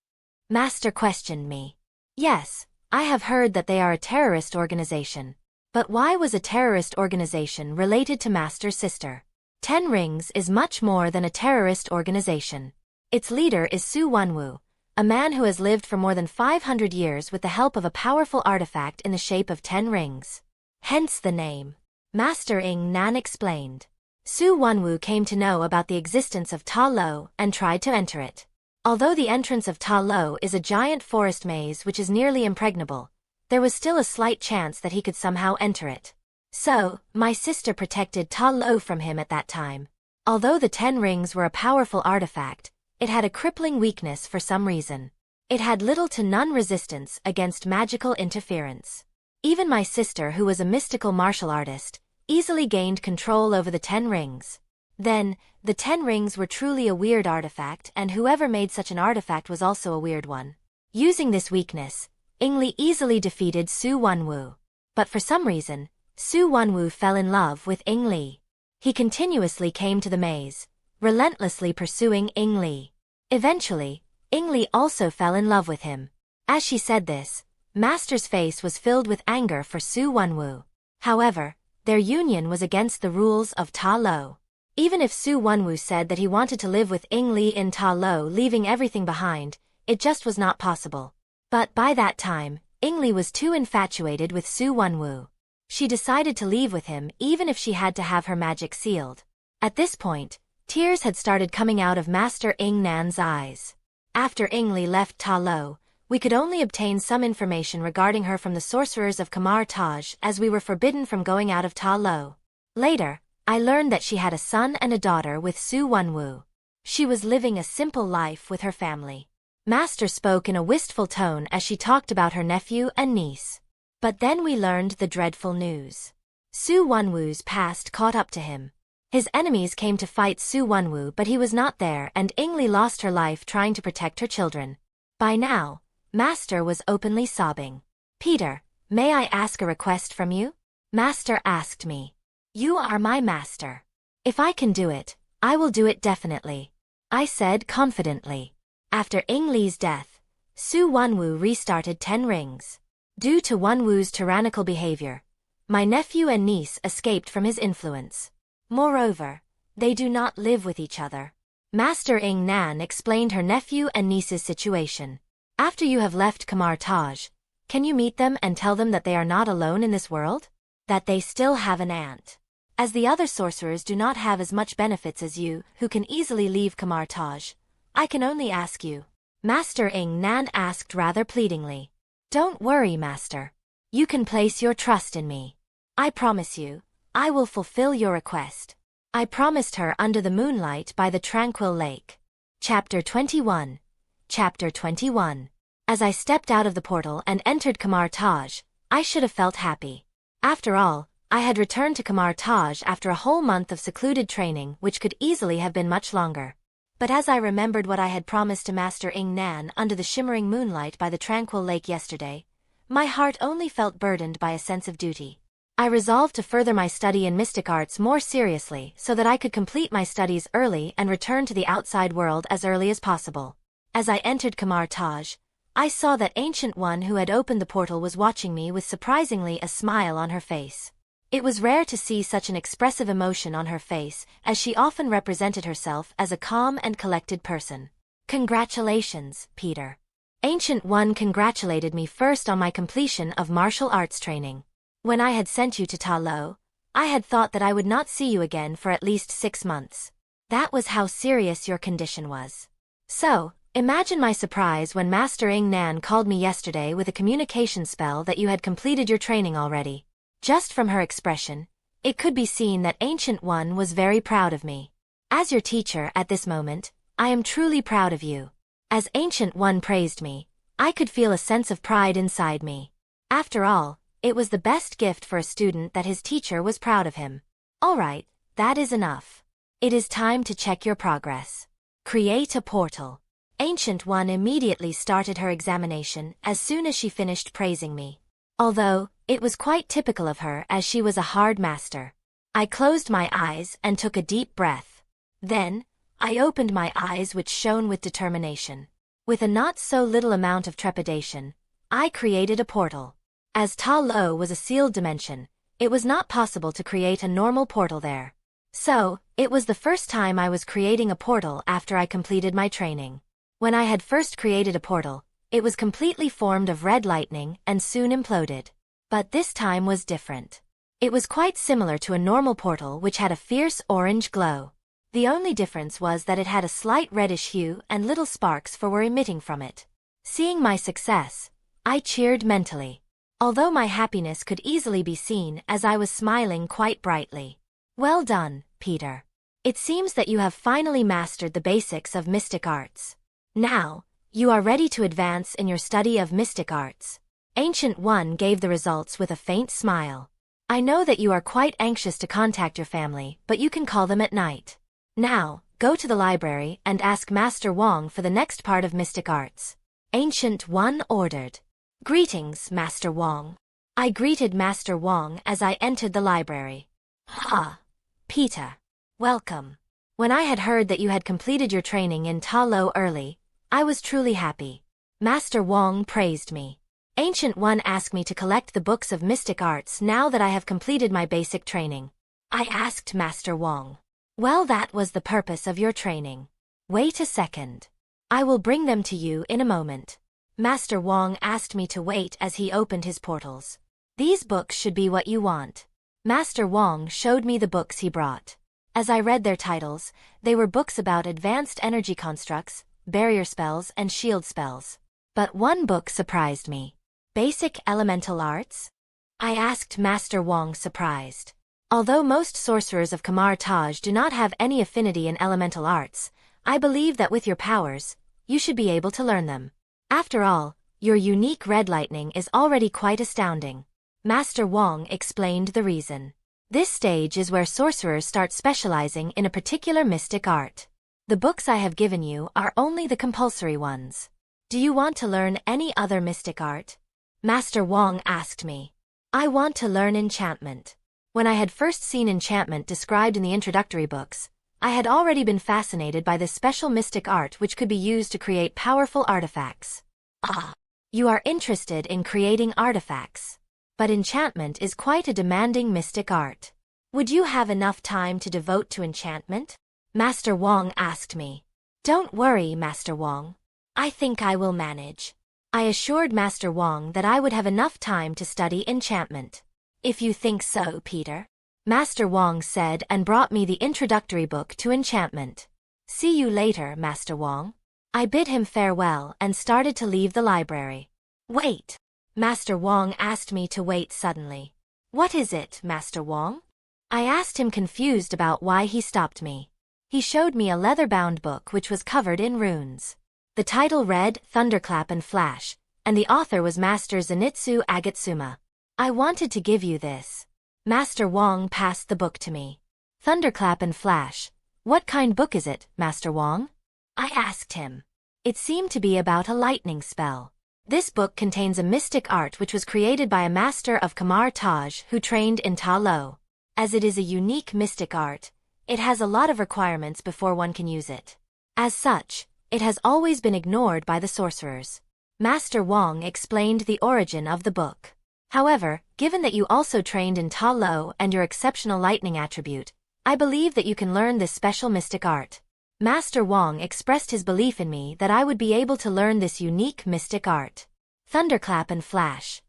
Master questioned me. Yes, I have heard that they are a terrorist organization. But why was a terrorist organization related to Master's sister? 10 Rings is much more than a terrorist organization. Its leader is Su Wanwu, a man who has lived for more than 500 years with the help of a powerful artifact in the shape of 10 rings. Hence the name. Master Ing Nan explained. Su Wanwu came to know about the existence of Talo and tried to enter it. Although the entrance of Talo is a giant forest maze which is nearly impregnable, there was still a slight chance that he could somehow enter it. So, my sister protected Talo from him at that time. Although the 10 rings were a powerful artifact, it had a crippling weakness for some reason. It had little to none resistance against magical interference. Even my sister, who was a mystical martial artist, easily gained control over the 10 rings. Then, the 10 rings were truly a weird artifact, and whoever made such an artifact was also a weird one. Using this weakness, Ingli easily defeated Su Wanwu. But for some reason, Su Wanwu fell in love with Ingli. He continuously came to the maze, relentlessly pursuing Ingli. Eventually, Ingli also fell in love with him. As she said this, Master's face was filled with anger for Su Wanwu. However, their union was against the rules of Talo. Even if Su Wanwu said that he wanted to live with Ingli in Talo, leaving everything behind, it just was not possible. But by that time, Ingli was too infatuated with Su Wanwu. She decided to leave with him even if she had to have her magic sealed. At this point, tears had started coming out of Master Ing Nan's eyes. After Ingli left Talo, we could only obtain some information regarding her from the sorcerers of Kamar-Taj, as we were forbidden from going out of Talo. Later, I learned that she had a son and a daughter with Su Wanwu. She was living a simple life with her family. Master spoke in a wistful tone as she talked about her nephew and niece. But then we learned the dreadful news. Su Wanwu's past caught up to him. His enemies came to fight Su Wanwu, but he was not there, and Ingli lost her life trying to protect her children. By now, Master was openly sobbing. "Peter, may I ask a request from you?" Master asked me. "You are my master. If I can do it, I will do it definitely," I said confidently. After Ingli's death, Su Wanwu restarted 10 rings. Due to Wanwu's tyrannical behavior, my nephew and niece escaped from his influence. Moreover, they do not live with each other. Master Ing Nan explained her nephew and niece's situation. "After you have left Kamar-Taj, can you meet them and tell them that they are not alone in this world? That they still have an aunt. As the other sorcerers do not have as much benefits as you, who can easily leave Kamar-Taj, I can only ask you." Master Ing Nan asked rather pleadingly. "Don't worry, Master. You can place your trust in me. I promise you, I will fulfill your request." I promised her under the moonlight by the tranquil lake. Chapter 21. Chapter 21. As I stepped out of the portal and entered Kamar-Taj, I should have felt happy. After all, I had returned to Kamar-Taj after a whole month of secluded training, which could easily have been much longer. But as I remembered what I had promised to Master Ing Nan under the shimmering moonlight by the tranquil lake yesterday, my heart only felt burdened by a sense of duty. I resolved to further my study in mystic arts more seriously so that I could complete my studies early and return to the outside world as early as possible. As I entered Kamar-Taj, I saw that Ancient One who had opened the portal was watching me with surprisingly a smile on her face. It was rare to see such an expressive emotion on her face, as she often represented herself as a calm and collected person. "Congratulations, Peter." Ancient One congratulated me first on my completion of martial arts training. "When I had sent you to Talo, I had thought that I would not see you again for at least 6 months. That was how serious your condition was. So, imagine my surprise when Master Ing Nan called me yesterday with a communication spell that you had completed your training already." Just from her expression, it could be seen that Ancient One was very proud of me. As your teacher at this moment, I am truly proud of you. As Ancient One praised me, I could feel a sense of pride inside me. After all, it was the best gift for a student that his teacher was proud of him. Alright, that is enough. It is time to check your progress. Create a portal. Ancient One immediately started her examination as soon as she finished praising me. Although, it was quite typical of her as she was a hard master. I closed my eyes and took a deep breath. Then, I opened my eyes, which shone with determination. With a not so little amount of trepidation, I created a portal. As Talo was a sealed dimension, it was not possible to create a normal portal there. So, it was the first time I was creating a portal after I completed my training. When I had first created a portal, it was completely formed of red lightning and soon imploded. But this time was different. It was quite similar to a normal portal which had a fierce orange glow. The only difference was that it had a slight reddish hue and little sparks were emitting from it. Seeing my success, I cheered mentally. Although my happiness could easily be seen as I was smiling quite brightly. Well done, Peter. It seems that you have finally mastered the basics of mystic arts. Now, you are ready to advance in your study of mystic arts. Ancient One gave the results with a faint smile. I know that you are quite anxious to contact your family, but you can call them at night. Now, go to the library and ask Master Wong for the next part of mystic arts. Ancient One ordered. Greetings, Master Wong. I greeted Master Wong as I entered the library. Peter. Welcome. When I had heard that you had completed your training in Talo early, I was truly happy. Master Wong praised me. Ancient One asked me to collect the books of mystic arts now that I have completed my basic training. I asked Master Wong. Well, that was the purpose of your training. Wait a second. I will bring them to you in a moment. Master Wong asked me to wait as he opened his portals. These books should be what you want. Master Wong showed me the books he brought. As I read their titles, they were books about advanced energy constructs, barrier spells and shield spells. But one book surprised me. Basic Elemental Arts? I asked Master Wong, surprised. Although most sorcerers of Kamar-Taj do not have any affinity in elemental arts, I believe that with your powers, you should be able to learn them. After all, your unique red lightning is already quite astounding. Master Wong explained the reason. This stage is where sorcerers start specializing in a particular mystic art. The books I have given you are only the compulsory ones. Do you want to learn any other mystic art? Master Wong asked me. I want to learn enchantment. When I had first seen enchantment described in the introductory books, I had already been fascinated by this special mystic art which could be used to create powerful artifacts. You are interested in creating artifacts. But enchantment is quite a demanding mystic art. Would you have enough time to devote to enchantment? Master Wong asked me. Don't worry, Master Wong. I think I will manage. I assured Master Wong that I would have enough time to study enchantment. If you think so, Peter. Master Wong said and brought me the introductory book to enchantment. See you later, Master Wong. I bid him farewell and started to leave the library. Wait. Master Wong asked me to wait suddenly. What is it, Master Wong? I asked him, confused about why he stopped me. He showed me a leather-bound book which was covered in runes. The title read Thunderclap and Flash, and the author was Master Zenitsu Agatsuma. I wanted to give you this. Master Wong passed the book to me. Thunderclap and Flash. What kind book is it, Master Wong? I asked him. It seemed to be about a lightning spell. This book contains a mystic art which was created by a master of Kamar-Taj who trained in Talo. As it is a unique mystic art, it has a lot of requirements before one can use it. As such, it has always been ignored by the sorcerers. Master Wong explained the origin of the book. However, given that you also trained in Talo and your exceptional lightning attribute, I believe that you can learn this special mystic art. Master Wong expressed his belief in me that I would be able to learn this unique mystic art. Thunderclap and Flash.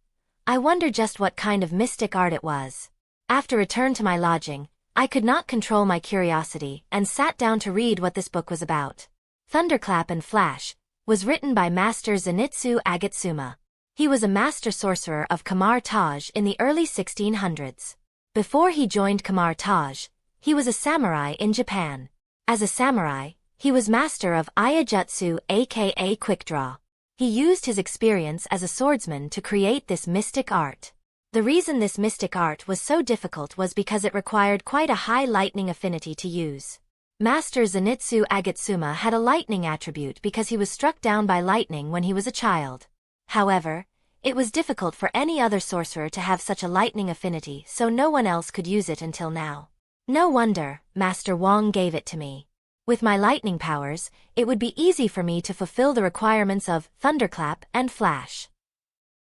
I wonder just what kind of mystic art it was. After return to my lodging, I could not control my curiosity and sat down to read what this book was about. Thunderclap and Flash was written by Master Zenitsu Agatsuma. He was a master sorcerer of Kamar-Taj in the early 1600s. Before he joined Kamar-Taj, he was a samurai in Japan. As a samurai, he was master of Iajutsu, aka Quickdraw. He used his experience as a swordsman to create this mystic art. The reason this mystic art was so difficult was because it required quite a high lightning affinity to use. Master Zenitsu Agatsuma had a lightning attribute because he was struck down by lightning when he was a child. However, it was difficult for any other sorcerer to have such a lightning affinity, so no one else could use it until now. No wonder Master Wong gave it to me. With my lightning powers, it would be easy for me to fulfill the requirements of Thunderclap and Flash.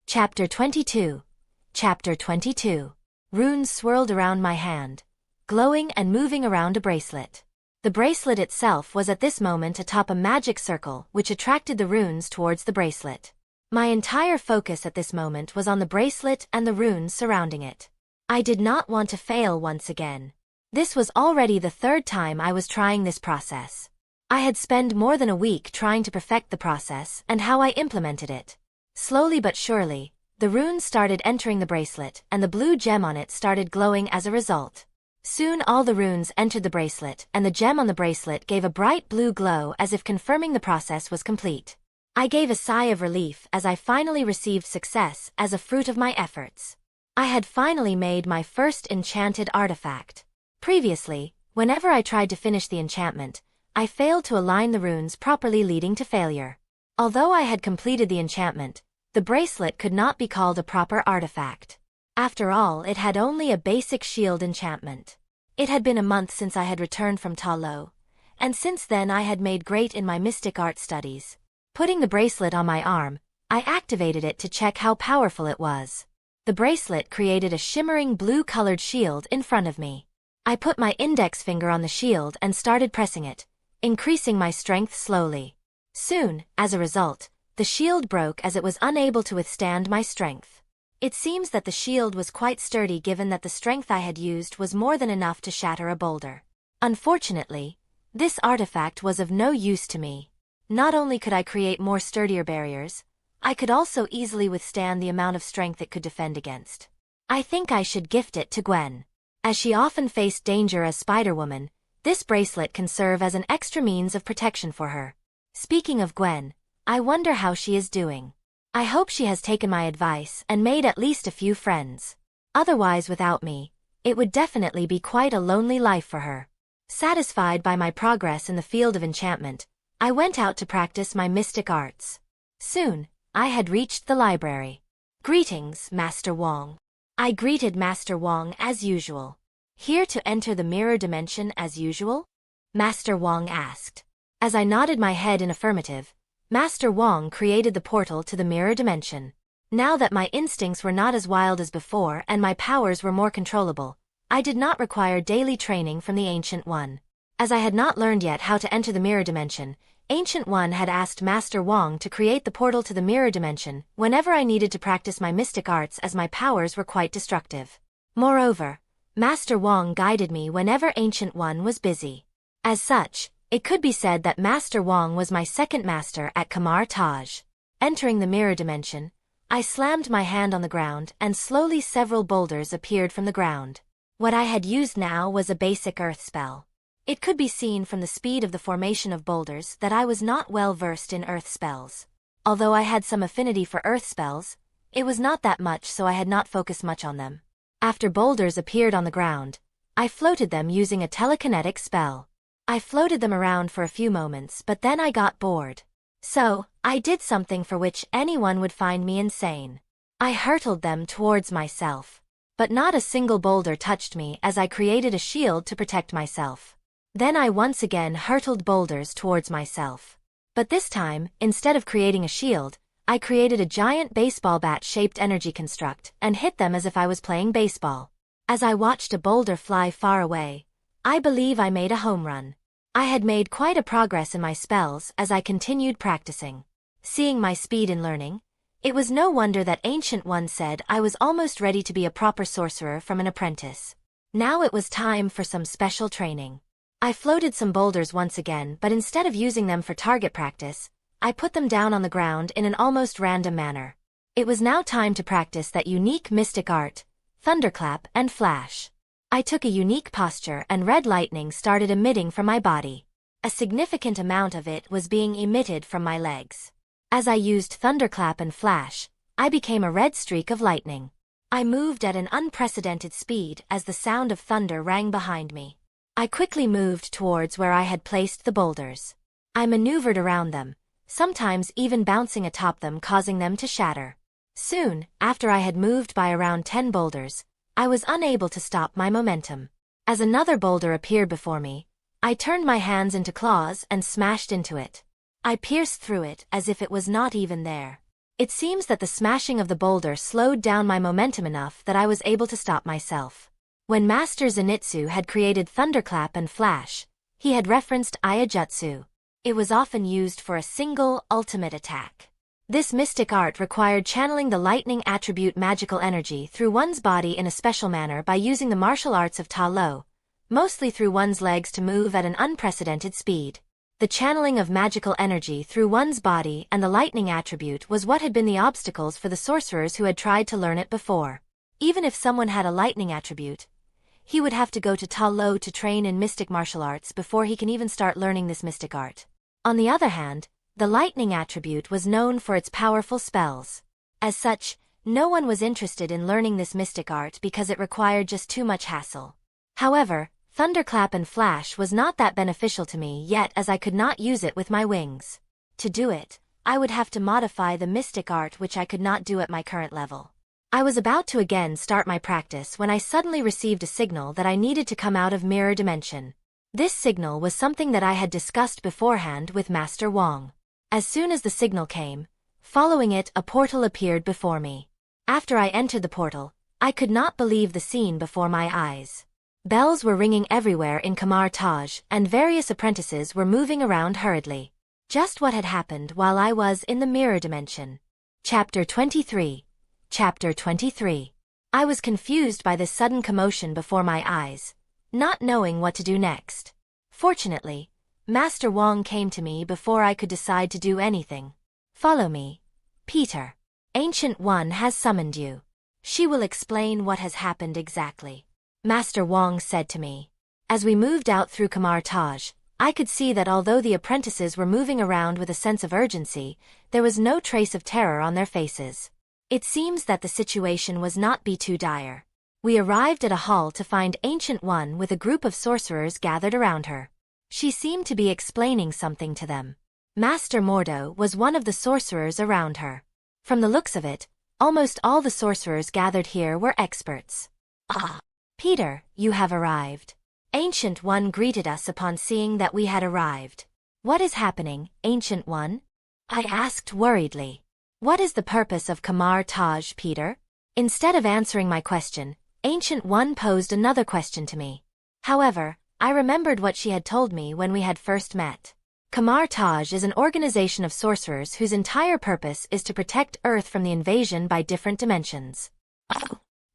Chapter 22. Chapter 22. Runes swirled around my hand, glowing and moving around a bracelet. The bracelet itself was at this moment atop a magic circle which attracted the runes towards the bracelet. My entire focus at this moment was on the bracelet and the runes surrounding it. I did not want to fail once again. This was already the third time I was trying this process. I had spent more than a week trying to perfect the process and how I implemented it. Slowly but surely, the runes started entering the bracelet and the blue gem on it started glowing as a result. Soon all the runes entered the bracelet and the gem on the bracelet gave a bright blue glow as if confirming the process was complete. I gave a sigh of relief as I finally received success as a fruit of my efforts. I had finally made my first enchanted artifact. Previously, whenever I tried to finish the enchantment, I failed to align the runes properly, leading to failure. Although I had completed the enchantment, the bracelet could not be called a proper artifact. After all, it had only a basic shield enchantment. It had been a month since I had returned from Talo, and since then I had made great in my mystic art studies. Putting the bracelet on my arm, I activated it to check how powerful it was. The bracelet created a shimmering blue-colored shield in front of me. I put my index finger on the shield and started pressing it, increasing my strength slowly. Soon, as a result, the shield broke as it was unable to withstand my strength. It seems that the shield was quite sturdy given that the strength I had used was more than enough to shatter a boulder. Unfortunately, this artifact was of no use to me. Not only could I create more sturdier barriers, I could also easily withstand the amount of strength it could defend against. I think I should gift it to Gwen. As she often faced danger as Spider-Woman, this bracelet can serve as an extra means of protection for her. Speaking of Gwen, I wonder how she is doing. I hope she has taken my advice and made at least a few friends. Otherwise, without me, it would definitely be quite a lonely life for her. Satisfied by my progress in the field of enchantment, I went out to practice my mystic arts. Soon, I had reached the library. Greetings, Master Wong. I greeted Master Wong as usual. Here to enter the mirror dimension as usual? Master Wong asked. As I nodded my head in affirmative, Master Wong created the portal to the mirror dimension. Now that my instincts were not as wild as before and my powers were more controllable, I did not require daily training from the Ancient One. As I had not learned yet how to enter the mirror dimension, Ancient One had asked Master Wong to create the portal to the mirror dimension whenever I needed to practice my mystic arts as my powers were quite destructive. Moreover, Master Wong guided me whenever Ancient One was busy. As such, it could be said that Master Wong was my second master at Kamar-Taj. Entering the mirror dimension, I slammed my hand on the ground and slowly several boulders appeared from the ground. What I had used now was a basic earth spell. It could be seen from the speed of the formation of boulders that I was not well versed in earth spells. Although I had some affinity for earth spells, it was not that much, so I had not focused much on them. After boulders appeared on the ground, I floated them using a telekinetic spell. I floated them around for a few moments, but then I got bored. So, I did something for which anyone would find me insane. I hurtled them towards myself. But not a single boulder touched me as I created a shield to protect myself. Then I once again hurtled boulders towards myself. But this time, instead of creating a shield, I created a giant baseball bat-shaped energy construct and hit them as if I was playing baseball. As I watched a boulder fly far away, I believe I made a home run. I had made quite a progress in my spells as I continued practicing. Seeing my speed in learning, it was no wonder that Ancient One said I was almost ready to be a proper sorcerer from an apprentice. Now it was time for some special training. I floated some boulders once again, but instead of using them for target practice, I put them down on the ground in an almost random manner. It was now time to practice that unique mystic art, thunderclap and flash. I took a unique posture and red lightning started emitting from my body. A significant amount of it was being emitted from my legs. As I used thunderclap and flash, I became a red streak of lightning. I moved at an unprecedented speed as the sound of thunder rang behind me. I quickly moved towards where I had placed the boulders. I maneuvered around them, sometimes even bouncing atop them, causing them to shatter. Soon, after I had moved by around 10 boulders, I was unable to stop my momentum. As another boulder appeared before me, I turned my hands into claws and smashed into it. I pierced through it as if it was not even there. It seems that the smashing of the boulder slowed down my momentum enough that I was able to stop myself. When Master Zenitsu had created thunderclap and flash, He had referenced Ayajutsu. It was often used for a single, ultimate attack. This mystic art required channeling the lightning attribute magical energy through one's body in a special manner by using the martial arts of Talo, mostly through one's legs to move at an unprecedented speed. The channeling of magical energy through one's body and the lightning attribute was what had been the obstacles for the sorcerers who had tried to learn it before. Even if someone had a lightning attribute, he would have to go to Talo to train in mystic martial arts before he can even start learning this mystic art. On the other hand, the lightning attribute was known for its powerful spells. As such, no one was interested in learning this mystic art because it required just too much hassle. However, Thunderclap and Flash was not that beneficial to me yet, as I could not use it with my wings. To do it, I would have to modify the mystic art, which I could not do at my current level. I was about to again start my practice when I suddenly received a signal that I needed to come out of mirror dimension. This signal was something that I had discussed beforehand with Master Wong. As soon as the signal came, following it, a portal appeared before me. After I entered the portal, I could not believe the scene before my eyes. Bells were ringing everywhere in Kamar-Taj, and various apprentices were moving around hurriedly. Just what had happened while I was in the mirror dimension. Chapter 23. Chapter 23. I was confused by this sudden commotion before my eyes, not knowing what to do next. Fortunately, Master Wong came to me before I could decide to do anything. Follow me, Peter. Ancient One has summoned you. She will explain what has happened exactly, Master Wong said to me. As we moved out through Kamar-Taj, I could see that although the apprentices were moving around with a sense of urgency, there was no trace of terror on their faces. It seems that the situation was not too dire. We arrived at a hall to find Ancient One with a group of sorcerers gathered around her. She seemed to be explaining something to them. Master Mordo was one of the sorcerers around her. From the looks of it, almost all the sorcerers gathered here were experts. Ah, Peter, you have arrived. Ancient One greeted us upon seeing that we had arrived. What is happening, Ancient One? I asked worriedly. What is the purpose of Kamar-Taj, Peter? Instead of answering my question, Ancient One posed another question to me. However, I remembered what she had told me when we had first met. Kamar-Taj is an organization of sorcerers whose entire purpose is to protect Earth from the invasion by different dimensions.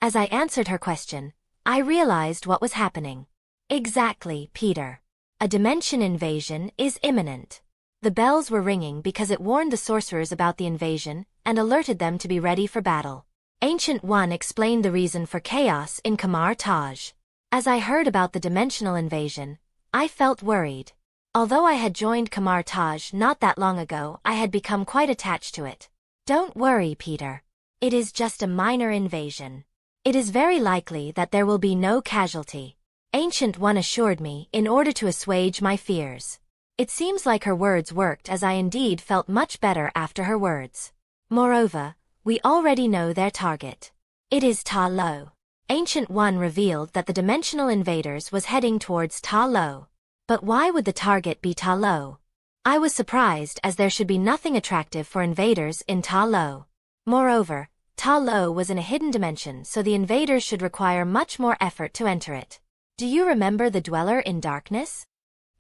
As I answered her question, I realized what was happening. Exactly, Peter. A dimension invasion is imminent. The bells were ringing because it warned the sorcerers about the invasion and alerted them to be ready for battle. Ancient One explained the reason for chaos in Kamar-Taj. As I heard about the dimensional invasion, I felt worried. Although I had joined Kamar-Taj not that long ago, I had become quite attached to it. Don't worry, Peter. It is just a minor invasion. It is very likely that there will be no casualty, Ancient One assured me in order to assuage my fears. It seems like her words worked, as I indeed felt much better after her words. Moreover, we already know their target. It is Talo. Ancient One revealed that the dimensional invaders was heading towards Talo. But why would the target be Talo? I was surprised, as there should be nothing attractive for invaders in Talo. Moreover, Talo was in a hidden dimension, so the invaders should require much more effort to enter it. Do you remember the Dweller in Darkness?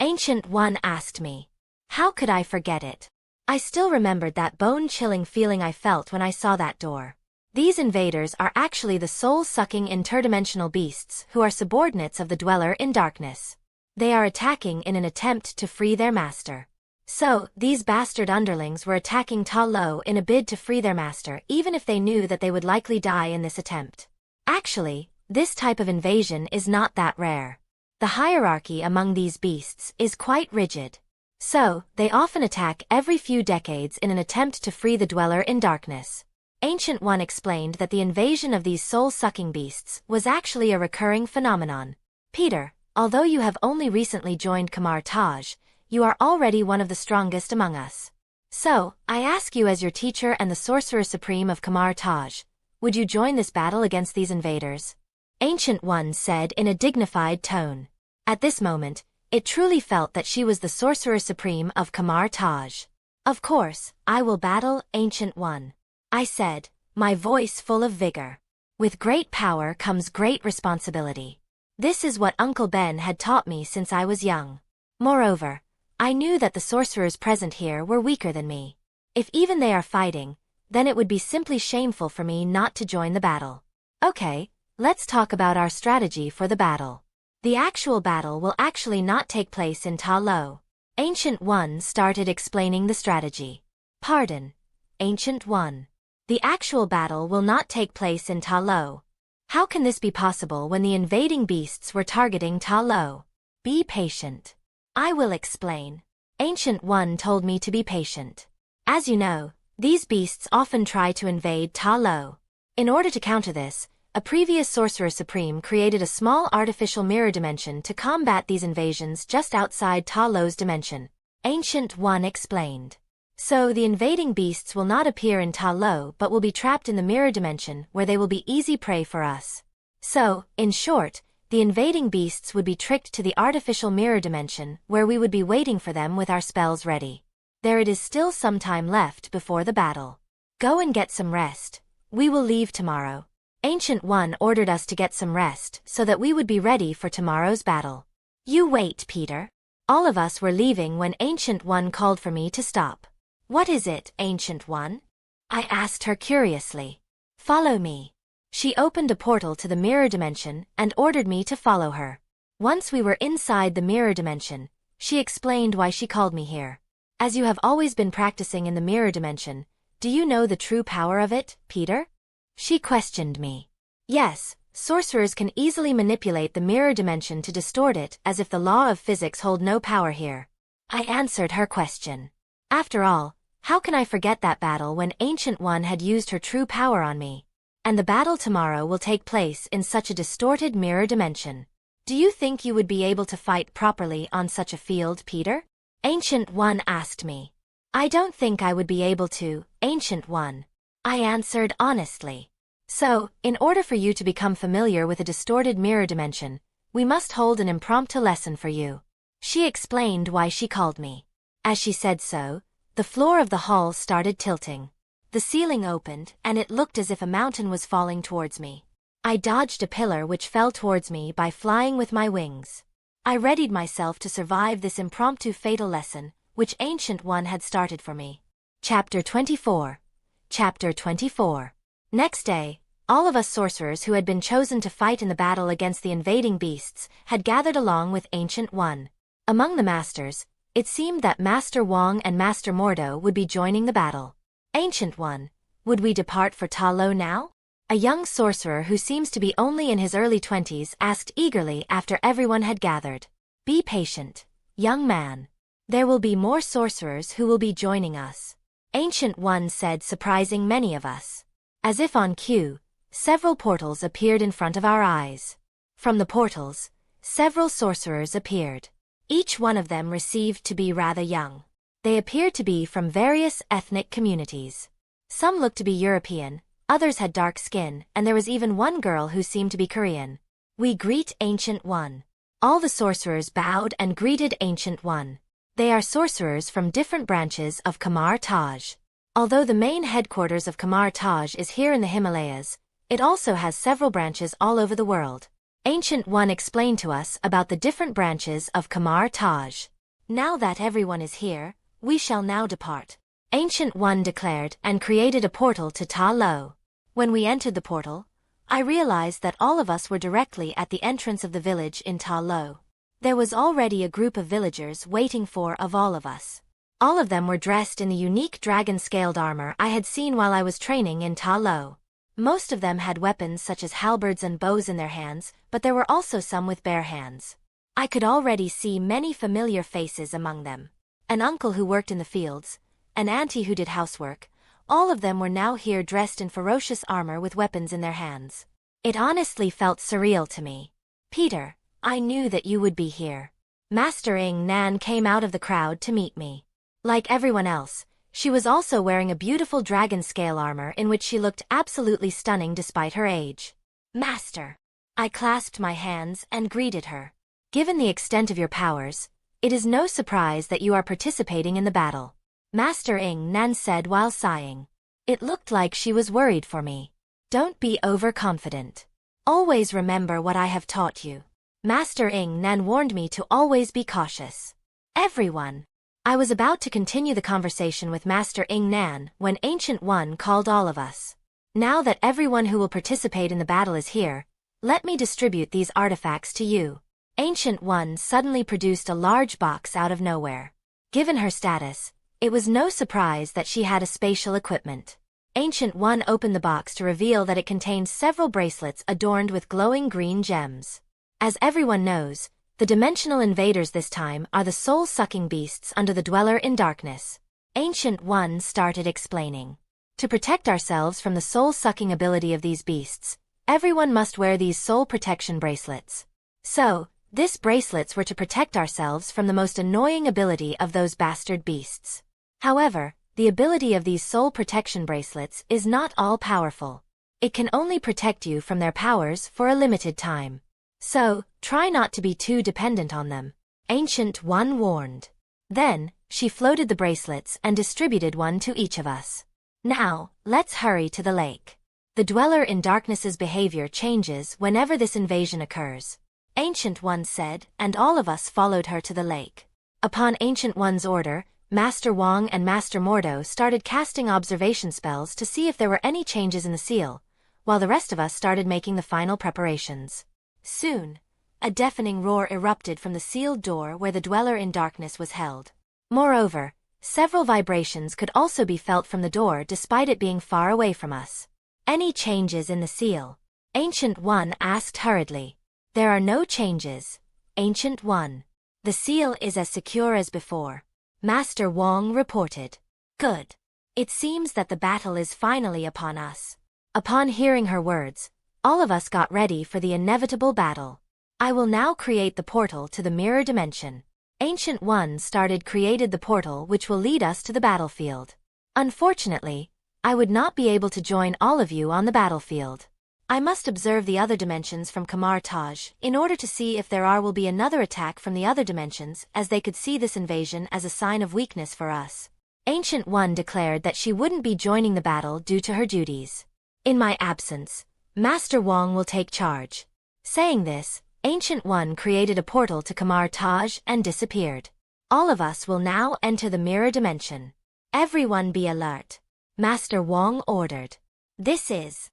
Ancient One asked me. How could I forget it? I still remembered that bone-chilling feeling I felt when I saw that door. These invaders are actually the soul-sucking interdimensional beasts who are subordinates of the Dweller in Darkness. They are attacking in an attempt to free their master. So, these bastard underlings were attacking Talo in a bid to free their master, even if they knew that they would likely die in this attempt. Actually, this type of invasion is not that rare. The hierarchy among these beasts is quite rigid. So, they often attack every few decades in an attempt to free the Dweller in Darkness. Ancient One explained that the invasion of these soul-sucking beasts was actually a recurring phenomenon. Peter, although you have only recently joined Kamar-Taj, you are already one of the strongest among us. So, I ask you as your teacher and the Sorcerer Supreme of Kamar-Taj, would you join this battle against these invaders? Ancient One said in a dignified tone. At this moment, it truly felt that she was the Sorcerer Supreme of Kamar-Taj. Of course, I will battle, Ancient One, I said, my voice full of vigor. With great power comes great responsibility. This is what Uncle Ben had taught me since I was young. Moreover, I knew that the sorcerers present here were weaker than me. If even they are fighting, then it would be simply shameful for me not to join the battle. Okay, let's talk about our strategy for the battle. The actual battle will actually not take place in Talo. Ancient One started explaining the strategy. Pardon, Ancient One. The actual battle will not take place in Talo. How can this be possible when the invading beasts were targeting Talo? Be patient. I will explain. Ancient One told me to be patient. As you know, these beasts often try to invade Talo. In order to counter this, a previous Sorcerer Supreme created a small artificial mirror dimension to combat these invasions just outside Talo's dimension. Ancient One explained. So the invading beasts will not appear in Talo but will be trapped in the mirror dimension where they will be easy prey for us. So, in short, the invading beasts would be tricked to the artificial mirror dimension where we would be waiting for them with our spells ready. There it is still some time left before the battle. Go and get some rest. We will leave tomorrow. Ancient One ordered us to get some rest so that we would be ready for tomorrow's battle. You wait, Peter. All of us were leaving when Ancient One called for me to stop. What is it, Ancient One? I asked her curiously. Follow me. She opened a portal to the mirror dimension and ordered me to follow her. Once we were inside the mirror dimension, she explained why she called me here. As you have always been practicing in the mirror dimension, do you know the true power of it, Peter? She questioned me. Yes, sorcerers can easily manipulate the mirror dimension to distort it as if the law of physics hold no power here. I answered her question. After all, how can I forget that battle when Ancient One had used her true power on me? And the battle tomorrow will take place in such a distorted mirror dimension. Do you think you would be able to fight properly on such a field, Peter? Ancient One asked me. I don't think I would be able to, Ancient One. I answered honestly. So, in order for you to become familiar with a distorted mirror dimension, we must hold an impromptu lesson for you. She explained why she called me. As she said so, the floor of the hall started tilting. The ceiling opened, and it looked as if a mountain was falling towards me. I dodged a pillar which fell towards me by flying with my wings. I readied myself to survive this impromptu fatal lesson, which Ancient One had started for me. Chapter 24. Chapter 24. Next day, all of us sorcerers who had been chosen to fight in the battle against the invading beasts had gathered along with Ancient One. Among the masters, it seemed that Master Wong and Master Mordo would be joining the battle. Ancient One, would we depart for Talo now? A young sorcerer who seems to be only in his early 20s asked eagerly after everyone had gathered. Be patient, young man. There will be more sorcerers who will be joining us. Ancient One said, surprising many of us. As if on cue, several portals appeared in front of our eyes. From the portals, several sorcerers appeared. Each one of them received to be rather young. They appeared to be from various ethnic communities. Some looked to be European, others had dark skin, and there was even one girl who seemed to be Korean. We greet Ancient One. All the sorcerers bowed and greeted Ancient One. They are sorcerers from different branches of Kamar-Taj. Although the main headquarters of Kamar-Taj is here in the Himalayas, it also has several branches all over the world. Ancient One explained to us about the different branches of Kamar-Taj. Now that everyone is here, we shall now depart. Ancient One declared and created a portal to Talo. When we entered the portal, I realized that all of us were directly at the entrance of the village in Talo. There was already a group of villagers waiting for all of us. All of them were dressed in the unique dragon-scaled armor I had seen while I was training in Talo. Most of them had weapons such as halberds and bows in their hands, but there were also some with bare hands. I could already see many familiar faces among them. An uncle who worked in the fields, an auntie who did housework, all of them were now here dressed in ferocious armor with weapons in their hands. It honestly felt surreal to me. Peter, I knew that you would be here. Master Ing Nan came out of the crowd to meet me. Like everyone else, she was also wearing a beautiful dragon-scale armor in which she looked absolutely stunning despite her age. Master! I clasped my hands and greeted her. Given the extent of your powers, it is no surprise that you are participating in the battle. Master Ing Nan said while sighing. It looked like she was worried for me. Don't be overconfident. Always remember what I have taught you. Master Ing Nan warned me to always be cautious. Everyone. I was about to continue the conversation with Master Ing Nan when Ancient One called all of us. Now that everyone who will participate in the battle is here, let me distribute these artifacts to you. Ancient One suddenly produced a large box out of nowhere. Given her status, it was no surprise that she had a spatial equipment. Ancient One opened the box to reveal that it contained several bracelets adorned with glowing green gems. As everyone knows, the dimensional invaders this time are the soul-sucking beasts under the Dweller in Darkness. Ancient One started explaining. To protect ourselves from the soul-sucking ability of these beasts, everyone must wear these soul protection bracelets. So, these bracelets were to protect ourselves from the most annoying ability of those bastard beasts. However, the ability of these soul protection bracelets is not all-powerful. It can only protect you from their powers for a limited time. So, try not to be too dependent on them, Ancient One warned. Then, she floated the bracelets and distributed one to each of us. Now, let's hurry to the lake. The Dweller in Darkness's behavior changes whenever this invasion occurs, Ancient One said, and all of us followed her to the lake. Upon Ancient One's order, Master Wong and Master Mordo started casting observation spells to see if there were any changes in the seal, while the rest of us started making the final preparations. Soon, a deafening roar erupted from the sealed door where the Dweller in Darkness was held. Moreover, several vibrations could also be felt from the door despite it being far away from us. Any changes in the seal? Ancient One asked hurriedly. There are no changes, Ancient One. The seal is as secure as before, Master Wong reported. Good. It seems that the battle is finally upon us. Upon hearing her words, all of us got ready for the inevitable battle. I will now create the portal to the mirror dimension. Ancient One created the portal which will lead us to the battlefield. Unfortunately, I would not be able to join all of you on the battlefield. I must observe the other dimensions from Kamar-Taj in order to see if will be another attack from the other dimensions, as they could see this invasion as a sign of weakness for us. Ancient One declared that she wouldn't be joining the battle due to her duties. In my absence, Master Wong will take charge. Saying this, Ancient One created a portal to Kamar-Taj and disappeared. All of us will now enter the mirror dimension. Everyone be alert, Master Wong ordered. This is.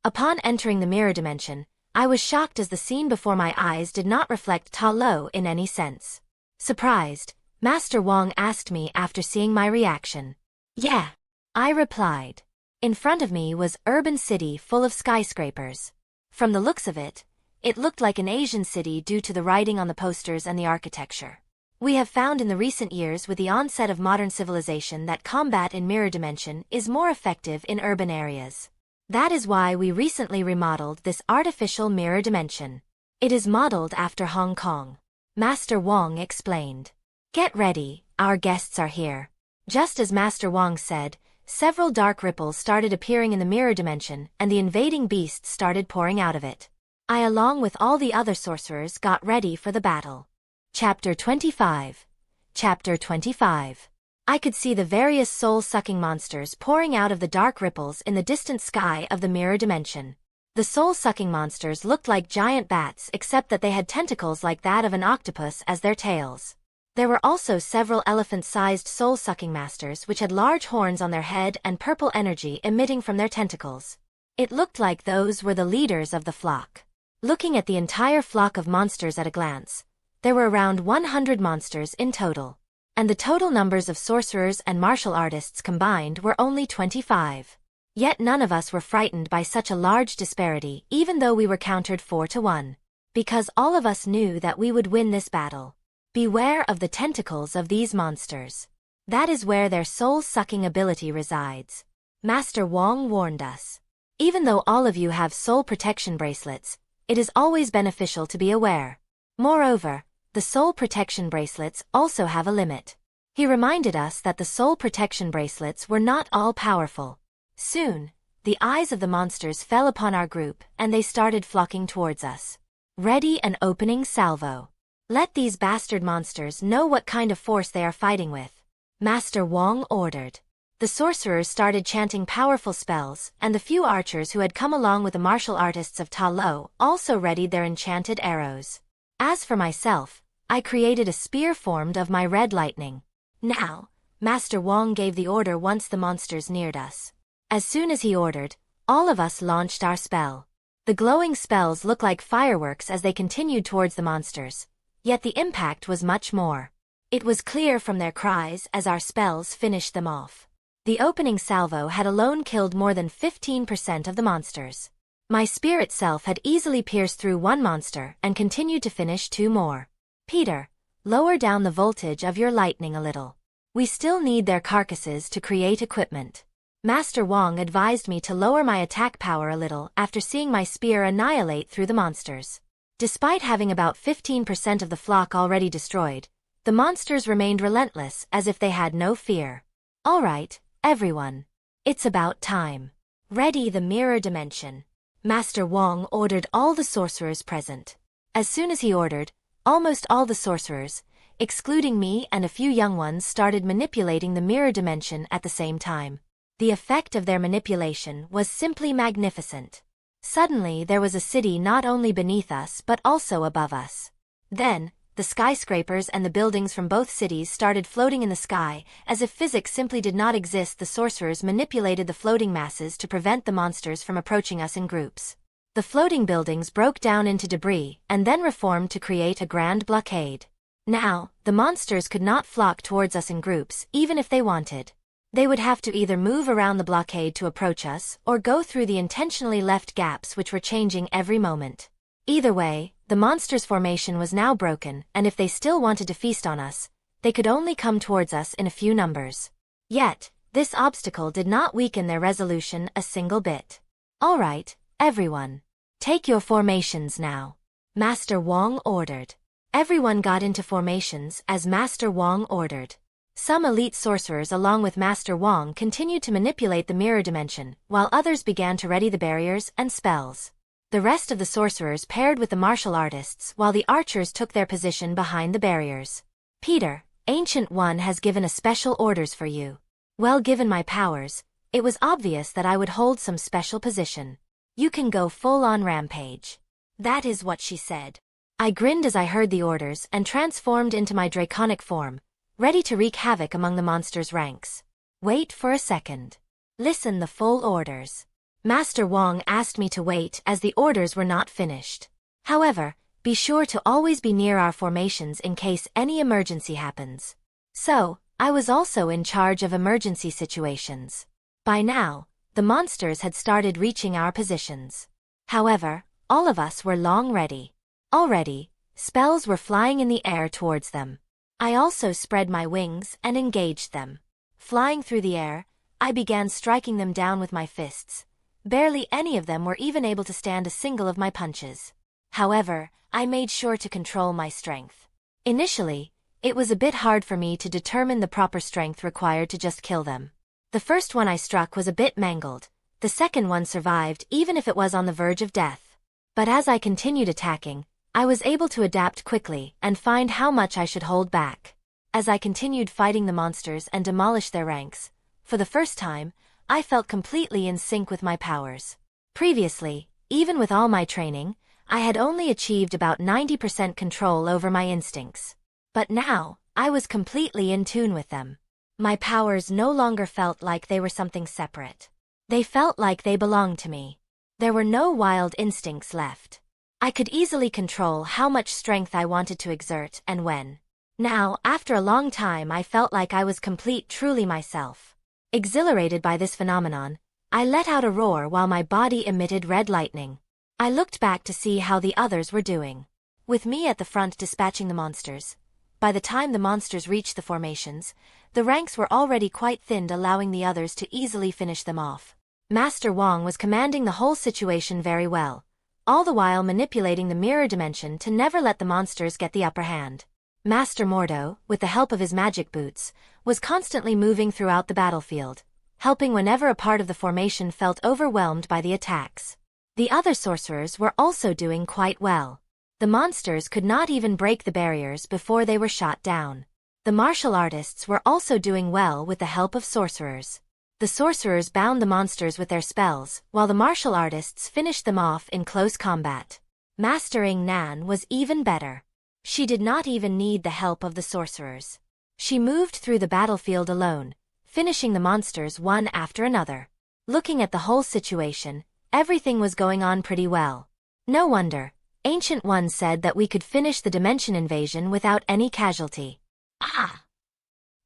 Upon entering the mirror dimension, I was shocked as the scene before my eyes did not reflect Talo in any sense. Surprised, Master Wong asked me after seeing my reaction. Yeah, I replied. In front of me was urban city full of skyscrapers. From the looks of it, it looked like an Asian city due to the writing on the posters and the architecture. We have found in the recent years with the onset of modern civilization that combat in mirror dimension is more effective in urban areas. That is why we recently remodeled this artificial mirror dimension. It is modeled after Hong Kong. Master Wong explained. Get ready, our guests are here. Just as Master Wong said, several dark ripples started appearing in the mirror dimension and the invading beasts started pouring out of it. I along with all the other sorcerers got ready for the battle. Chapter 25. Chapter 25. I could see the various soul-sucking monsters pouring out of the dark ripples in the distant sky of the mirror dimension. The soul-sucking monsters looked like giant bats except that they had tentacles like that of an octopus as their tails. There were also several elephant-sized soul-sucking masters which had large horns on their head and purple energy emitting from their tentacles. It looked like those were the leaders of the flock. Looking at the entire flock of monsters at a glance, there were around 100 monsters in total. And the total numbers of sorcerers and martial artists combined were only 25. Yet none of us were frightened by such a large disparity even though we were countered 4-1. Because all of us knew that we would win this battle. Beware of the tentacles of these monsters. That is where their soul-sucking ability resides. Master Wong warned us. Even though all of you have soul protection bracelets, it is always beneficial to be aware. Moreover, the soul protection bracelets also have a limit. He reminded us that the soul protection bracelets were not all powerful. Soon, the eyes of the monsters fell upon our group and they started flocking towards us. Ready an opening salvo. Let these bastard monsters know what kind of force they are fighting with. Master Wong ordered. The sorcerers started chanting powerful spells, and the few archers who had come along with the martial artists of Talo also readied their enchanted arrows. As for myself, I created a spear formed of my red lightning. Now, Master Wong gave the order once the monsters neared us. As soon as he ordered, all of us launched our spell. The glowing spells looked like fireworks as they continued towards the monsters, yet the impact was much more. It was clear from their cries as our spells finished them off. The opening salvo had alone killed more than 15% of the monsters. My spear itself had easily pierced through one monster and continued to finish 2 more. Peter, lower down the voltage of your lightning a little. We still need their carcasses to create equipment. Master Wong advised me to lower my attack power a little after seeing my spear annihilate through the monsters. Despite having about 15% of the flock already destroyed, the monsters remained relentless as if they had no fear. All right, everyone. It's about time. Ready the mirror dimension. Master Wong ordered all the sorcerers present. As soon as he ordered, almost all the sorcerers, excluding me and a few young ones, started manipulating the mirror dimension at the same time. The effect of their manipulation was simply magnificent. Suddenly there was a city not only beneath us but also above us. Then, the skyscrapers and the buildings from both cities started floating in the sky, as if physics simply did not exist. The sorcerers manipulated the floating masses to prevent the monsters from approaching us in groups. The floating buildings broke down into debris and then reformed to create a grand blockade. Now, the monsters could not flock towards us in groups even if they wanted. They would have to either move around the blockade to approach us or go through the intentionally left gaps which were changing every moment. Either way, the monsters' formation was now broken, and if they still wanted to feast on us, they could only come towards us in a few numbers. Yet, this obstacle did not weaken their resolution a single bit. All right, everyone. Take your formations now. Master Wong ordered. Everyone got into formations as Master Wong ordered. Some elite sorcerers along with Master Wong continued to manipulate the mirror dimension, while others began to ready the barriers and spells. The rest of the sorcerers paired with the martial artists while the archers took their position behind the barriers. Peter, Ancient One has given a special orders for you. Well, given my powers, it was obvious that I would hold some special position. You can go full-on rampage. That is what she said. I grinned as I heard the orders and transformed into my draconic form, ready to wreak havoc among the monsters' ranks. Wait for a second. Listen the full orders. Master Wong asked me to wait as the orders were not finished. However, be sure to always be near our formations in case any emergency happens. So, I was also in charge of emergency situations. By now, the monsters had started reaching our positions. However, all of us were long ready. Already, spells were flying in the air towards them. I also spread my wings and engaged them. Flying through the air, I began striking them down with my fists. Barely any of them were even able to stand a single of my punches. However, I made sure to control my strength. Initially, it was a bit hard for me to determine the proper strength required to just kill them. The first one I struck was a bit mangled. The second one survived even if it was on the verge of death. But as I continued attacking, I was able to adapt quickly and find how much I should hold back. As I continued fighting the monsters and demolish their ranks, for the first time, I felt completely in sync with my powers. Previously, even with all my training, I had only achieved about 90% control over my instincts. But now, I was completely in tune with them. My powers no longer felt like they were something separate. They felt like they belonged to me. There were no wild instincts left. I could easily control how much strength I wanted to exert and when. Now, after a long time, I felt like I was truly myself. Exhilarated by this phenomenon, I let out a roar while my body emitted red lightning. I looked back to see how the others were doing. With me at the front dispatching the monsters. By the time the monsters reached the formations, the ranks were already quite thinned, allowing the others to easily finish them off. Master Wong was commanding the whole situation very well, all the while manipulating the mirror dimension to never let the monsters get the upper hand. Master Mordo, with the help of his magic boots, was constantly moving throughout the battlefield, helping whenever a part of the formation felt overwhelmed by the attacks. The other sorcerers were also doing quite well. The monsters could not even break the barriers before they were shot down. The martial artists were also doing well with the help of sorcerers. The sorcerers bound the monsters with their spells, while the martial artists finished them off in close combat. Mastering Nan was even better. She did not even need the help of the sorcerers. She moved through the battlefield alone, finishing the monsters one after another. Looking at the whole situation, everything was going on pretty well. No wonder, Ancient One said that we could finish the dimension invasion without any casualty. Ah!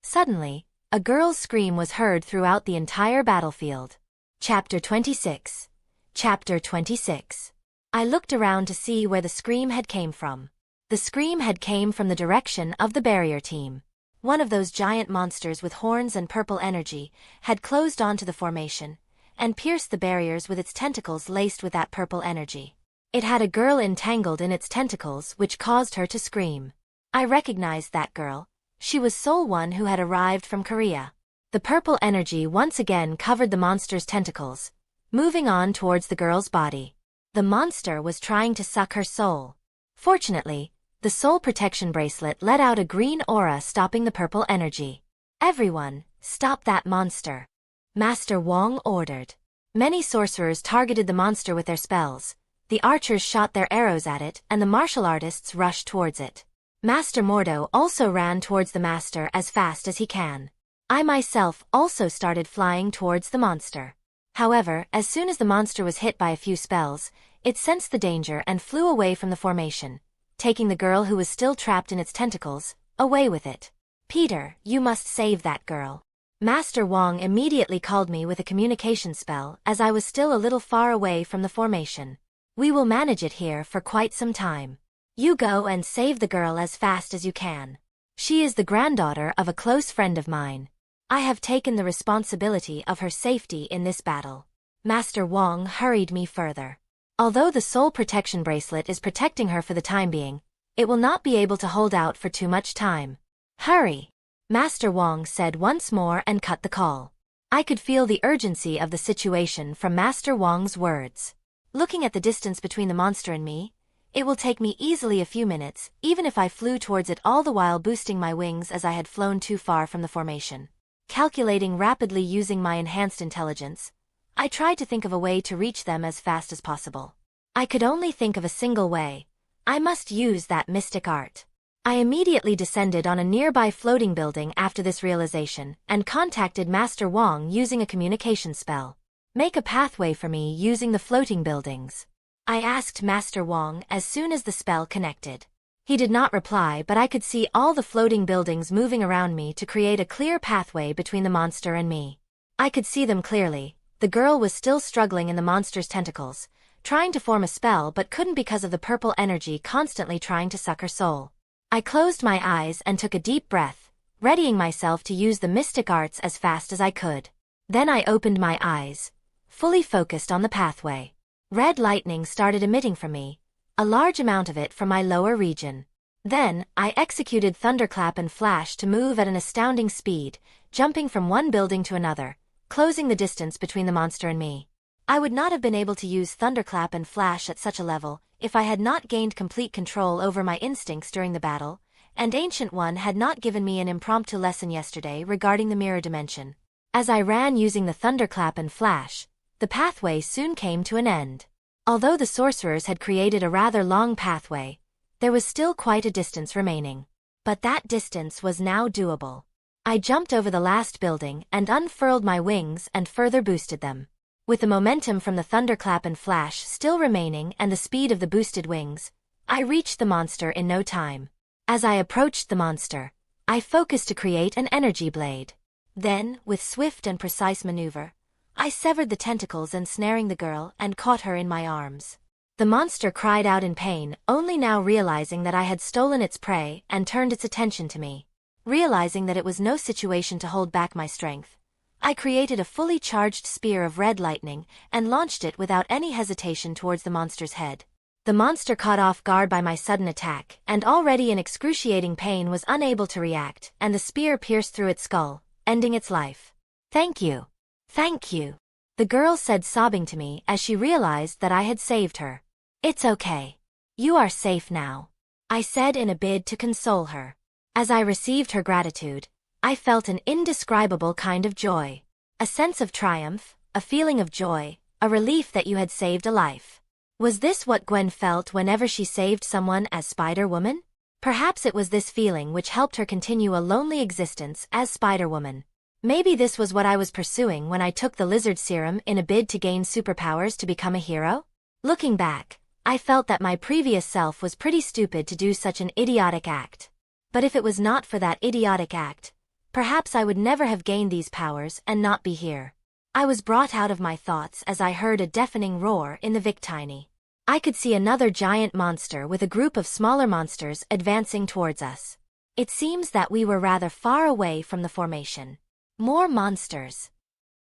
Suddenly, a girl's scream was heard throughout the entire battlefield. Chapter 26. Chapter 26. I looked around to see where the scream had came from. The scream had came from the direction of the barrier team. One of those giant monsters with horns and purple energy had closed onto the formation and pierced the barriers with its tentacles laced with that purple energy. It had a girl entangled in its tentacles which caused her to scream. I recognized that girl. She was Soul One who had arrived from Korea. The purple energy once again covered the monster's tentacles, moving on towards the girl's body. The monster was trying to suck her soul. Fortunately, the soul protection bracelet let out a green aura stopping the purple energy. Everyone, stop that monster. Master Wong ordered. Many sorcerers targeted the monster with their spells. The archers shot their arrows at it and the martial artists rushed towards it. Master Mordo also ran towards the master as fast as he can. I myself also started flying towards the monster. However, as soon as the monster was hit by a few spells, it sensed the danger and flew away from the formation, taking the girl who was still trapped in its tentacles, away with it. Peter, you must save that girl. Master Wong immediately called me with a communication spell as I was still a little far away from the formation. We will manage it here for quite some time. You go and save the girl as fast as you can. She is the granddaughter of a close friend of mine. I have taken the responsibility of her safety in this battle. Master Wong hurried me further. Although the soul protection bracelet is protecting her for the time being, it will not be able to hold out for too much time. Hurry! Master Wong said once more and cut the call. I could feel the urgency of the situation from Master Wong's words. Looking at the distance between the monster and me, it will take me easily a few minutes, even if I flew towards it all the while boosting my wings as I had flown too far from the formation. Calculating rapidly using my enhanced intelligence, I tried to think of a way to reach them as fast as possible. I could only think of a single way. I must use that mystic art. I immediately descended on a nearby floating building after this realization and contacted Master Wong using a communication spell. Make a pathway for me using the floating buildings. I asked Master Wong as soon as the spell connected. He did not reply, but I could see all the floating buildings moving around me to create a clear pathway between the monster and me. I could see them clearly. The girl was still struggling in the monster's tentacles, trying to form a spell but couldn't because of the purple energy constantly trying to suck her soul. I closed my eyes and took a deep breath, readying myself to use the mystic arts as fast as I could. Then I opened my eyes, fully focused on the pathway. Red lightning started emitting from me, a large amount of it from my lower region. Then, I executed Thunderclap and Flash to move at an astounding speed, jumping from one building to another, closing the distance between the monster and me. I would not have been able to use Thunderclap and Flash at such a level if I had not gained complete control over my instincts during the battle, and Ancient One had not given me an impromptu lesson yesterday regarding the mirror dimension. As I ran using the Thunderclap and Flash, the pathway soon came to an end. Although the sorcerers had created a rather long pathway, there was still quite a distance remaining. But that distance was now doable. I jumped over the last building and unfurled my wings and further boosted them. With the momentum from the Thunderclap and Flash still remaining and the speed of the boosted wings, I reached the monster in no time. As I approached the monster, I focused to create an energy blade. Then, with swift and precise maneuver, I severed the tentacles ensnaring the girl and caught her in my arms. The monster cried out in pain, only now realizing that I had stolen its prey and turned its attention to me. Realizing that it was no situation to hold back my strength, I created a fully charged spear of red lightning and launched it without any hesitation towards the monster's head. The monster caught off guard by my sudden attack and already in excruciating pain was unable to react, and the spear pierced through its skull, ending its life. "Thank you. Thank you," the girl said sobbing to me as she realized that I had saved her. "It's okay. You are safe now," I said in a bid to console her. As I received her gratitude, I felt an indescribable kind of joy. A sense of triumph, a feeling of joy, a relief that you had saved a life. Was this what Gwen felt whenever she saved someone as Spider-Woman? Perhaps it was this feeling which helped her continue a lonely existence as Spider-Woman. Maybe this was what I was pursuing when I took the lizard serum in a bid to gain superpowers to become a hero? Looking back, I felt that my previous self was pretty stupid to do such an idiotic act. But if it was not for that idiotic act, perhaps I would never have gained these powers and not be here. I was brought out of my thoughts as I heard a deafening roar in the Victini. I could see another giant monster with a group of smaller monsters advancing towards us. It seems that we were rather far away from the formation. More monsters.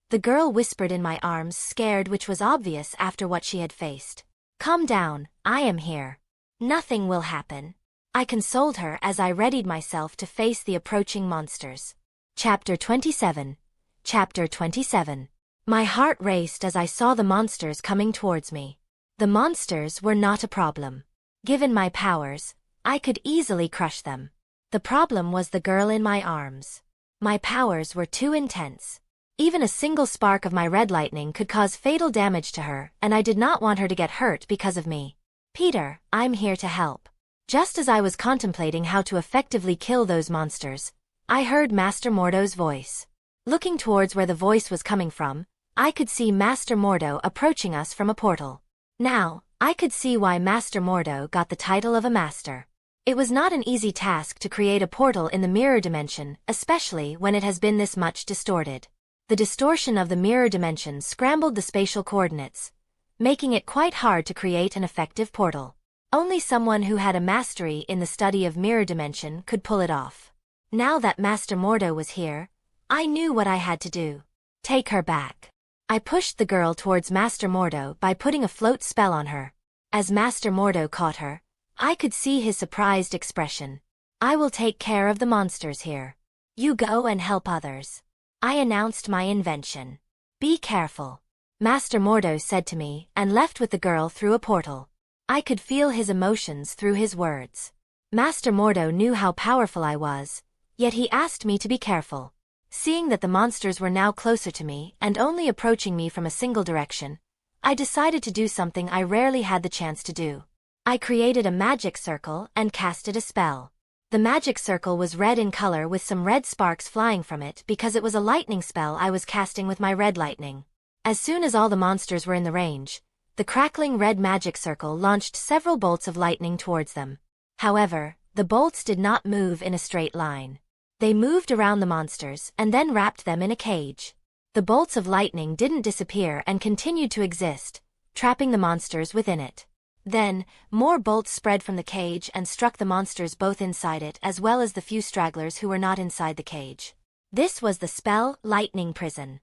The girl whispered in my arms, scared, which was obvious after what she had faced. Calm down, I am here. Nothing will happen. I consoled her as I readied myself to face the approaching monsters. Chapter 27. Chapter 27. My heart raced as I saw the monsters coming towards me. The monsters were not a problem. Given my powers, I could easily crush them. The problem was the girl in my arms. My powers were too intense. Even a single spark of my red lightning could cause fatal damage to her, and I did not want her to get hurt because of me. Peter, I'm here to help. Just as I was contemplating how to effectively kill those monsters, I heard Master Mordo's voice. Looking towards where the voice was coming from, I could see Master Mordo approaching us from a portal. Now, I could see why Master Mordo got the title of a master. It was not an easy task to create a portal in the mirror dimension, especially when it has been this much distorted. The distortion of the mirror dimension scrambled the spatial coordinates, making it quite hard to create an effective portal. Only someone who had a mastery in the study of mirror dimension could pull it off. Now that Master Mordo was here, I knew what I had to do. Take her back. I pushed the girl towards Master Mordo by putting a float spell on her. As Master Mordo caught her, I could see his surprised expression. I will take care of the monsters here. You go and help others. I announced my invention. Be careful. Master Mordo said to me and left with the girl through a portal. I could feel his emotions through his words. Master Mordo knew how powerful I was, yet he asked me to be careful. Seeing that the monsters were now closer to me and only approaching me from a single direction, I decided to do something I rarely had the chance to do. I created a magic circle and casted a spell. The magic circle was red in color with some red sparks flying from it because it was a lightning spell I was casting with my red lightning. As soon as all the monsters were in the range, the crackling red magic circle launched several bolts of lightning towards them. However, the bolts did not move in a straight line. They moved around the monsters and then wrapped them in a cage. The bolts of lightning didn't disappear and continued to exist, trapping the monsters within it. Then, more bolts spread from the cage and struck the monsters both inside it as well as the few stragglers who were not inside the cage. This was the spell Lightning Prison.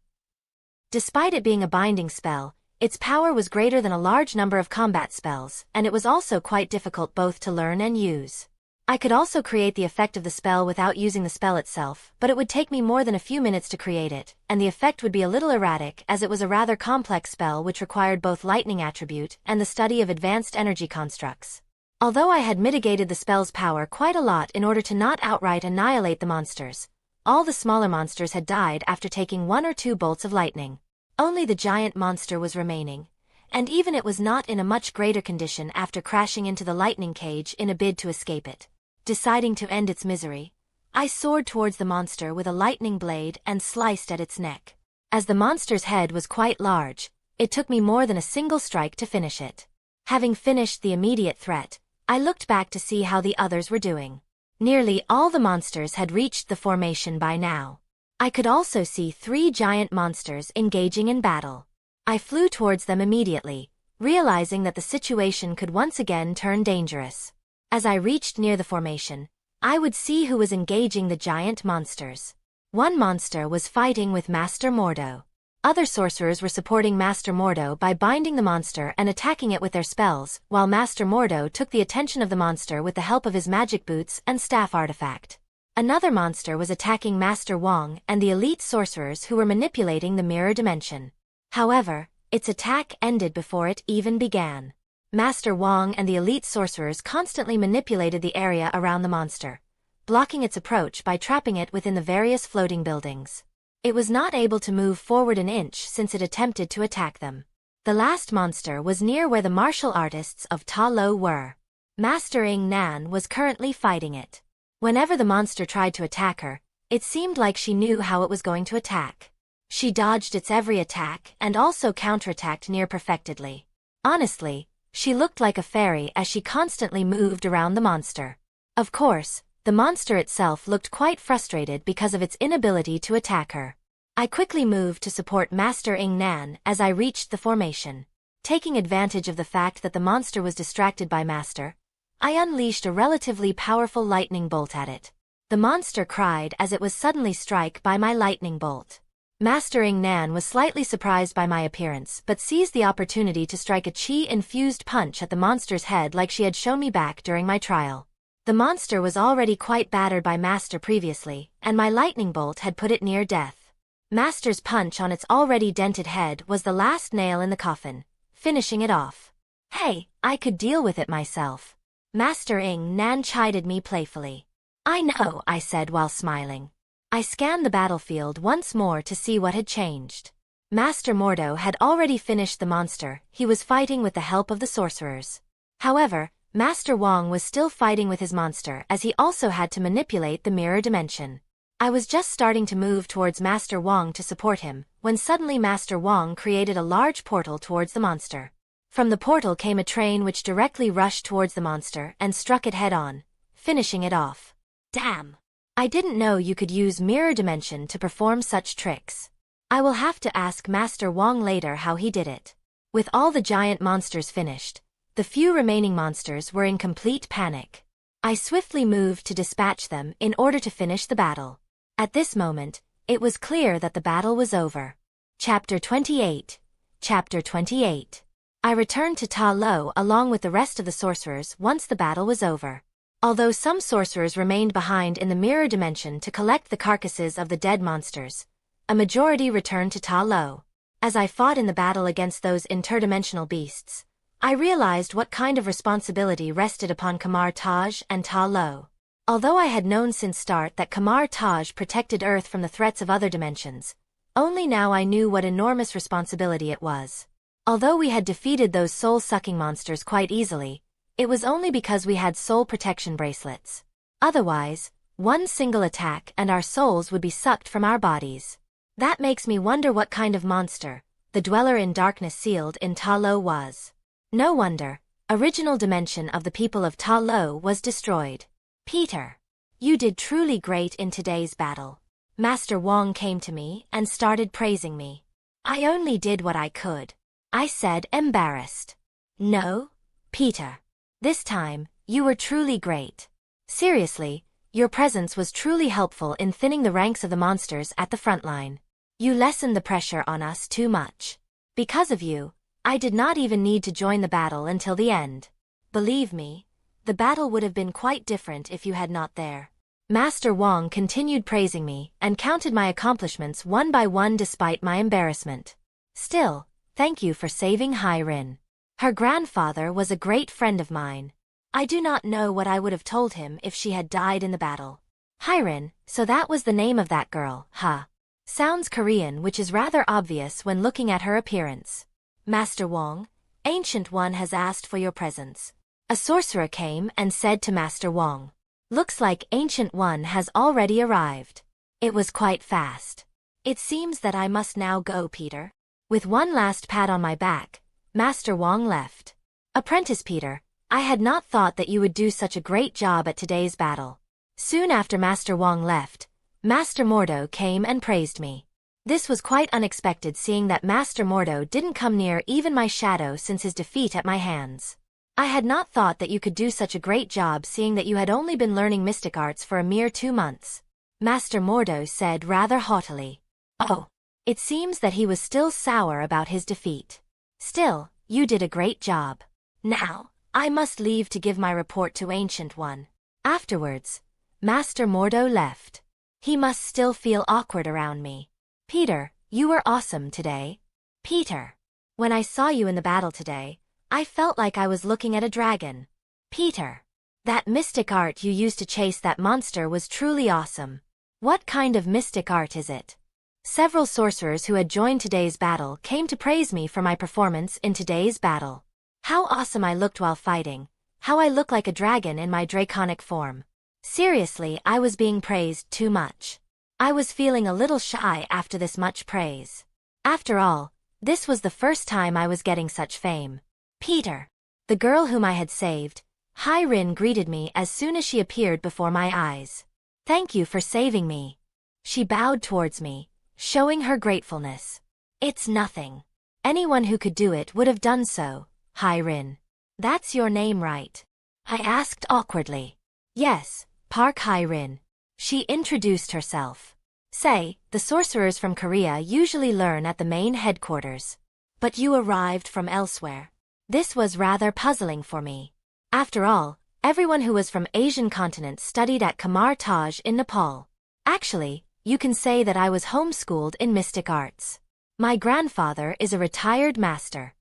Despite it being a binding spell, its power was greater than a large number of combat spells, and it was also quite difficult both to learn and use. I could also create the effect of the spell without using the spell itself, but it would take me more than a few minutes to create it, and the effect would be a little erratic as it was a rather complex spell which required both lightning attribute and the study of advanced energy constructs. Although I had mitigated the spell's power quite a lot in order to not outright annihilate the monsters, all the smaller monsters had died after taking 1 or 2 bolts of lightning. Only the giant monster was remaining, and even it was not in a much greater condition after crashing into the lightning cage in a bid to escape it. Deciding to end its misery, I soared towards the monster with a lightning blade and sliced at its neck. As the monster's head was quite large, it took me more than a single strike to finish it. Having finished the immediate threat, I looked back to see how the others were doing. Nearly all the monsters had reached the formation by now. I could also see 3 giant monsters engaging in battle. I flew towards them immediately, realizing that the situation could once again turn dangerous. As I reached near the formation, I would see who was engaging the giant monsters. One monster was fighting with Master Mordo. Other sorcerers were supporting Master Mordo by binding the monster and attacking it with their spells, while Master Mordo took the attention of the monster with the help of his magic boots and staff artifact. Another monster was attacking Master Wong and the elite sorcerers who were manipulating the mirror dimension. However, its attack ended before it even began. Master Wong and the elite sorcerers constantly manipulated the area around the monster, blocking its approach by trapping it within the various floating buildings. It was not able to move forward an inch since it attempted to attack them. The last monster was near where the martial artists of Talo were. Master Ing Nan was currently fighting it. Whenever the monster tried to attack her, it seemed like she knew how it was going to attack. She dodged its every attack and also counterattacked near perfectly. Honestly, she looked like a fairy as she constantly moved around the monster. Of course, the monster itself looked quite frustrated because of its inability to attack her. I quickly moved to support Master Ing Nan as I reached the formation. Taking advantage of the fact that the monster was distracted by Master, I unleashed a relatively powerful lightning bolt at it. The monster cried as it was suddenly struck by my lightning bolt. Master Ing Nan was slightly surprised by my appearance but seized the opportunity to strike a chi-infused punch at the monster's head like she had shown me back during my trial. The monster was already quite battered by Master previously, and my lightning bolt had put it near death. Master's punch on its already dented head was the last nail in the coffin, finishing it off. Hey, I could deal with it myself. Master Ing Nan chided me playfully. I know, I said while smiling. I scanned the battlefield once more to see what had changed. Master Mordo had already finished the monster. He was fighting with the help of the sorcerers. However, Master Wong was still fighting with his monster as he also had to manipulate the mirror dimension. I was just starting to move towards Master Wong to support him, when suddenly Master Wong created a large portal towards the monster. From the portal came a train which directly rushed towards the monster and struck it head-on, finishing it off. Damn! I didn't know you could use mirror dimension to perform such tricks. I will have to ask Master Wong later how he did it. With all the giant monsters finished, the few remaining monsters were in complete panic. I swiftly moved to dispatch them in order to finish the battle. At this moment, it was clear that the battle was over. Chapter 28. Chapter 28. I returned to Talo along with the rest of the sorcerers once the battle was over. Although some sorcerers remained behind in the mirror dimension to collect the carcasses of the dead monsters, a majority returned to Talo. As I fought in the battle against those interdimensional beasts, I realized what kind of responsibility rested upon Kamar-Taj and Talo. Although I had known since start that Kamar-Taj protected Earth from the threats of other dimensions, only now I knew what enormous responsibility it was. Although we had defeated those soul-sucking monsters quite easily, it was only because we had soul protection bracelets. Otherwise, one single attack and our souls would be sucked from our bodies. That makes me wonder what kind of monster the dweller in darkness sealed in Talo was. No wonder, original dimension of the people of Talo was destroyed. Peter, you did truly great in today's battle. Master Wong came to me and started praising me. I only did what I could. I said, embarrassed. No, Peter. This time, you were truly great. Seriously, your presence was truly helpful in thinning the ranks of the monsters at the front line. You lessened the pressure on us too much. Because of you, I did not even need to join the battle until the end. Believe me, the battle would have been quite different if you had not there. Master Wong continued praising me and counted my accomplishments one by one despite my embarrassment. Still, thank you for saving Hirin. Her grandfather was a great friend of mine. I do not know what I would have told him if she had died in the battle. Hirin, so that was the name of that girl, huh? Sounds Korean, which is rather obvious when looking at her appearance. Master Wong, Ancient One has asked for your presence. A sorcerer came and said to Master Wong. Looks like Ancient One has already arrived. It was quite fast. It seems that I must now go, Peter. With one last pat on my back, Master Wong left. Apprentice Peter, I had not thought that you would do such a great job at today's battle. Soon after Master Wong left, Master Mordo came and praised me. This was quite unexpected seeing that Master Mordo didn't come near even my shadow since his defeat at my hands. I had not thought that you could do such a great job seeing that you had only been learning mystic arts for a mere 2 months. Master Mordo said rather haughtily. Oh, it seems that he was still sour about his defeat. Still, you did a great job. Now, I must leave to give my report to Ancient One. Afterwards, Master Mordo left. He must still feel awkward around me. Peter, you were awesome today. Peter. When I saw you in the battle today, I felt like I was looking at a dragon. Peter. That mystic art you used to chase that monster was truly awesome. What kind of mystic art is it? Several sorcerers who had joined today's battle came to praise me for my performance in today's battle. How awesome I looked while fighting, How I look like a dragon in my draconic form. Seriously, I was being praised too much. I was feeling a little shy after this much praise. After all, this was the first time I was getting such fame. Peter, the girl whom I had saved, Hirin, greeted me as soon as she appeared before my eyes. Thank you for saving me. She bowed towards me, showing her gratefulness. It's nothing. Anyone who could do it would have done so, Hirin. That's your name, right? I asked awkwardly. Yes, Park Hirin. She introduced herself. Say, the sorcerers from Korea usually learn at the main headquarters. But you arrived from elsewhere. This was rather puzzling for me. After all, everyone who was from Asian continent studied at Kamar-Taj in Nepal. Actually, you can say that I was homeschooled in mystic arts. My grandfather is a retired master.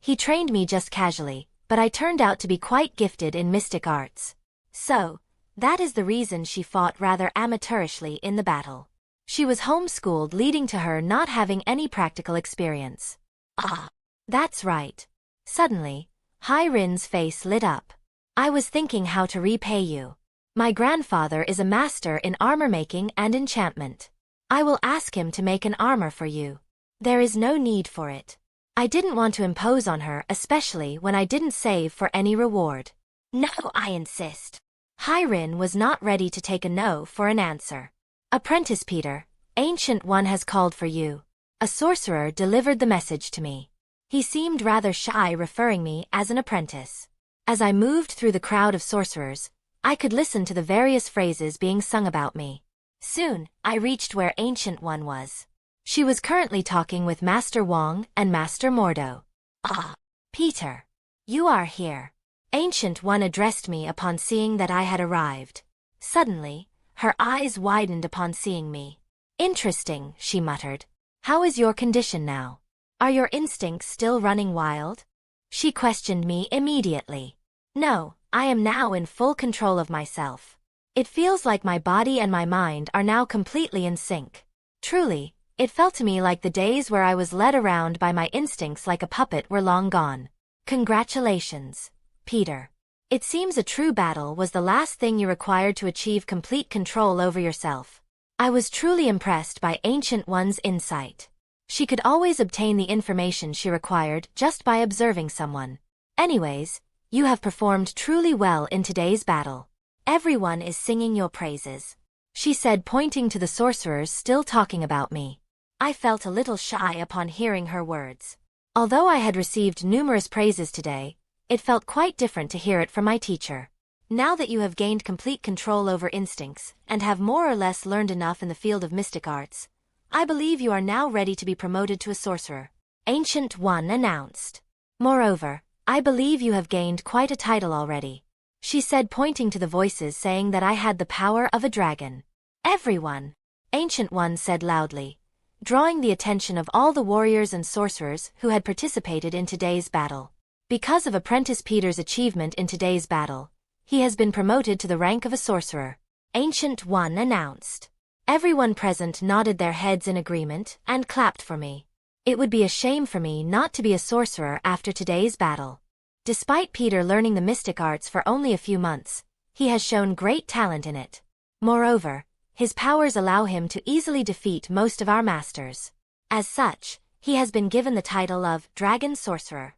He trained me just casually, but I turned out to be quite gifted in mystic arts. So, that is the reason she fought rather amateurishly in the battle. She was homeschooled, leading to her not having any practical experience. Ah, that's right. Suddenly, Hirin's face lit up. I was thinking how to repay you. My grandfather is a master in armor making and enchantment. I will ask him to make an armor for you. There is no need for it. I didn't want to impose on her, especially when I didn't save for any reward. No, I insist. Hirin was not ready to take a no for an answer. Apprentice Peter, Ancient One has called for you. A sorcerer delivered the message to me. He seemed rather shy, referring me as an apprentice. As I moved through the crowd of sorcerers, I could listen to the various phrases being sung about me. Soon, I reached where Ancient One was. She was currently talking with Master Wong and Master Mordo. Ah, Peter. You are here. Ancient One addressed me upon seeing that I had arrived. Suddenly, her eyes widened upon seeing me. Interesting, she muttered. How is your condition now? Are your instincts still running wild? She questioned me immediately. No, I am now in full control of myself. It feels like my body and my mind are now completely in sync. Truly, it felt to me like the days where I was led around by my instincts like a puppet were long gone. Congratulations, Peter. It seems a true battle was the last thing you required to achieve complete control over yourself. I was truly impressed by Ancient One's insight. She could always obtain the information she required just by observing someone. Anyways, you have performed truly well in today's battle. Everyone is singing your praises, she said, pointing to the sorcerers still talking about me. I felt a little shy upon hearing her words. Although I had received numerous praises today, it felt quite different to hear it from my teacher. Now that you have gained complete control over instincts and have more or less learned enough in the field of mystic arts, I believe you are now ready to be promoted to a sorcerer, Ancient One announced. Moreover, I believe you have gained quite a title already, she said, pointing to the voices saying that I had the power of a dragon. Everyone, Ancient One said loudly, drawing the attention of all the warriors and sorcerers who had participated in today's battle. Because of Apprentice Peter's achievement in today's battle, he has been promoted to the rank of a sorcerer, Ancient One announced. Everyone present nodded their heads in agreement and clapped for me. It would be a shame for me not to be a sorcerer after today's battle. Despite Peter learning the mystic arts for only a few months, he has shown great talent in it. Moreover, his powers allow him to easily defeat most of our masters. As such, he has been given the title of Dragon Sorcerer.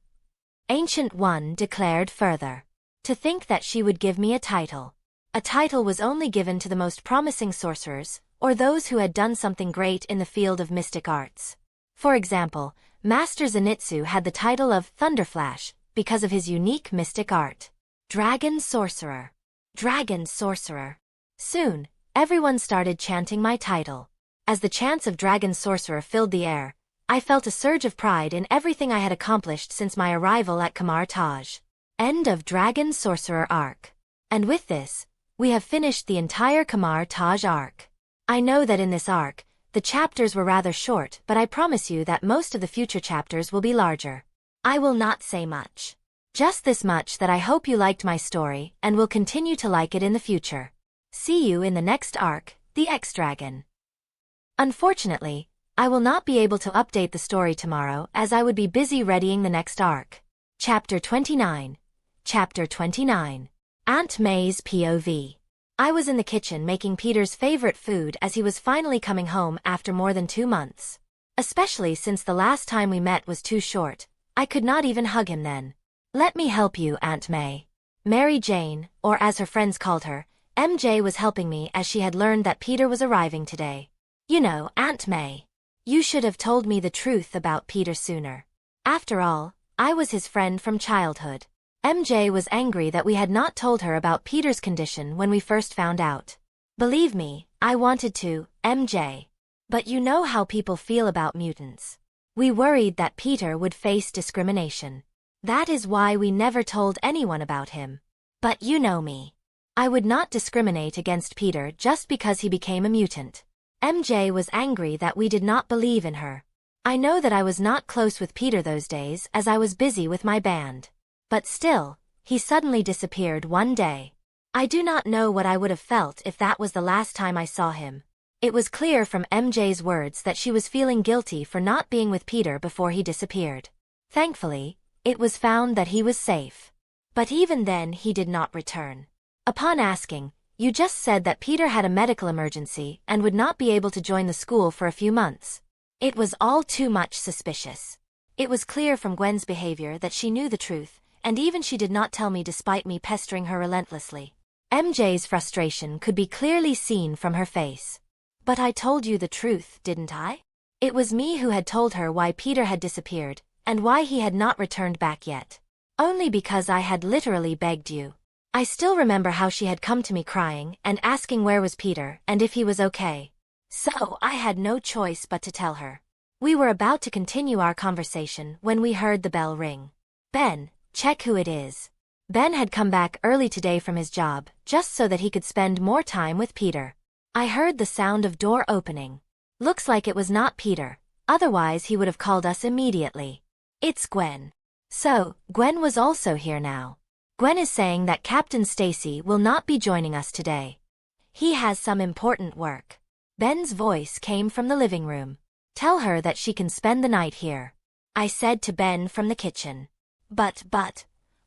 Ancient One declared further. To think that she would give me a title. A title was only given to the most promising sorcerers, or those who had done something great in the field of mystic arts. For example, Master Zenitsu had the title of Thunderflash because of his unique mystic art. Dragon Sorcerer. Dragon Sorcerer. Soon, everyone started chanting my title. As the chants of Dragon Sorcerer filled the air, I felt a surge of pride in everything I had accomplished since my arrival at Kamar-Taj. End of Dragon Sorcerer arc. And with this, we have finished the entire Kamar-Taj arc. I know that in this arc, the chapters were rather short, but I promise you that most of the future chapters will be larger. I will not say much. Just this much, that I hope you liked my story and will continue to like it in the future. See you in the next arc, the X-Dragon. Unfortunately, I will not be able to update the story tomorrow as I would be busy readying the next arc. Chapter 29. Chapter 29. Aunt May's POV. I was in the kitchen making Peter's favorite food as he was finally coming home after more than 2 months. Especially since the last time we met was too short, I could not even hug him then. "Let me help you, Aunt May." Mary Jane, or as her friends called her, MJ, was helping me as she had learned that Peter was arriving today. "You know, Aunt May, you should have told me the truth about Peter sooner. After all, I was his friend from childhood." MJ was angry that we had not told her about Peter's condition when we first found out. "Believe me, I wanted to, MJ. But you know how people feel about mutants. We worried that Peter would face discrimination. That is why we never told anyone about him. But you know me. I would not discriminate against Peter just because he became a mutant." MJ was angry that we did not believe in her. I know that I was not close with Peter those days as I was busy with my band. But still, he suddenly disappeared one day. I do not know what I would have felt if that was the last time I saw him. It was clear from MJ's words that she was feeling guilty for not being with Peter before he disappeared. Thankfully, it was found that he was safe. But even then he did not return. Upon asking, "You just said that Peter had a medical emergency and would not be able to join the school for a few months." It was all too much suspicious. It was clear from Gwen's behavior that she knew the truth, and even she did not tell me despite me pestering her relentlessly. MJ's frustration could be clearly seen from her face. "But I told you the truth, didn't I? It was me who had told her why Peter had disappeared, and why he had not returned back yet. Only because I had literally begged you." I still remember how she had come to me crying and asking where was Peter and if he was okay. So I had no choice but to tell her. We were about to continue our conversation when we heard the bell ring. "Ben, check who it is." Ben had come back early today from his job, just so that he could spend more time with Peter. I heard the sound of door opening. Looks like it was not Peter, otherwise he would have called us immediately. "It's Gwen." So, Gwen was also here now. Gwen is saying that Captain Stacy will not be joining us today. He has some important work. Ben's voice came from the living room. "Tell her that she can spend the night here," I said to Ben from the kitchen. But,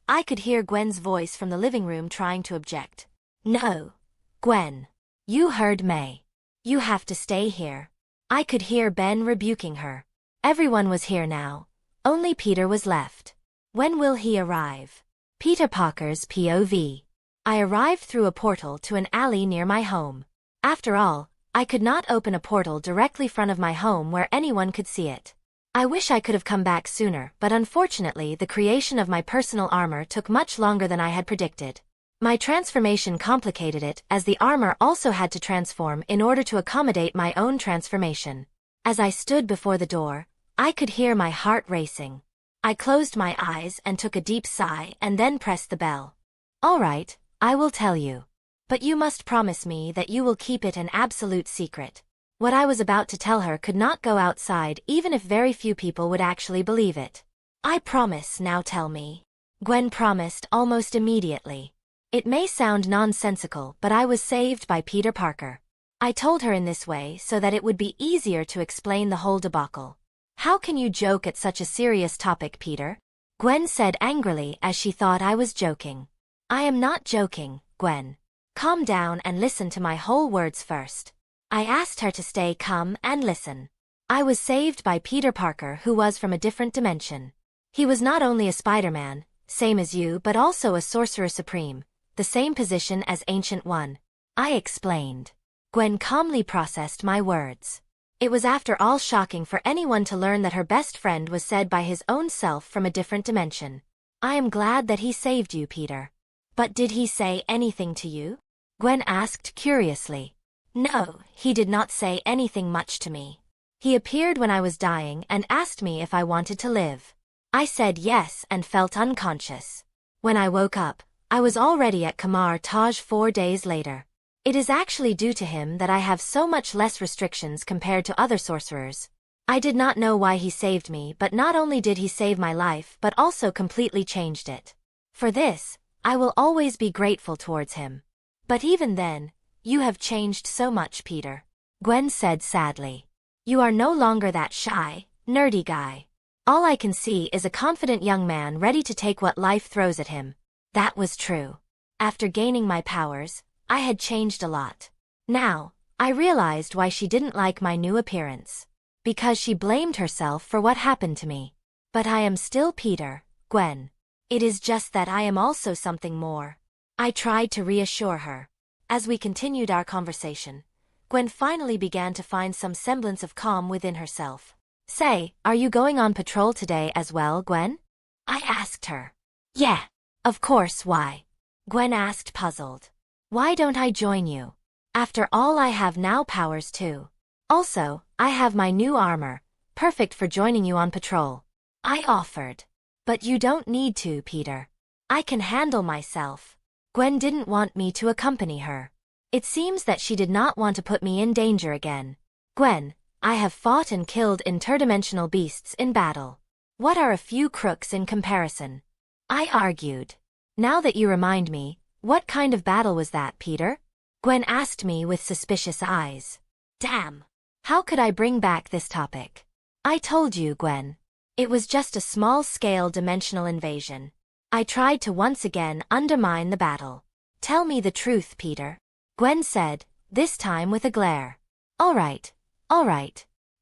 I could hear Gwen's voice from the living room trying to object. "No, Gwen. You heard May. You have to stay here." I could hear Ben rebuking her. Everyone was here now. Only Peter was left. When will he arrive? Peter Parker's POV. I arrived through a portal to an alley near my home. After all, I could not open a portal directly front of my home where anyone could see it. I wish I could have come back sooner, but unfortunately the creation of my personal armor took much longer than I had predicted. My transformation complicated it as the armor also had to transform in order to accommodate my own transformation. As I stood before the door, I could hear my heart racing. I closed my eyes and took a deep sigh and then pressed the bell. "All right, I will tell you. But you must promise me that you will keep it an absolute secret." What I was about to tell her could not go outside even if very few people would actually believe it. "I promise, now tell me." Gwen promised almost immediately. It may sound nonsensical, but I was saved by Peter Parker. I told her in this way so that it would be easier to explain the whole debacle. "How can you joke at such a serious topic, Peter?" Gwen said angrily as she thought I was joking. "I am not joking, Gwen. Calm down and listen to my whole words first." I asked her to stay calm and listen. I was saved by Peter Parker, who was from a different dimension. He was not only a Spider-Man, same as you, but also a Sorcerer Supreme, the same position as Ancient One. I explained. Gwen calmly processed my words. It was after all shocking for anyone to learn that her best friend was said by his own self from a different dimension. "I am glad that he saved you, Peter. But did he say anything to you?" Gwen asked curiously. "No, he did not say anything much to me. He appeared when I was dying and asked me if I wanted to live. I said yes and felt unconscious. When I woke up, I was already at Kamar-Taj 4 days later. It is actually due to him that I have so much less restrictions compared to other sorcerers. I did not know why he saved me, but not only did he save my life but also completely changed it. For this, I will always be grateful towards him. But even then, you have changed so much, Peter," Gwen said sadly. "You are no longer that shy, nerdy guy. All I can see is a confident young man ready to take what life throws at him. That was true. After gaining my powers, I had changed a lot. Now, I realized why she didn't like my new appearance. Because she blamed herself for what happened to me. But I am still Peter, Gwen. It is just that I am also something more. I tried to reassure her. As we continued our conversation, Gwen finally began to find some semblance of calm within herself. Say, are you going on patrol today as well, Gwen? I asked her. Yeah. Of course, why? Gwen asked, puzzled. Why don't I join you? After all, I have now powers too. Also, I have my new armor, perfect for joining you on patrol. I offered. But you don't need to, Peter. I can handle myself. Gwen didn't want me to accompany her. It seems that she did not want to put me in danger again. Gwen, I have fought and killed interdimensional beasts in battle. What are a few crooks in comparison? I argued. Now that you remind me, what kind of battle was that, Peter? Gwen asked me with suspicious eyes. Damn. How could I bring back this topic? I told you, Gwen. It was just a small-scale dimensional invasion. I tried to once again undermine the battle. Tell me the truth, Peter. Gwen said, this time with a glare. All right.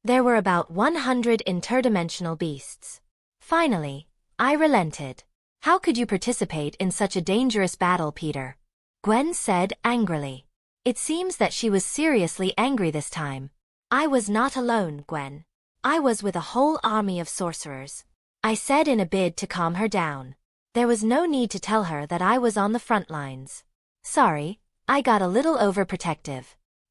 There were about 100 interdimensional beasts. Finally, I relented. How could you participate in such a dangerous battle, Peter? Gwen said angrily. It seems that she was seriously angry this time. I was not alone, Gwen. I was with a whole army of sorcerers. I said in a bid to calm her down. There was no need to tell her that I was on the front lines. Sorry, I got a little overprotective.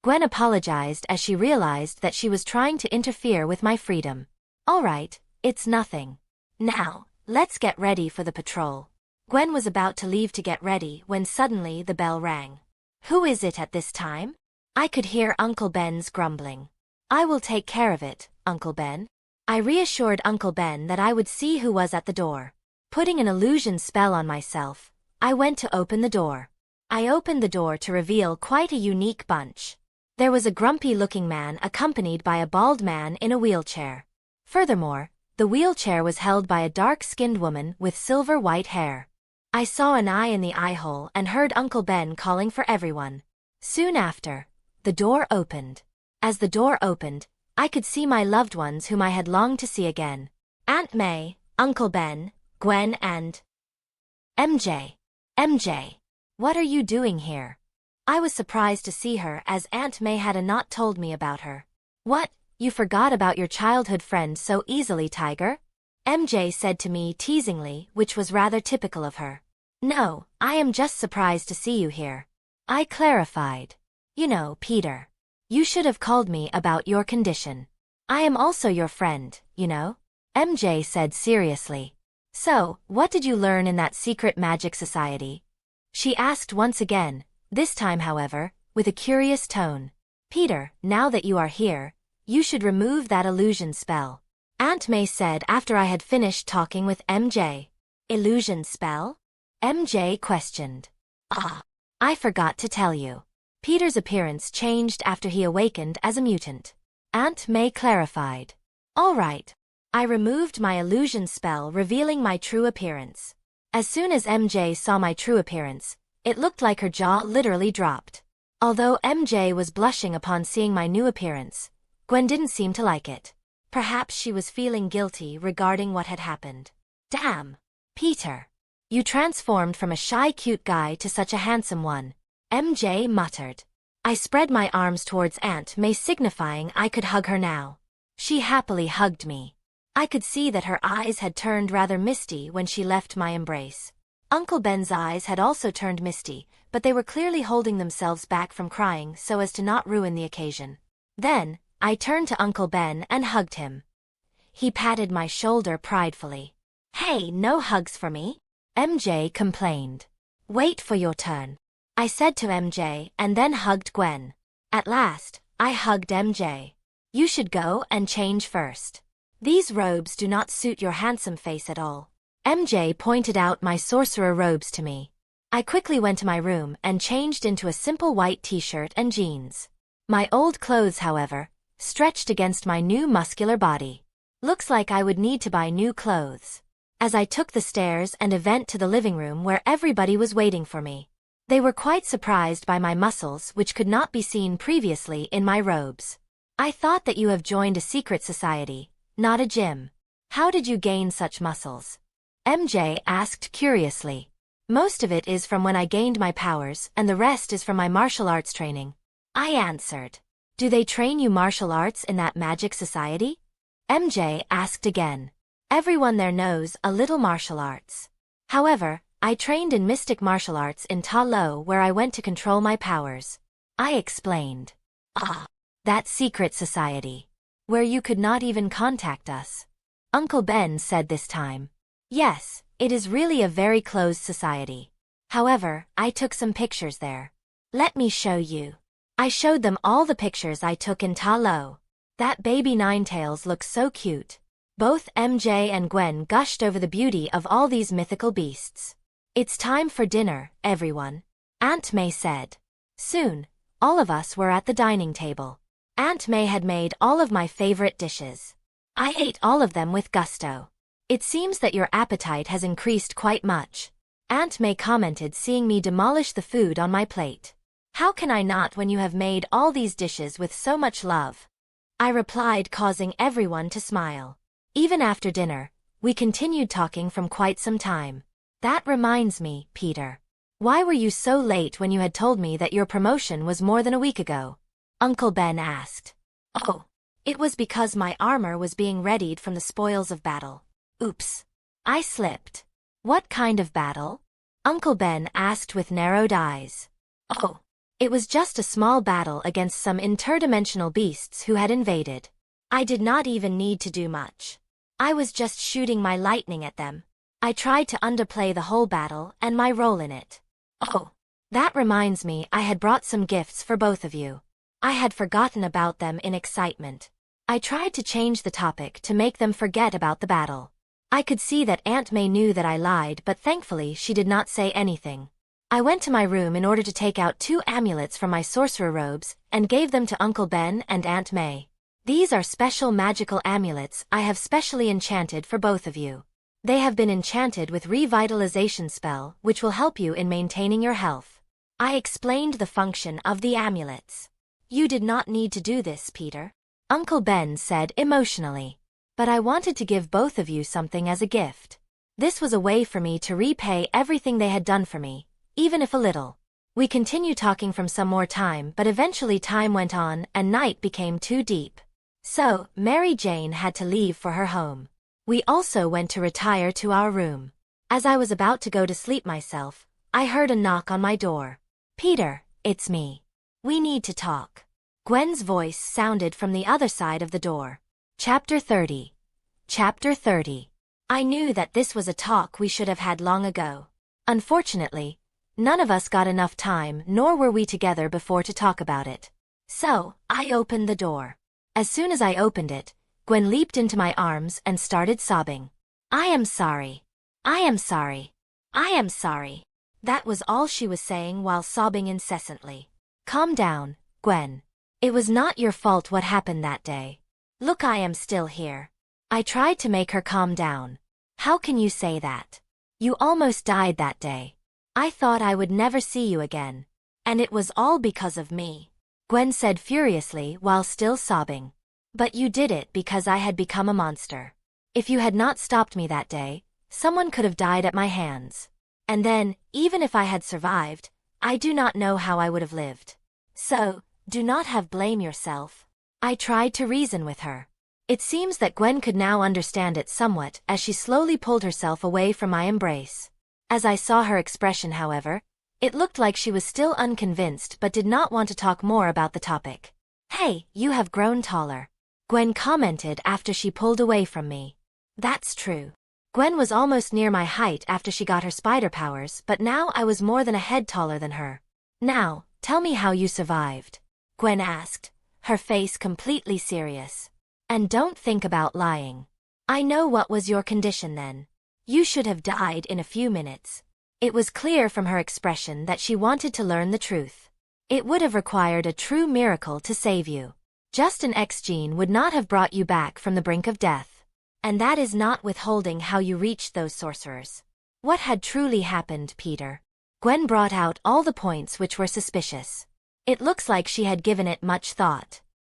Gwen apologized as she realized that she was trying to interfere with my freedom. All right, it's nothing. Now, let's get ready for the patrol. Gwen was about to leave to get ready when suddenly the bell rang. Who is it at this time? I could hear Uncle Ben's grumbling. I will take care of it, Uncle Ben. I reassured Uncle Ben that I would see who was at the door. Putting an illusion spell on myself, I went to open the door. I opened the door to reveal quite a unique bunch. There was a grumpy-looking man accompanied by a bald man in a wheelchair. Furthermore, the wheelchair was held by a dark-skinned woman with silver-white hair. I saw an eye in the eye hole and heard Uncle Ben calling for everyone. Soon after, the door opened. As the door opened, I could see my loved ones whom I had longed to see again. Aunt May, Uncle Ben, Gwen and MJ. MJ, what are you doing here? I was surprised to see her as Aunt May had not told me about her. What, you forgot about your childhood friend so easily, Tiger? MJ said to me teasingly, which was rather typical of her. No, I am just surprised to see you here. I clarified. You know, Peter. You should have called me about your condition. I am also your friend, you know? MJ said seriously. So, what did you learn in that secret magic society? She asked once again, this time however, with a curious tone. Peter, now that you are here, you should remove that illusion spell. Aunt May said after I had finished talking with MJ. Illusion spell? MJ questioned. I forgot to tell you. Peter's appearance changed after he awakened as a mutant. Aunt May clarified. All right. I removed my illusion spell, revealing my true appearance. As soon as MJ saw my true appearance, it looked like her jaw literally dropped. Although MJ was blushing upon seeing my new appearance, Gwen didn't seem to like it. Perhaps she was feeling guilty regarding what had happened. Damn. Peter. You transformed from a shy cute guy to such a handsome one, MJ muttered. I spread my arms towards Aunt May, signifying I could hug her now. She happily hugged me. I could see that her eyes had turned rather misty when she left my embrace. Uncle Ben's eyes had also turned misty, but they were clearly holding themselves back from crying so as to not ruin the occasion. Then, I turned to Uncle Ben and hugged him. He patted my shoulder pridefully. Hey, no hugs for me, MJ complained. Wait for your turn, I said to MJ and then hugged Gwen. At last, I hugged MJ. You should go and change first. These robes do not suit your handsome face at all. MJ pointed out my sorcerer robes to me. I quickly went to my room and changed into a simple white t-shirt and jeans. My old clothes, however, stretched against my new muscular body. Looks like I would need to buy new clothes. as I took the stairs and went to the living room where everybody was waiting for me. They were quite surprised by my muscles, which could not be seen previously in my robes. I thought that you have joined a secret society, not a gym. How did you gain such muscles? MJ asked curiously. Most of it is from when I gained my powers, and the rest is from my martial arts training. I answered. Do they train you martial arts in that magic society? MJ asked again. Everyone there knows a little martial arts. However, I trained in mystic martial arts in Talo, where I went to control my powers. I explained. Ah, that secret society. Where you could not even contact us. Uncle Ben said this time. Yes, it is really a very closed society. However, I took some pictures there. Let me show you. I showed them all the pictures I took in Talo. That baby Ninetails looks so cute. Both MJ and Gwen gushed over the beauty of all these mythical beasts. It's time for dinner, everyone, Aunt May said. Soon, all of us were at the dining table. Aunt May had made all of my favorite dishes. I ate all of them with gusto. It seems that your appetite has increased quite much. Aunt May commented, seeing me demolish the food on my plate. How can I not when you have made all these dishes with so much love? I replied, causing everyone to smile. Even after dinner, we continued talking from quite some time. That reminds me, Peter. Why were you so late when you had told me that your promotion was more than a week ago? Uncle Ben asked. Oh, it was because my armor was being readied from the spoils of battle. Oops. I slipped. What kind of battle? Uncle Ben asked with narrowed eyes. Oh, it was just a small battle against some interdimensional beasts who had invaded. I did not even need to do much. I was just shooting my lightning at them. I tried to underplay the whole battle and my role in it. Oh, that reminds me, I had brought some gifts for both of you. I had forgotten about them in excitement. I tried to change the topic to make them forget about the battle. I could see that Aunt May knew that I lied, but thankfully she did not say anything. I went to my room in order to take out 2 amulets from my sorcerer robes and gave them to Uncle Ben and Aunt May. These are special magical amulets I have specially enchanted for both of you. They have been enchanted with revitalization spell, which will help you in maintaining your health. I explained the function of the amulets. You did not need to do this, Peter, Uncle Ben said emotionally. But I wanted to give both of you something as a gift. This was a way for me to repay everything they had done for me, even if a little. We continued talking for some more time, but eventually time went on and night became too deep. So, Mary Jane had to leave for her home. We also went to retire to our room. As I was about to go to sleep myself, I heard a knock on my door. Peter, it's me. We need to talk. Gwen's voice sounded from the other side of the door. Chapter 30. Chapter 30. I knew that this was a talk we should have had long ago. Unfortunately, none of us got enough time, nor were we together before to talk about it. So, I opened the door. As soon as I opened it, Gwen leaped into my arms and started sobbing. I am sorry. I am sorry. I am sorry. That was all she was saying while sobbing incessantly. Calm down, Gwen. It was not your fault what happened that day. Look, I am still here. I tried to make her calm down. How can you say that? You almost died that day. I thought I would never see you again. And it was all because of me, Gwen said furiously while still sobbing. But you did it because I had become a monster. If you had not stopped me that day, someone could have died at my hands. And then, even if I had survived, I do not know how I would have lived. So, do not have blame yourself. I tried to reason with her. It seems that Gwen could now understand it somewhat as she slowly pulled herself away from my embrace. As I saw her expression, however, it looked like she was still unconvinced but did not want to talk more about the topic. Hey, you have grown taller, Gwen commented after she pulled away from me. That's true. Gwen was almost near my height after she got her spider powers, but now I was more than a head taller than her. Now, tell me how you survived, Gwen asked, her face completely serious. And don't think about lying. I know what was your condition then. You should have died in a few minutes. It was clear from her expression that she wanted to learn the truth. It would have required a true miracle to save you. Just an X gene would not have brought you back from the brink of death. And that is not withholding how you reached those sorcerers. What had truly happened, Peter? Gwen brought out all the points which were suspicious. It looks like she had given it much thought.